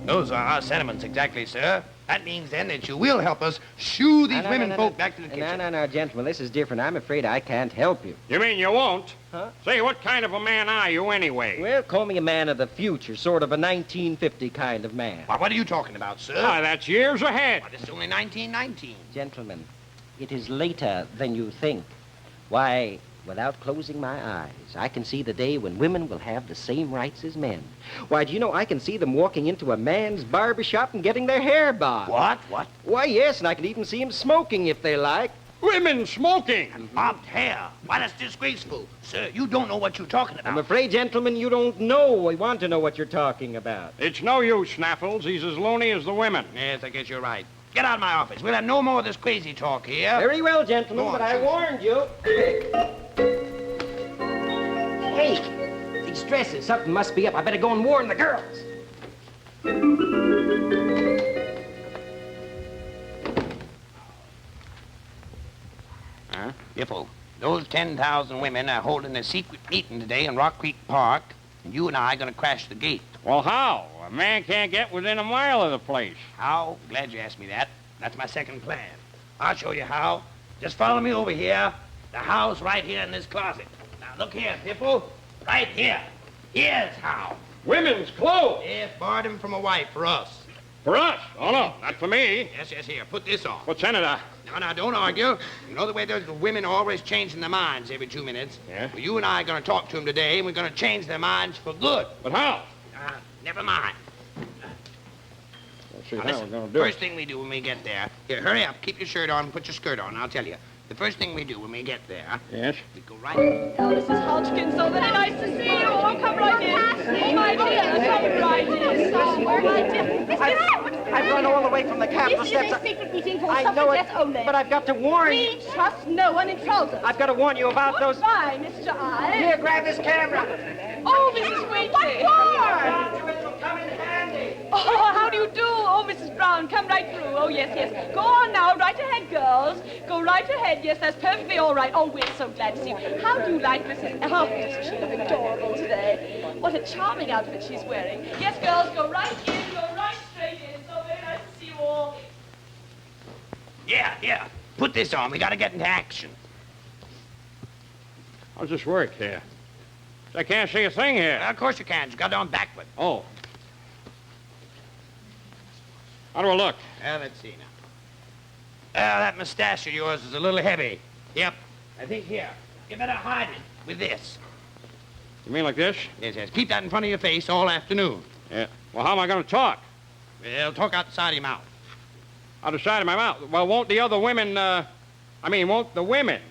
[SPEAKER 13] Those are our sentiments exactly, sir. That means then that you will help us shoo these women folk back to the kitchen.
[SPEAKER 2] No, gentlemen, this is different. I'm afraid I can't help you.
[SPEAKER 19] You mean you won't?
[SPEAKER 2] Huh?
[SPEAKER 19] Say, what kind of a man are you anyway?
[SPEAKER 2] Well, call me a man of the future, sort of a 1950 kind of man.
[SPEAKER 13] Why, what are you talking about, sir?
[SPEAKER 19] Why, that's years ahead.
[SPEAKER 13] Why, this is only 1919.
[SPEAKER 2] Gentlemen, it is later than you think. Why, without closing my eyes, I can see the day when women will have the same rights as men. Why, do you know, I can see them walking into a man's barber shop and getting their hair bobbed.
[SPEAKER 13] What? What?
[SPEAKER 2] Why, yes, and I can even see them smoking if they like.
[SPEAKER 19] Women smoking?
[SPEAKER 13] And bobbed hair. Why, that's disgraceful. Sir, you don't know what you're talking about.
[SPEAKER 2] I'm afraid, gentlemen, you don't know. I want to know what you're talking about.
[SPEAKER 19] It's no use, Snaffles. He's as loony as the women.
[SPEAKER 13] Yes, I guess you're right. Get out of my office. We'll have no more of this crazy talk here.
[SPEAKER 2] Very well, gentlemen, but I warned you. Hey, these dresses, something must be up. I better go and warn the girls.
[SPEAKER 13] Huh? Biffle, those 10,000 women are holding a secret meeting today in Rock Creek Park, and you and I are going to crash the gate.
[SPEAKER 19] Well, how? A man can't get within a mile of the place.
[SPEAKER 13] How? Glad you asked me that. That's my second plan. I'll show you how. Just follow me over here. The house right here in this closet. Now, look here, Biffle. Right here. Here's how.
[SPEAKER 19] Women's clothes?
[SPEAKER 13] Yes, borrowed them from a wife for us.
[SPEAKER 19] For us? Oh, no, not for me.
[SPEAKER 13] Yes, here. Put this on.
[SPEAKER 19] But, Senator...
[SPEAKER 13] Now, don't argue. You know the way those women are always changing their minds every 2 minutes?
[SPEAKER 19] Yeah?
[SPEAKER 13] Well, you and I are going to talk to them today, and we're going to change their minds for good.
[SPEAKER 19] But how?
[SPEAKER 13] Never mind.
[SPEAKER 19] Let's see
[SPEAKER 13] Now,
[SPEAKER 19] how
[SPEAKER 13] listen,
[SPEAKER 19] we're going to do
[SPEAKER 13] first thing we do when we get there... Here, hurry up. Keep your shirt on and put your skirt on, I'll tell you. The first thing we do when we get there...
[SPEAKER 19] Yes?
[SPEAKER 13] We go right...
[SPEAKER 23] Oh, Mrs. Hodgkin, so very nice to see you. Oh, come right in. Oh, my dear, come right in. Oh, my dear.
[SPEAKER 2] I've run all the way from the Capitol
[SPEAKER 23] This
[SPEAKER 2] steps.
[SPEAKER 23] is a secret meeting for
[SPEAKER 2] I know
[SPEAKER 23] suffragettes
[SPEAKER 2] it,
[SPEAKER 23] only.
[SPEAKER 2] but I've got to warn you.
[SPEAKER 23] We trust no one in trousers.
[SPEAKER 2] I've got to warn you about those...
[SPEAKER 23] Goodbye, Mr. I.
[SPEAKER 2] Here, grab this camera.
[SPEAKER 23] Oh, Mrs. Wheatley. What for? Oh, how do you do? Oh, Mrs. Brown, come right through. Oh, yes. Go on now, right ahead, girls. Go right ahead. Yes, that's perfectly all right. Oh, we're so glad to see you. How do you like Mrs. Oh, doesn't she look adorable today? What a charming outfit she's wearing. Yes, girls, go right in, go right straight in. So very nice to see you all.
[SPEAKER 13] Yeah. Put this on. We got to get into action.
[SPEAKER 19] How's this work here? I can't see a thing here.
[SPEAKER 13] Of course you can. You got it on backward.
[SPEAKER 19] Oh. How do I look?
[SPEAKER 13] Let's see now. That mustache of yours is a little heavy. Yep. I think here. You better hide it with this.
[SPEAKER 19] You mean like this?
[SPEAKER 13] Yes. Keep that in front of your face all afternoon.
[SPEAKER 19] Yeah. Well, how am I going to talk?
[SPEAKER 13] Well, talk out the side of your mouth.
[SPEAKER 19] Out the side of my mouth? Well, won't the other women, won't the women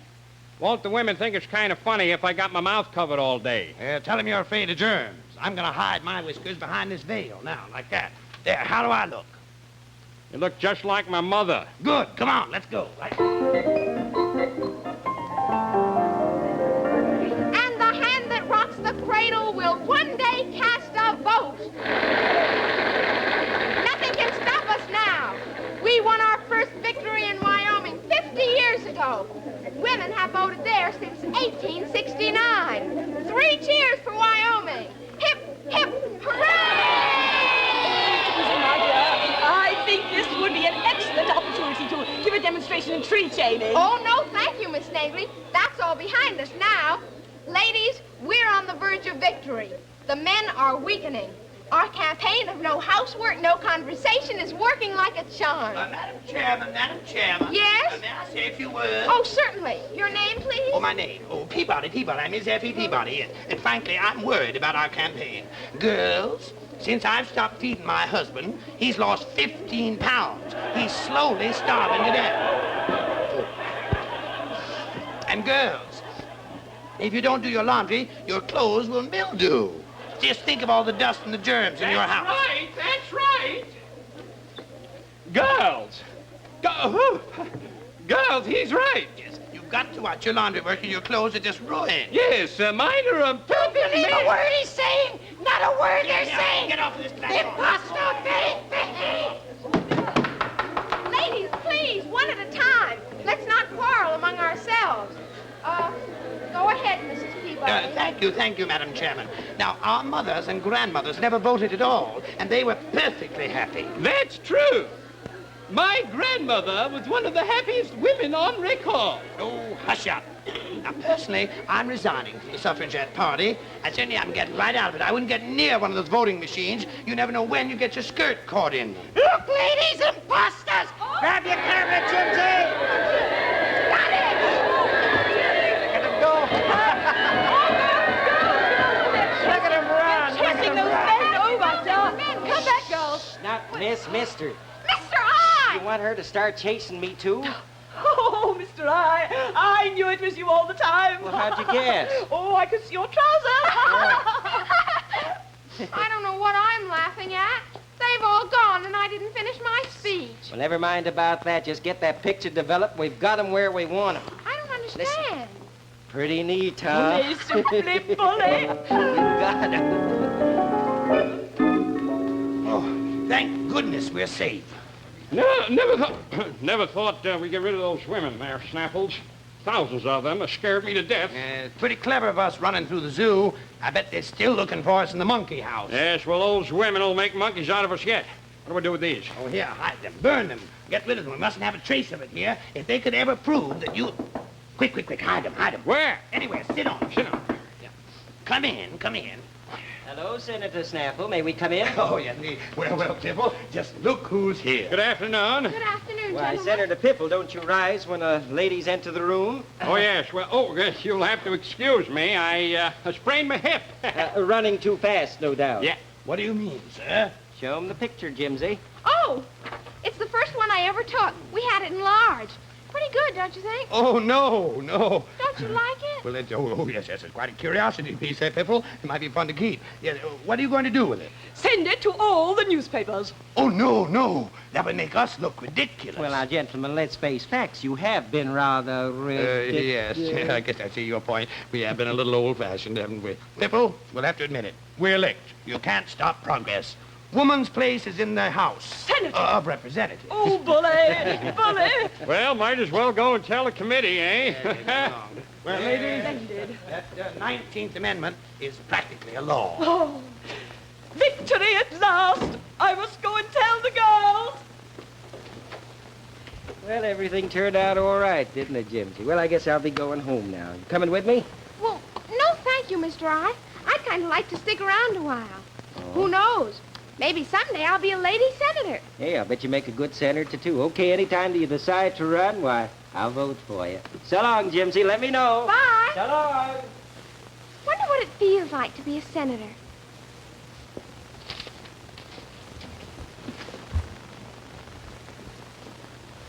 [SPEAKER 19] think it's kind of funny if I got my mouth covered all day?
[SPEAKER 13] Tell them you're afraid of germs. I'm going to hide my whiskers behind this veil now, like that. There, how do I look?
[SPEAKER 19] You look just like my mother.
[SPEAKER 13] Good. Come on, let's go. Right.
[SPEAKER 11] And the hand that rocks the cradle will one day cast a vote. Nothing can stop us now. We won our first victory in Wyoming 50 years ago. Women have voted there since 1869. 3 cheers for Wyoming. Hip, hip, hooray!
[SPEAKER 23] I think this would be an excellent opportunity to give a demonstration in tree chaining.
[SPEAKER 11] Oh, no, thank you, Miss Snavely. That's all behind us now. Ladies, we're on the verge of victory. The men are weakening. Our campaign of no housework, no conversation is working like a charm.
[SPEAKER 13] Madam Chairman.
[SPEAKER 11] Yes?
[SPEAKER 13] May I say a few words?
[SPEAKER 11] Oh, certainly. Your name, please?
[SPEAKER 13] Oh, my name. Oh, Peabody. I'm Miss Effie Peabody. And frankly, I'm worried about our campaign. Girls, since I've stopped feeding my husband, he's lost 15 pounds. He's slowly starving to death. And girls, if you don't do your laundry, your clothes will mildew. Just think of all the dust and the germs in your house.
[SPEAKER 19] That's right. Girls. Girls, he's right.
[SPEAKER 13] Yes, you've got to watch your laundry work or your clothes are just ruined.
[SPEAKER 19] Yes, mine are
[SPEAKER 1] Don't believe a word he's saying. Not a word they're saying.
[SPEAKER 13] Get off this platform.
[SPEAKER 1] Imposter,
[SPEAKER 11] Ladies, please, one at a time. Let's not quarrel among ourselves. Go ahead, Mrs. Peabody.
[SPEAKER 13] Thank you, Madam Chairman. Now, our mothers and grandmothers never voted at all, and they were perfectly happy.
[SPEAKER 19] That's true. My grandmother was one of the happiest women on record.
[SPEAKER 13] Oh, hush up. Now, personally, I'm resigning from the suffragette party. I certainly am getting right out of it. I wouldn't get near one of those voting machines. You never know when you get your skirt caught in them.
[SPEAKER 1] Look, ladies, imposters! Grab your camera, Jimsy! Got it!
[SPEAKER 2] Look at him go. Look at him run.
[SPEAKER 23] Chasing those men over, John. Come back, girls.
[SPEAKER 2] Not Mister.
[SPEAKER 11] Mr. I!
[SPEAKER 2] You want her to start chasing me, too?
[SPEAKER 23] Oh, Mr. I knew it was you all the time.
[SPEAKER 2] Well, how'd you guess?
[SPEAKER 23] Oh, I could see your trousers.
[SPEAKER 11] I don't know what I'm laughing at. They've all gone, and I didn't finish my speech.
[SPEAKER 2] Well, never mind about that. Just get that picture developed. We've got them where we want them.
[SPEAKER 11] I don't understand.
[SPEAKER 2] Pretty neat, huh?
[SPEAKER 23] Bully, simply bully.
[SPEAKER 2] We've got them.
[SPEAKER 13] Oh, thank goodness we're safe.
[SPEAKER 19] No, never thought we'd get rid of those women there, Snaffles. Thousands of them. It scared me to death.
[SPEAKER 13] Pretty clever of us running through the zoo. I bet they're still looking for us in the monkey house.
[SPEAKER 19] Yes, well, those women will make monkeys out of us yet. What do we do with these?
[SPEAKER 13] Oh, here, hide them. Burn them. Get rid of them. We mustn't have a trace of it here. If they could ever prove that you... Quick, hide them.
[SPEAKER 19] Where?
[SPEAKER 13] Anywhere. Sit on. Yeah. Come in.
[SPEAKER 2] Hello, Senator Snaffle. May we come in?
[SPEAKER 13] Oh, yes. Well, Piffle, just look who's here.
[SPEAKER 19] Good afternoon.
[SPEAKER 11] Good afternoon,
[SPEAKER 2] Why,
[SPEAKER 11] gentlemen.
[SPEAKER 2] Senator Piffle, don't you rise when ladies enter the room?
[SPEAKER 19] Oh, yes. Well, you'll have to excuse me. I sprained my hip.
[SPEAKER 2] Running too fast, no doubt.
[SPEAKER 19] Yeah.
[SPEAKER 13] What do you mean, sir?
[SPEAKER 2] Show 'em the picture, Jimsy.
[SPEAKER 11] Oh, it's the first one I ever took. We had it enlarged. Pretty good, don't you think?
[SPEAKER 13] Oh, no.
[SPEAKER 11] Don't you like it?
[SPEAKER 13] Well, yes, it's quite a curiosity piece, Piffle. It might be fun to keep. Yes, what are you going to do with it?
[SPEAKER 23] Send it to all the newspapers.
[SPEAKER 13] Oh, no. That would make us look ridiculous.
[SPEAKER 2] Well, now, gentlemen, let's face facts. You have been rather
[SPEAKER 13] Yes, I guess I see your point. We have been a little old-fashioned, haven't we? Piffle, we'll have to admit it. We're licked. You can't stop progress. Woman's place is in the House.
[SPEAKER 23] Senator.
[SPEAKER 13] Of Representatives.
[SPEAKER 23] Oh, bully.
[SPEAKER 19] Well, might as well go and tell the committee, eh?
[SPEAKER 13] Well, ladies, that 19th Amendment is practically a law.
[SPEAKER 23] Oh, victory at last. I must go and tell the girls.
[SPEAKER 2] Well, everything turned out all right, didn't it, Jimsy? Well, I guess I'll be going home now. You coming with me?
[SPEAKER 11] Well, no, thank you, Mr. I. I'd kind of like to stick around a while. Who knows? Maybe someday I'll be a lady senator.
[SPEAKER 2] Hey, I'll bet you make a good senator, too. Okay, anytime you decide to run, why, I'll vote for you. So long, Jimsy. Let me know.
[SPEAKER 11] Bye.
[SPEAKER 2] So long.
[SPEAKER 11] Wonder what it feels like to be a senator.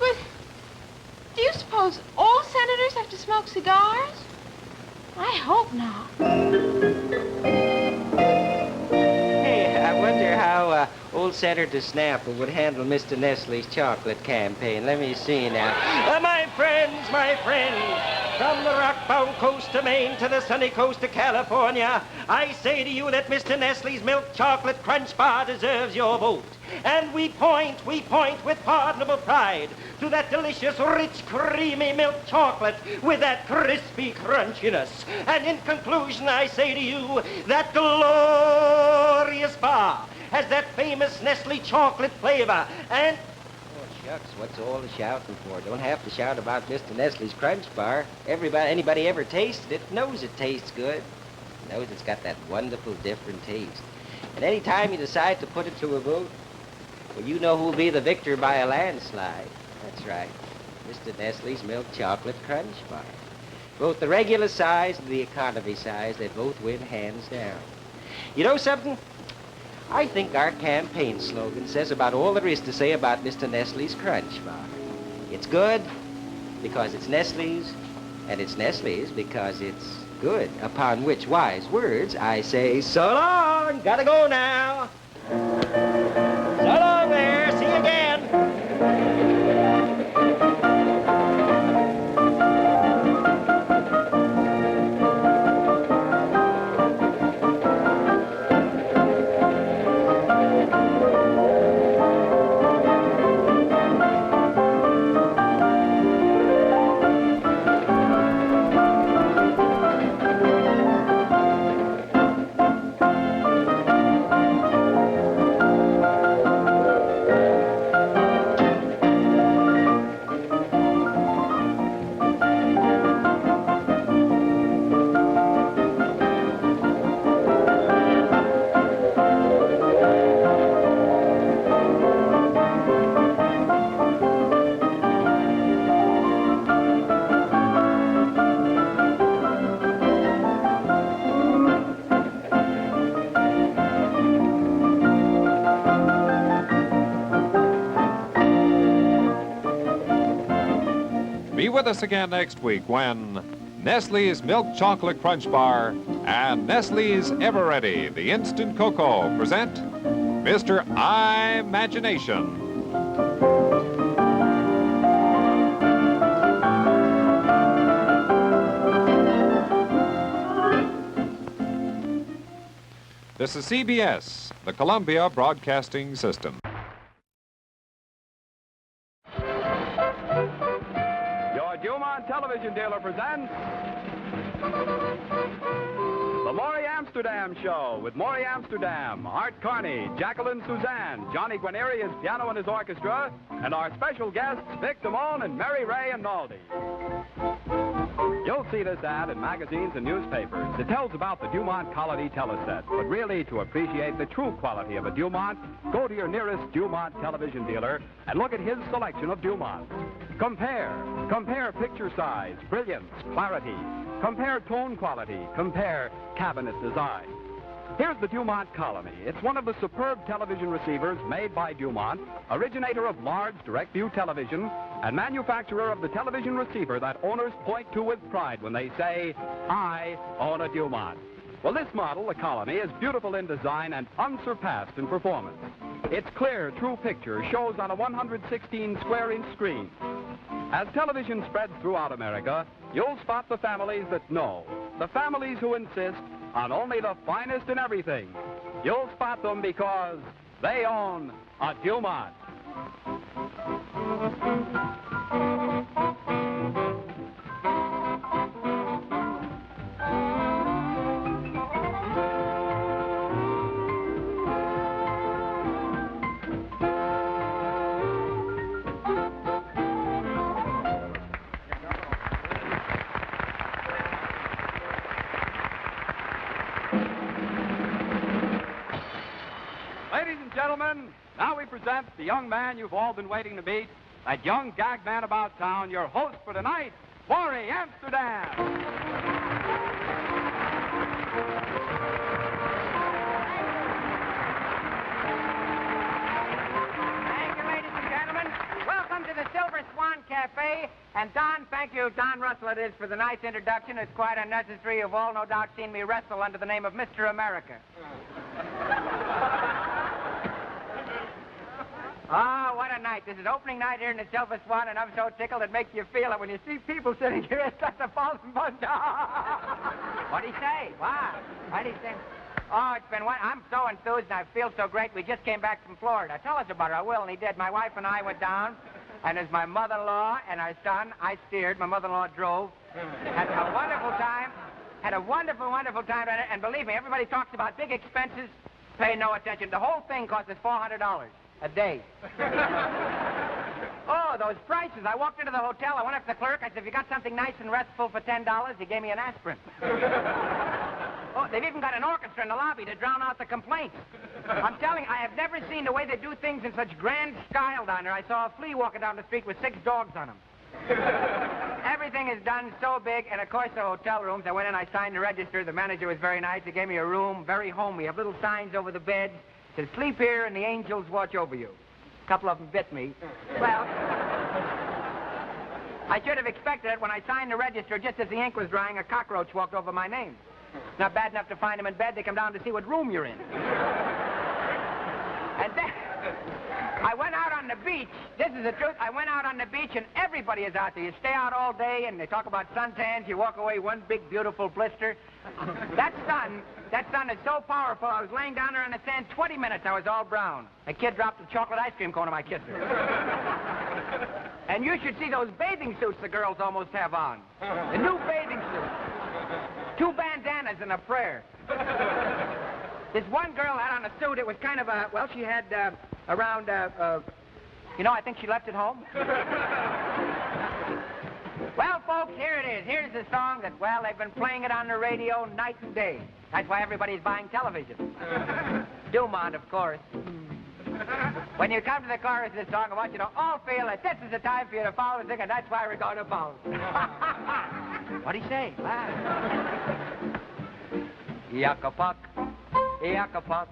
[SPEAKER 11] But do you suppose all senators have to smoke cigars? I hope not.
[SPEAKER 2] Hey, I wonder how old Senator Snaffle would handle Mr. Nestle's chocolate campaign. Let me see now. My friends, from the rock-bound coast of Maine to the sunny coast of California, I say to you that Mr. Nestle's milk chocolate crunch bar deserves your vote. And we point with pardonable pride to that delicious, rich, creamy milk chocolate with that crispy crunchiness. And in conclusion, I say to you, that glorious bar has that famous Nestle chocolate flavor. And, oh, shucks, what's all the shouting for? Don't have to shout about Mr. Nestle's Crunch Bar. Anybody ever tasted it knows it tastes good. Knows it's got that wonderful, different taste. And any time you decide to put it to a vote, well, you know who'll be the victor by a landslide. That's right, Mr. Nestle's Milk Chocolate Crunch Bar. Both the regular size and the economy size, they both win hands down. You know something? I think our campaign slogan says about all there is to say about Mr. Nestle's Crunch Bar. It's good because it's Nestle's, and it's Nestle's because it's good, upon which wise words I say so long. Gotta go now. So long there. See you again.
[SPEAKER 21] with us again next week when Nestle's Milk Chocolate Crunch Bar and Nestle's Ever Ready, the Instant Cocoa, present Mr. Imagination. This is CBS, the Columbia Broadcasting System.
[SPEAKER 14] Your Dumont television dealer presents The Maury Amsterdam Show with Maury Amsterdam, Art Carney, Jacqueline Suzanne, Johnny Guarnieri, his piano and his orchestra, and our special guests, Vic Damone and Mary Ray and Naldi. You'll see this ad in magazines and newspapers. It tells about the Dumont Colony teleset. But really, to appreciate the true quality of a Dumont, go to your nearest Dumont television dealer and look at his selection of Dumont. Compare. Compare picture size, brilliance, clarity. Compare tone quality. Compare cabinet design. Here's the Dumont Colony. It's one of the superb television receivers made by Dumont, originator of large direct view television, and manufacturer of the television receiver that owners point to with pride when they say, I own a Dumont. Well, this model, the Colony, is beautiful in design and unsurpassed in performance. Its clear, true picture shows on a 116 square-inch screen. As television spreads throughout America, you'll spot the families that know, the families who insist on only the finest in everything. You'll spot them because they own a Dumont. Ladies and gentlemen, now we present the young man you've all been waiting to meet, that young gag man about town, your host for tonight, Maury Amsterdam.
[SPEAKER 17] Thank you, ladies and gentlemen. Welcome to the Silver Swan Cafe. And Don, thank you, Don Russell it is, for the nice introduction. It's quite unnecessary. You've all no doubt seen me wrestle under the name of Mr. America. Oh, what a night. This is opening night here in the Silver Swan, and I'm so tickled it makes you feel it when you see people sitting here at such a false bunch. What'd he say? Wow. What'd he say? Oh, it's been one. I'm so enthused, and I feel so great. We just came back from Florida. Tell us about it. I will, and he did. My wife and I went down, and as my mother-in-law and our son, I steered. My mother-in-law drove. Had a wonderful time. Had a wonderful, wonderful time. And believe me, everybody talks about big expenses. Pay no attention. The whole thing cost us $400 a day. Oh, those prices. I walked into the hotel. I went up to the clerk. I said, if you got something nice and restful for $10, he gave me an aspirin. Oh, they've even got an orchestra in the lobby to drown out the complaints. I'm telling you, I have never seen the way they do things in such grand style down there. I saw a flea walking down the street with 6 dogs on him. Everything is done so big, and of course the hotel rooms. I went in, I signed the register. The manager was very nice. He gave me a room, very homey. We have little signs over the beds. Says, sleep here and the angels watch over you. A couple of them bit me. Well, I should have expected it when I signed the register. Just as the ink was drying, a cockroach walked over my name. It's not bad enough to find him in bed. They come down to see what room you're in. And then I went out on the beach. This is the truth. I went out on the beach, and everybody is out there. You stay out all day, and they talk about suntans. You walk away one big, beautiful blister. That sun is so powerful. I was laying down there on the sand 20 minutes. I was all brown. A kid dropped a chocolate ice cream cone on my kisser. And you should see those bathing suits the girls almost have on. The new bathing suits. 2 bandanas and a prayer. This one girl had on a suit. It was kind of a, well, she had around, I think she left it home. Well, folks, here it is. Here's the song that, well, they've been playing it on the radio night and day. That's why everybody's buying television. Dumont, of course. When you come to the chorus of this song, I want you to all feel that this is the time for you to follow the thing, and that's why we're going to bounce. What'd he say? Yucca-puck, yucca-puck,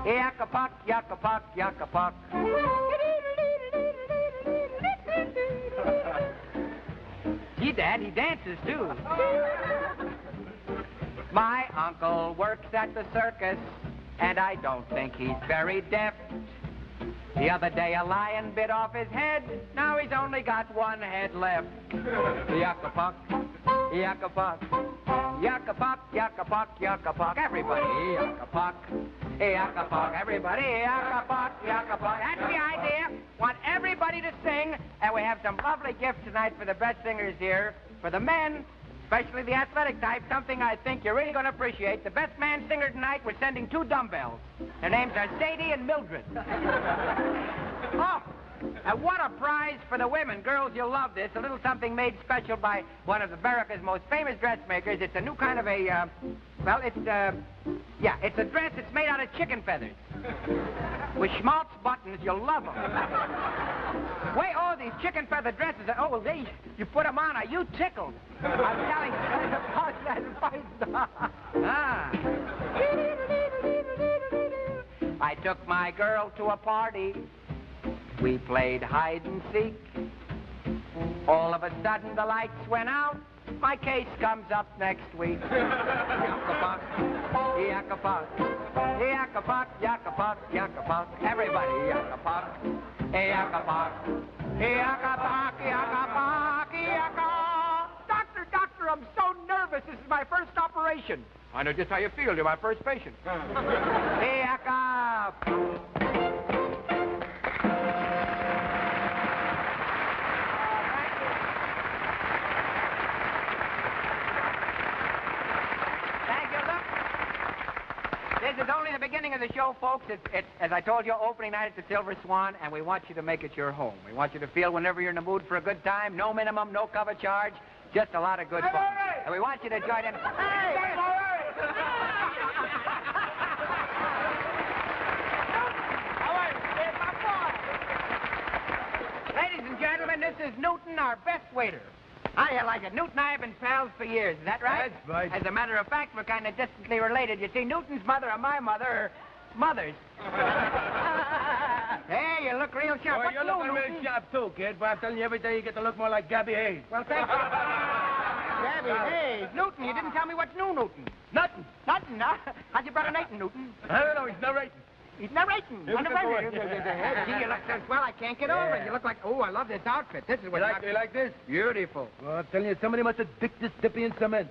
[SPEAKER 17] yucca-puck, yucca-puck, yucca-puck. Gee, Dad, he dances, too. My uncle works at the circus, and I don't think he's very deft. The other day a lion bit off his head. Now he's only got one head left. Yucca-puck, yucca-puck, yucca-puck, yucca-puck, yucca-puck. Everybody, yucca-puck, yucca-puck. Everybody, yucca-puck, yucca-puck. That's the idea. Want everybody to sing, and we have some lovely gifts tonight for the best singers here. For the men, especially the athletic type, something I think you're really going to appreciate. The best man singer tonight, we're sending 2 dumbbells. Their names are Sadie and Mildred. Oh, and what a prize for the women. Girls, you'll love this. A little something made special by one of America's most famous dressmakers. It's a new kind of a, it's a dress that's made out of chicken feathers. With schmaltz buttons, you'll love them. Wait, oh, these chicken feather dresses, you put them on, you tickled. I'm telling you, I took my girl to a party. We played hide and seek. All of a sudden, the lights went out. My case comes up next week. Yucca-puck, yucca-puck, yucca-puck, yucca-puck, yucca-puck. Everybody, yucca-puck, yucca-puck, yucca-puck, yucca-puck, yucca. Doctor, I'm so nervous. This is my first operation. I know just how you feel. You're my first patient. Yucca. This is only the beginning of the show, folks. It's, as I told you, opening night at the Silver Swan, and we want you to make it your home. We want you to feel whenever you're in the mood for a good time, no minimum, no cover charge, just a lot of good fun. And we want you to join in. Ladies and gentlemen, this is Newton, our best waiter. How do you like it? Newton and I have been pals for years. Is that right?
[SPEAKER 18] That's right.
[SPEAKER 17] As a matter of fact, we're kind of distantly related. You see, Newton's mother and my mother are mothers. Hey, you look real sharp.
[SPEAKER 18] Well, you're looking real sharp, too, kid. But I'm telling you, every day you get to look more like Gabby Hayes.
[SPEAKER 17] Well, thank you. Gabby Hayes. Newton, you didn't tell me what's new, Newton.
[SPEAKER 18] Nothing.
[SPEAKER 17] Nothing, huh? How'd you brother Nathan, Newton?
[SPEAKER 18] I don't know. He's narrating.
[SPEAKER 17] He's narrating.
[SPEAKER 18] Gee, you
[SPEAKER 17] look so swell, I can't get over it. You look like, oh, I love this outfit. This is what
[SPEAKER 18] you like this?
[SPEAKER 17] Beautiful.
[SPEAKER 18] Well, I'm telling you, somebody must have dipped this dippy in cement.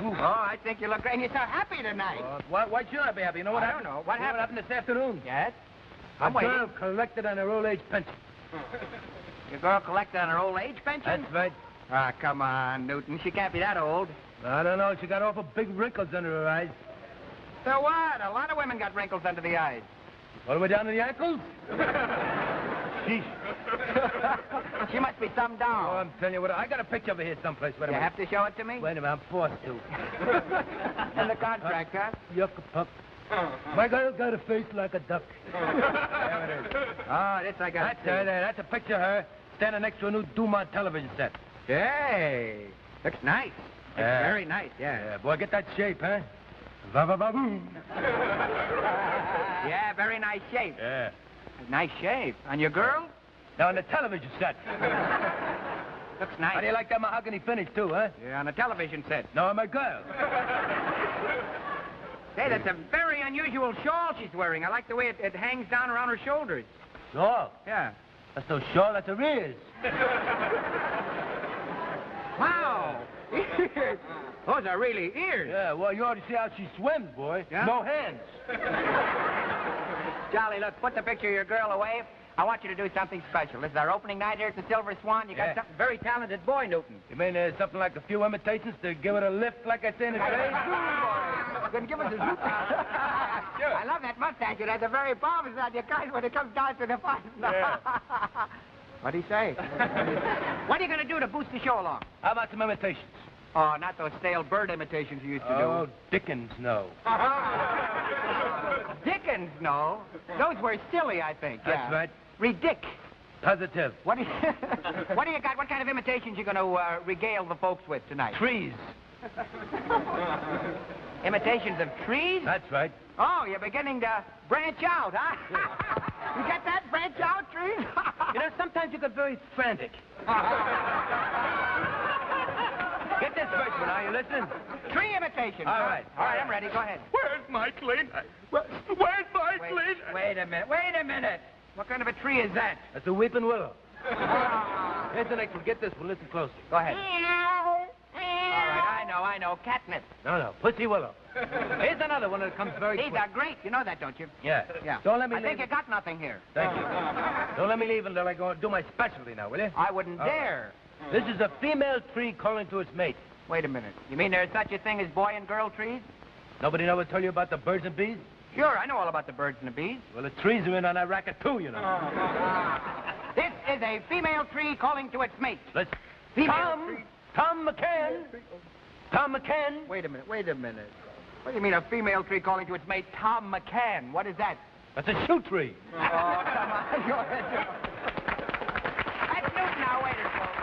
[SPEAKER 17] Oh, I think you look great. And you're so happy tonight.
[SPEAKER 18] Why should I be happy? You know what
[SPEAKER 17] happened? I don't know. What happened
[SPEAKER 18] this afternoon?
[SPEAKER 17] Yes?
[SPEAKER 18] A girl collected on her old age pension.
[SPEAKER 17] Your girl collected on her old age pension?
[SPEAKER 18] That's right.
[SPEAKER 17] Ah, come on, Newton. She can't be that old.
[SPEAKER 18] I don't know. She got awful big wrinkles under her eyes.
[SPEAKER 17] So what? A lot of women got wrinkles under the eyes.
[SPEAKER 18] All the way down to the ankles? Sheesh.
[SPEAKER 17] She must be some down.
[SPEAKER 18] Oh, I'm telling you what, I got a picture of her here someplace. Wait a minute.
[SPEAKER 17] You have to show it to me?
[SPEAKER 18] Wait a minute, I'm forced to.
[SPEAKER 17] In the contract, huh?
[SPEAKER 18] Yucca-puck. My girl got a face like a duck. There it is.
[SPEAKER 17] Oh, this I got.
[SPEAKER 18] That's her there. That's a picture of her standing next to a new Dumont television set.
[SPEAKER 17] Hey, looks nice.
[SPEAKER 18] Yeah.
[SPEAKER 17] Very nice, yeah.
[SPEAKER 18] Boy, get that shape, huh? Va-va-va-boom.
[SPEAKER 17] Yeah, very nice shape.
[SPEAKER 18] Yeah.
[SPEAKER 17] Nice shape. And your girl?
[SPEAKER 18] Now, on the television set.
[SPEAKER 17] Looks nice.
[SPEAKER 18] How do you like that mahogany finish, too, huh?
[SPEAKER 17] Yeah, on the television set.
[SPEAKER 18] No, my girl.
[SPEAKER 17] Hey, that's a very unusual shawl she's wearing. I like the way it hangs down around her shoulders.
[SPEAKER 18] Shawl?
[SPEAKER 17] Yeah.
[SPEAKER 18] That's no shawl, that's her ears.
[SPEAKER 17] Wow. Ears. Those are really ears.
[SPEAKER 18] Yeah, well, you ought to see how she swims, boy.
[SPEAKER 17] Yeah?
[SPEAKER 18] No hands.
[SPEAKER 17] Jolly, look, put the picture of your girl away. I want you to do something special. This is our opening night here at the Silver Swan. You got something very talented boy, Newton.
[SPEAKER 18] You mean something like a few imitations to give it a lift, like I say in the trade?
[SPEAKER 17] Then give us a zoot. Sure. I love that mustache. It has a very powerful side. You guys, when it comes down to the fun.
[SPEAKER 18] Yeah.
[SPEAKER 17] What'd he say? What are you going to do to boost the show along?
[SPEAKER 18] How about some imitations?
[SPEAKER 17] Oh, not those stale bird imitations you used to do.
[SPEAKER 18] Oh, Dickens, no.
[SPEAKER 17] Dickens, no. Those were silly, I think.
[SPEAKER 18] That's right.
[SPEAKER 17] Ridic.
[SPEAKER 18] Positive.
[SPEAKER 17] What do you got? What kind of imitations you going to regale the folks with tonight?
[SPEAKER 18] Trees.
[SPEAKER 17] Imitations of trees?
[SPEAKER 18] That's right.
[SPEAKER 17] Oh, you're beginning to branch out, huh? You get that? Branch out, trees?
[SPEAKER 9] You know, sometimes you get very frantic. Get this first one, are you listening?
[SPEAKER 17] Tree imitation.
[SPEAKER 9] All right.
[SPEAKER 17] All right, I'm ready. Go ahead.
[SPEAKER 18] Where's my clean? Where's my clean?
[SPEAKER 17] Wait a minute. What kind of a tree is that?
[SPEAKER 9] That's a weeping willow. Here's the next one. Get this one. Listen closely.
[SPEAKER 17] Go ahead. All right, I know. Catnip.
[SPEAKER 9] No. Pussy willow. Here's another one that comes very
[SPEAKER 17] These
[SPEAKER 9] quick.
[SPEAKER 17] are great. You know that, don't you?
[SPEAKER 9] Yeah.
[SPEAKER 17] Yeah.
[SPEAKER 9] Don't let me
[SPEAKER 17] I
[SPEAKER 9] leave.
[SPEAKER 17] think you got nothing here.
[SPEAKER 9] Thank you. Don't let me leave until I go and do my specialty now, will you?
[SPEAKER 17] I wouldn't
[SPEAKER 9] All
[SPEAKER 17] dare.
[SPEAKER 9] right. This is a female tree calling to its mate.
[SPEAKER 17] Wait a minute. You mean there's such a thing as boy and girl trees?
[SPEAKER 9] Nobody never tell you about the birds and bees?
[SPEAKER 17] Sure, I know all about the birds and the bees.
[SPEAKER 9] Well, the trees are in on that racket, too, you know.
[SPEAKER 17] This is a female tree calling to its mate.
[SPEAKER 9] Let's...
[SPEAKER 17] Female
[SPEAKER 9] Tom McCann. Tom McCann.
[SPEAKER 17] Wait a minute. What do you mean a female tree calling to its mate, Tom McCann? What is that?
[SPEAKER 9] That's a shoe tree.
[SPEAKER 17] Oh, come on. That's Newton, our waiter, folks.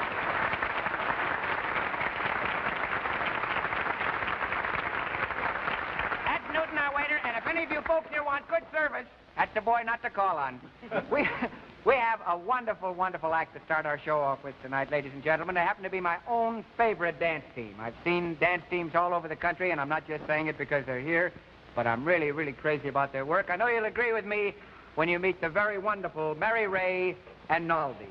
[SPEAKER 17] That's Newton, our waiter, and if any of you folks here want good service, that's the boy not to call on. We have a wonderful, wonderful act to start our show off with tonight, ladies and gentlemen. They happen to be my own favorite dance team. I've seen dance teams all over the country, and I'm not just saying it because they're here, but I'm really, really crazy about their work. I know you'll agree with me when you meet the very wonderful Mary Ray and Naldi.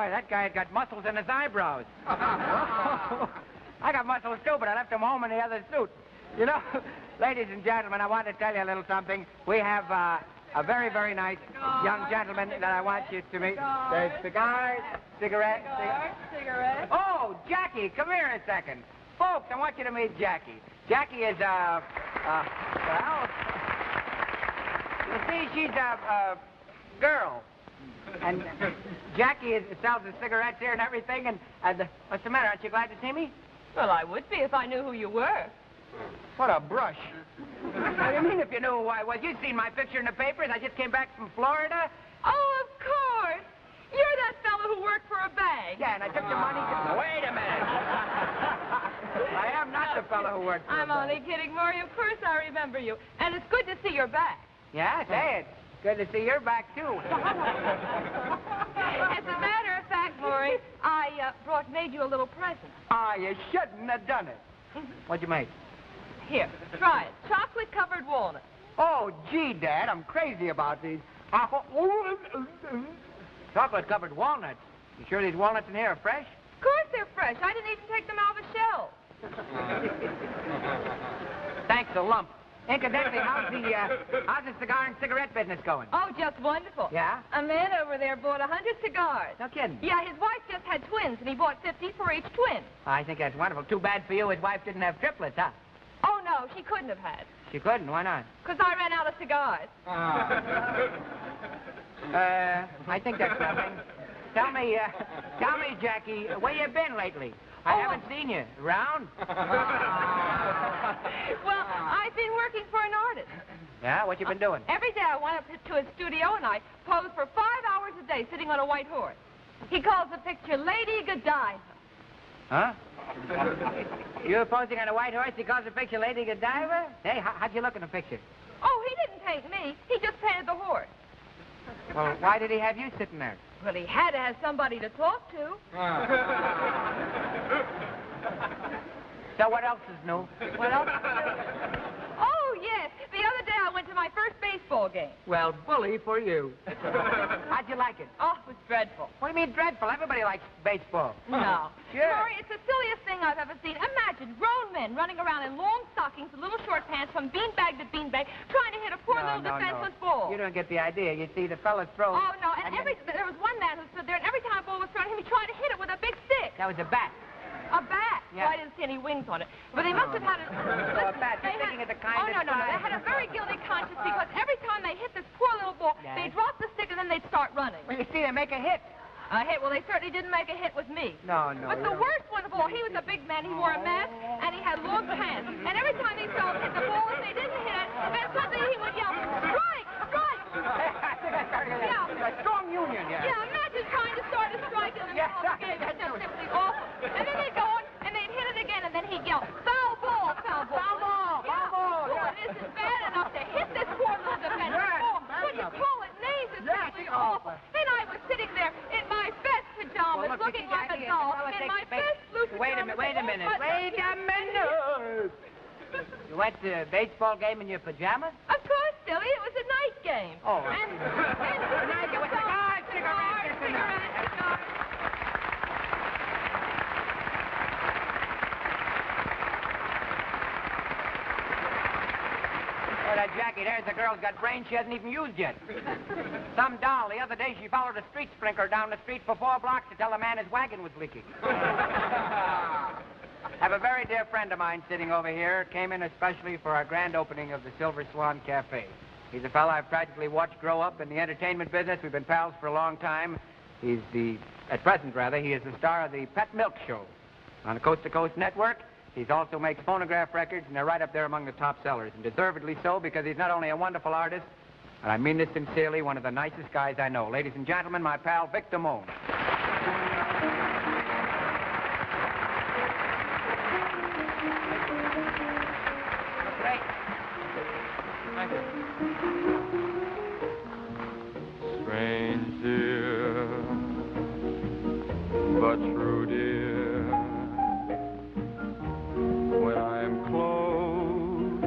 [SPEAKER 17] boy, that guy's got muscles in his eyebrows. I got muscles too, but I left them home in the other suit. You know, ladies and gentlemen, I want to tell you a little something. We have a very, very nice young gentleman that I want you to meet. There's cigars, cigarettes.
[SPEAKER 22] Cigarettes.
[SPEAKER 17] Oh, Jackie, come here a second. Folks, I want you to meet Jackie. Jackie is, well, you see, she's a girl. And Jackie sells the cigarettes here and everything, and what's the matter? Aren't you glad to see me?
[SPEAKER 22] Well, I would be if I knew who you were.
[SPEAKER 17] What a brush. What do you mean if you knew who I was? You've seen my picture in the papers. I just came back from Florida.
[SPEAKER 22] Oh, of course. You're that fellow who worked for a bank.
[SPEAKER 17] Yeah, and I took the money to... Wait a minute. I am not the fellow who worked for
[SPEAKER 22] I'm
[SPEAKER 17] a bank.
[SPEAKER 22] only kidding, Maury. Of course I remember you. And it's good to see you're back.
[SPEAKER 17] Yeah, say it. Good to see you're back, too.
[SPEAKER 22] As a matter of fact, Maury, I made you a little present.
[SPEAKER 17] Ah, you shouldn't have done it. What'd you make?
[SPEAKER 22] Here, try it. Chocolate-covered walnut.
[SPEAKER 17] Oh, gee, Dad, I'm crazy about these. Chocolate-covered walnuts. You sure these walnuts in here are fresh?
[SPEAKER 22] Of course they're fresh. I didn't even take them out of the shell.
[SPEAKER 17] Thanks a lump. Incidentally, how's the cigar and cigarette business going?
[SPEAKER 22] Oh, just wonderful.
[SPEAKER 17] Yeah?
[SPEAKER 22] A man over there bought 100 cigars.
[SPEAKER 17] No kidding.
[SPEAKER 22] Yeah, his wife just had twins, and he bought 50 for each twin.
[SPEAKER 17] I think that's wonderful. Too bad for you his wife didn't have triplets, huh?
[SPEAKER 22] Oh, no, she couldn't have had.
[SPEAKER 17] She couldn't? Why not?
[SPEAKER 22] Because I ran out of cigars.
[SPEAKER 17] I think that's nothing. Tell me, Jackie, where you been lately? I haven't seen you. Around?
[SPEAKER 22] Well, I've been working for an artist.
[SPEAKER 17] Yeah? What you been doing?
[SPEAKER 22] Every day I went up to his studio and I posed for 5 hours a day sitting on a white horse. He calls the picture Lady Godiva.
[SPEAKER 17] Huh? You're posing on a white horse? He calls the picture Lady Godiva? Hey, how'd you look in the picture?
[SPEAKER 22] Oh, he didn't paint me. He just painted the horse.
[SPEAKER 17] Well, why did he have you sitting there?
[SPEAKER 22] Well, he had to have somebody to talk to.
[SPEAKER 17] So what else is new?
[SPEAKER 22] What else is new? Oh, yes. The other day I went to my first baseball game.
[SPEAKER 17] Well, bully for you. How'd you like it?
[SPEAKER 22] Oh, it was dreadful.
[SPEAKER 17] What do you mean dreadful? Everybody likes baseball.
[SPEAKER 22] No.
[SPEAKER 17] Sure.
[SPEAKER 22] Maury, it's the silliest thing I've ever seen. Imagine grown men running around in long stockings and little short pants from beanbag to beanbag trying to hit a poor little defenseless ball.
[SPEAKER 17] You don't get the idea. You see, the fella throws...
[SPEAKER 22] Oh, no, and there was one man who stood there, and every time a ball was thrown at him, he tried to hit it with a big stick.
[SPEAKER 17] That was a bat.
[SPEAKER 22] A bat?
[SPEAKER 17] Yeah.
[SPEAKER 22] Well, I didn't see any wings on it. But they must have had a...
[SPEAKER 17] a bat. You're thinking of the kind
[SPEAKER 22] Oh, no. They had a very guilty conscience because every time they hit this poor little ball, they'd drop the stick and then they'd start running.
[SPEAKER 17] Well, you see, they make a hit.
[SPEAKER 22] A hit? Well, they certainly didn't make a hit with me.
[SPEAKER 17] No.
[SPEAKER 22] But the worst one of all, he was a big man. He wore a mask, and he had long pants. And every time these fellows hit the ball, if they didn't hit it, then suddenly he would yell, strike, strike!
[SPEAKER 17] Yeah. A strong union, yeah.
[SPEAKER 22] Yeah, imagine trying to start a strike in the middle of the game. It's just simply awful. And then they'd go on, and they'd hit it again, and then he'd yell, foul ball, foul ball.
[SPEAKER 17] Foul ball, foul ball,
[SPEAKER 22] Well, it isn't bad enough to hit this poor little defensive ball. When you call it names, it's simply awful. And I was sitting there in my best pajamas, looking like a doll, in my best blue pajamas.
[SPEAKER 17] Wait a minute. You went to a baseball game in your pajamas?
[SPEAKER 22] Of course, silly. It was a night game.
[SPEAKER 17] Oh.
[SPEAKER 22] And
[SPEAKER 17] night game with cigars, cigarettes. Oh, that Jackie there's the girl's got brains she hasn't even used yet. Some doll. The other day she followed a street sprinkler down the street for 4 blocks to tell a man his wagon was leaking. I have a very dear friend of mine sitting over here. Came in especially for our grand opening of the Silver Swan Cafe. He's a fellow I've practically watched grow up in the entertainment business. We've been pals for a long time. At present, he is the star of the Pet Milk Show on the Coast to Coast Network. He also makes phonograph records, and they're right up there among the top sellers, and deservedly so, because he's not only a wonderful artist, and I mean this sincerely, one of the nicest guys I know. Ladies and gentlemen, my pal, Vic Damone. Great. Thank you.
[SPEAKER 12] Strange, dear, but true, dear, when I'm close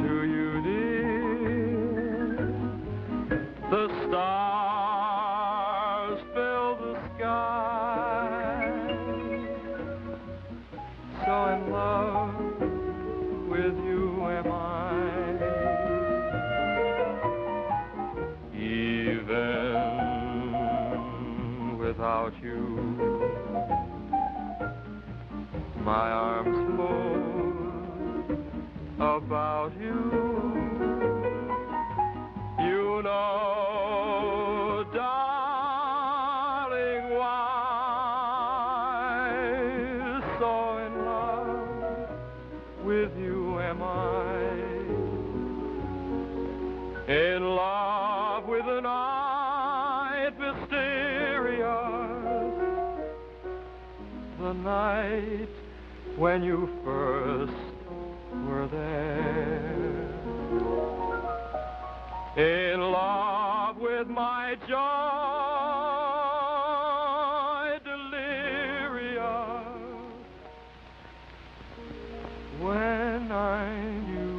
[SPEAKER 12] to you, dear, the stars So in love with you am I. Even without you, my arms fold about you. You know, darling, why so in love with you am I. In love with a night mysterious, the night when you first were there. In love with my joy delirious, when I knew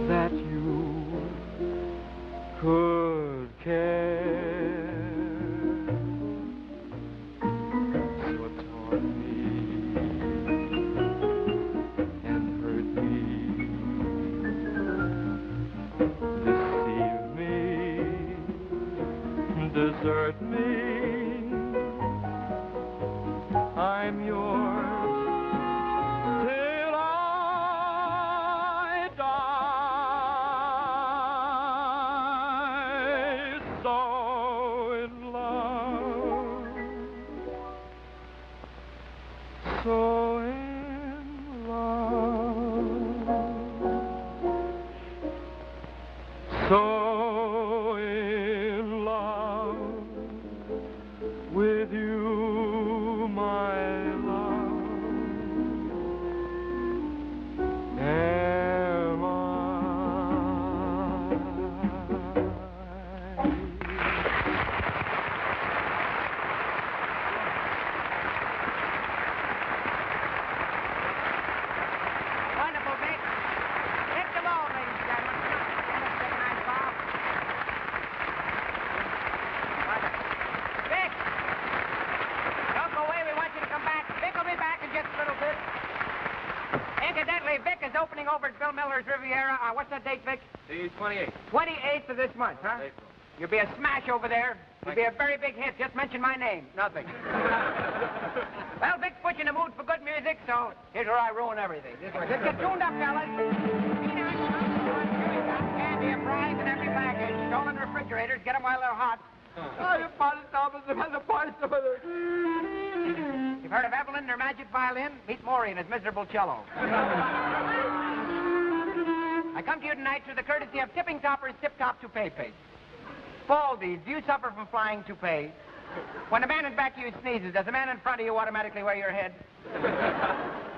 [SPEAKER 12] that you could care. So taunt me and hurt me, deceive me, desert me. I'm yours till I die. So in love, so in love, so in love with you, my love, am I.
[SPEAKER 17] Wonderful, Vic. Hit the ball, ladies and gentlemen. Come on. Stand up, take a nice ball. Vic! Don't go away. We want you to come back. Vic will be back in just a little bit. Incidentally, Vic is opening over at Bill Miller's Riviera. What's that date, Vic?
[SPEAKER 9] The 28th.
[SPEAKER 17] 28th of this month, huh?
[SPEAKER 9] April.
[SPEAKER 17] You'll be a smash over there. You'll be a very big hit. Just mention my name. Nothing. Well, Vic's put you in the mood for good music, so here's where I ruin everything. This way. Just get tuned up, fellas. Candy, a prize in every package. Stolen refrigerators. Get them while they're hot. You've heard of Evelyn and her magic violin? Meet Maury and his miserable cello. I come to you tonight through the courtesy of Tipping Topper's Tip Top Toupee Paste. Baldies, do you suffer from flying toupees? When the man in back of you sneezes, does the man in front of you automatically wear your head?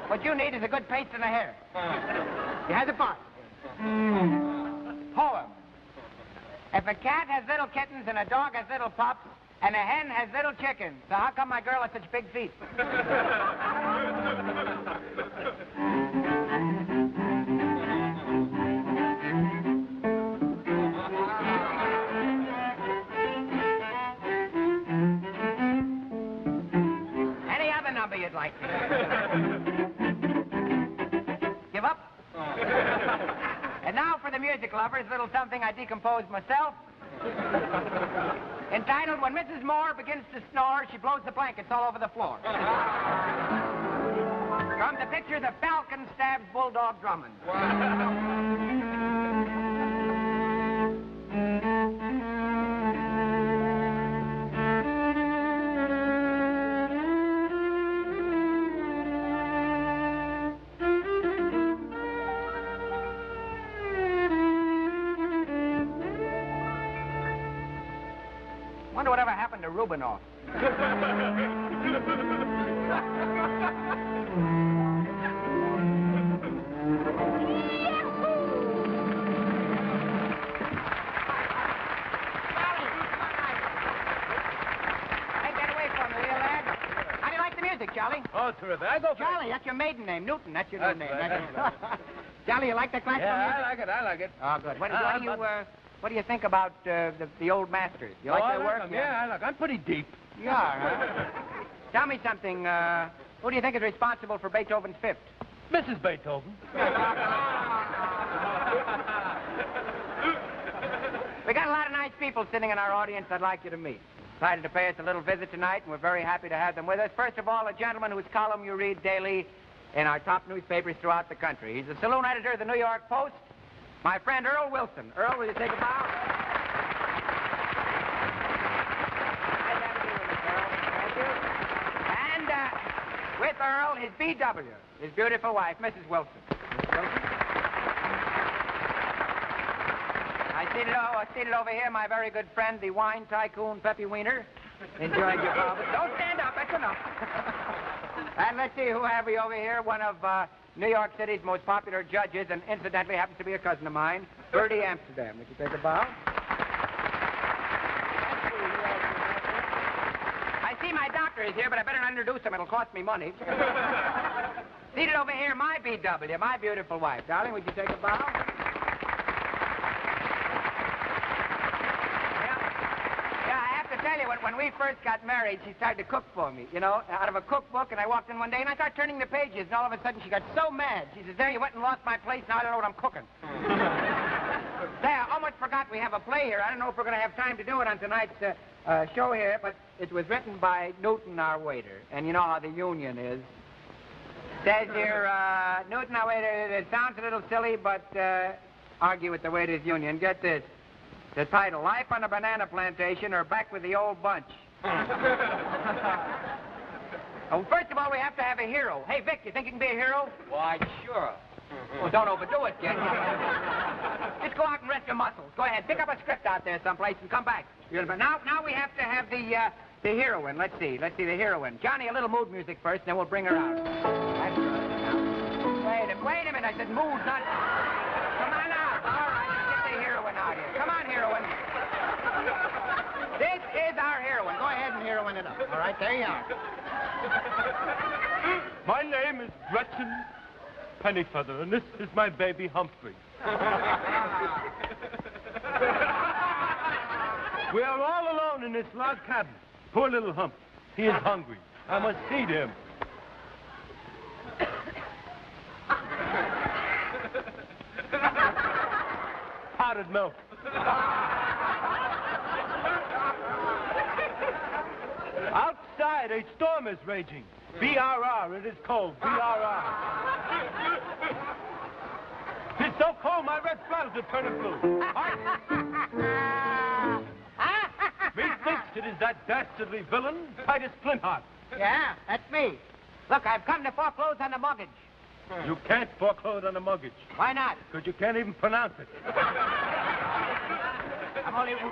[SPEAKER 17] What you need is a good paste in the hair. You have the part. Poem. If a cat has little kittens and a dog has little pups and a hen has little chickens, so how come my girl has such big feet? Any other number you'd like. Give up? And now for the music lovers, little something I decomposed myself. Entitled, When Mrs. Moore Begins to Snore, She Blows the Blankets All Over the Floor. From the picture, The Falcon Stabs Bulldog Drummond. Wonder whatever happened to Rubinoff. Charlie?
[SPEAKER 9] Oh, terrific. I go for
[SPEAKER 17] Charlie, that's your maiden name. Newton, that's your new name.
[SPEAKER 9] Right.
[SPEAKER 17] Charlie, you like the classical music?
[SPEAKER 9] I like it. I like it.
[SPEAKER 17] Oh, good. What do you think about the old masters? You like their
[SPEAKER 9] I
[SPEAKER 17] work?
[SPEAKER 9] Them. Yeah, I like them. I'm pretty deep.
[SPEAKER 17] You are, huh? Tell me something. Who do you think is responsible for Beethoven's fifth?
[SPEAKER 9] Mrs. Beethoven.
[SPEAKER 17] We got a lot of nice people sitting in our audience I'd like you to meet. Decided to pay us a little visit tonight, and we're very happy to have them with us. First of all, a gentleman whose column you read daily in our top newspapers throughout the country. He's the saloon editor of the New York Post, my friend Earl Wilson. Earl, will you take a bow? Nice having you with us, Earl. Thank you. And with Earl, his B.W., his beautiful wife, Mrs. Wilson. Mrs. Wilson. I seated over here my very good friend, the wine tycoon, Peppy Wiener. Enjoying your problems. Don't stand up, that's enough. And let's see, who have we over here? One of New York City's most popular judges, and incidentally happens to be a cousin of mine, Bertie Amsterdam. Would you take a bow? I see my doctor is here, but I better not introduce him. It'll cost me money. Seated over here, my B.W., my beautiful wife. Darling, would you take a bow? Tell you, when we first got married, she started to cook for me, you know, out of a cookbook, and I walked in one day, and I started turning the pages, and all of a sudden she got so mad. She says, there, you went and lost my place, now I don't know what I'm cooking. Say, I almost forgot we have a play here. I don't know if we're going to have time to do it on tonight's show here, but it was written by Newton, our waiter, and you know how the union is. Says here, Newton, our waiter, it sounds a little silly, but argue with the waiters' union. Get this. The title, Life on a Banana Plantation or Back with the Old Bunch. Oh, first of all, we have to have a hero. Hey, Vic, you think you can be a hero?
[SPEAKER 9] Why, sure.
[SPEAKER 17] Well, don't overdo it, kid. Just go out and rest your muscles. Go ahead, pick up a script out there someplace and come back. Now we have to have the heroine. Let's see the heroine. Johnny, a little mood music first, and then we'll bring her out. That's right. Wait a minute, I said mood, not... Come on out. All right, let's get the heroine out here. Come on, heroine. This is our heroine. Go ahead and heroine it up. All right, there you are.
[SPEAKER 9] My name is Gretchen Pennyfeather, and this is my baby Humphrey. We are all alone in this log cabin. Poor little Hump. He is hungry. I must feed him. Powdered milk. Outside, a storm is raging. BRR, it is cold. BRR. It's so cold, my red flannels are turning blue. Methinks it is that dastardly villain, Titus Flintheart.
[SPEAKER 17] Yeah, that's me. Look, I've come to foreclose on the mortgage.
[SPEAKER 9] You can't foreclose on the mortgage.
[SPEAKER 17] Why not?
[SPEAKER 9] Because you can't even pronounce it.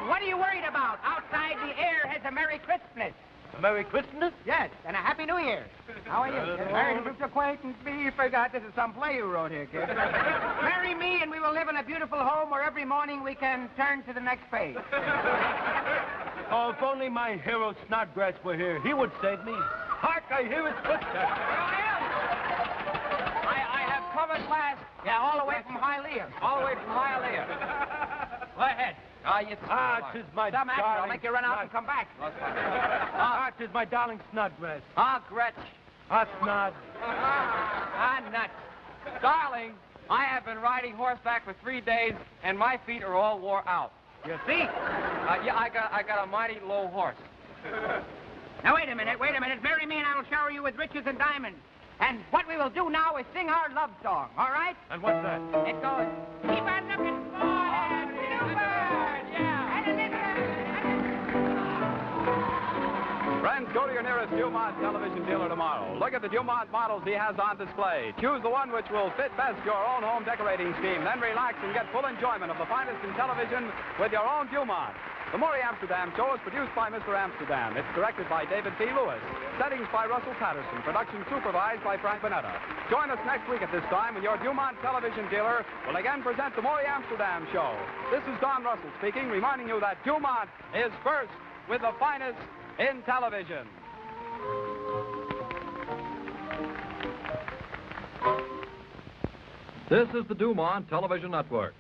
[SPEAKER 17] What are you worried about? Outside, the air has a Merry Christmas.
[SPEAKER 9] A Merry Christmas?
[SPEAKER 17] Yes, and a Happy New Year. How are you? Marry Mr. Acquaintance be forgot. This is some play you wrote here, kid. Marry me, and we will live in a beautiful home where every morning we can turn to the next page.
[SPEAKER 9] Oh, if only my hero Snodgrass were here, he would save me. Hark, I hear his footsteps.
[SPEAKER 17] I have come at last. Yeah, all the way from Hialeah. All the way from Hialeah. Go ahead.
[SPEAKER 9] Tis my
[SPEAKER 17] Some action.
[SPEAKER 9] darling.
[SPEAKER 17] I'll make you run out and come back.
[SPEAKER 9] Tis my darling Snodgrass.
[SPEAKER 17] Gretch.
[SPEAKER 9] Snod.
[SPEAKER 15] Nuts. Darling, I have been riding horseback for 3 days, and my feet are all wore out.
[SPEAKER 17] You see?
[SPEAKER 15] Yeah, I got a mighty low horse.
[SPEAKER 17] Now, wait a minute. Marry me, and I will shower you with riches and diamonds. And what we will do now is sing our love song, all right?
[SPEAKER 9] And what's that?
[SPEAKER 17] It goes, keep on looking for that bluebird, yeah.
[SPEAKER 14] Friends, go to your nearest Dumont television dealer tomorrow. Look at the Dumont models he has on display. Choose the one which will fit best your own home decorating scheme. Then relax and get full enjoyment of the finest in television with your own Dumont. The Maury Amsterdam Show is produced by Mr. Amsterdam. It's directed by David P. Lewis. Settings by Russell Patterson. Production supervised by Frank Bonetta. Join us next week at this time when your Dumont television dealer will again present the Maury Amsterdam Show. This is Don Russell speaking, reminding you that Dumont is first with the finest in television.
[SPEAKER 16] This is the Dumont Television Network.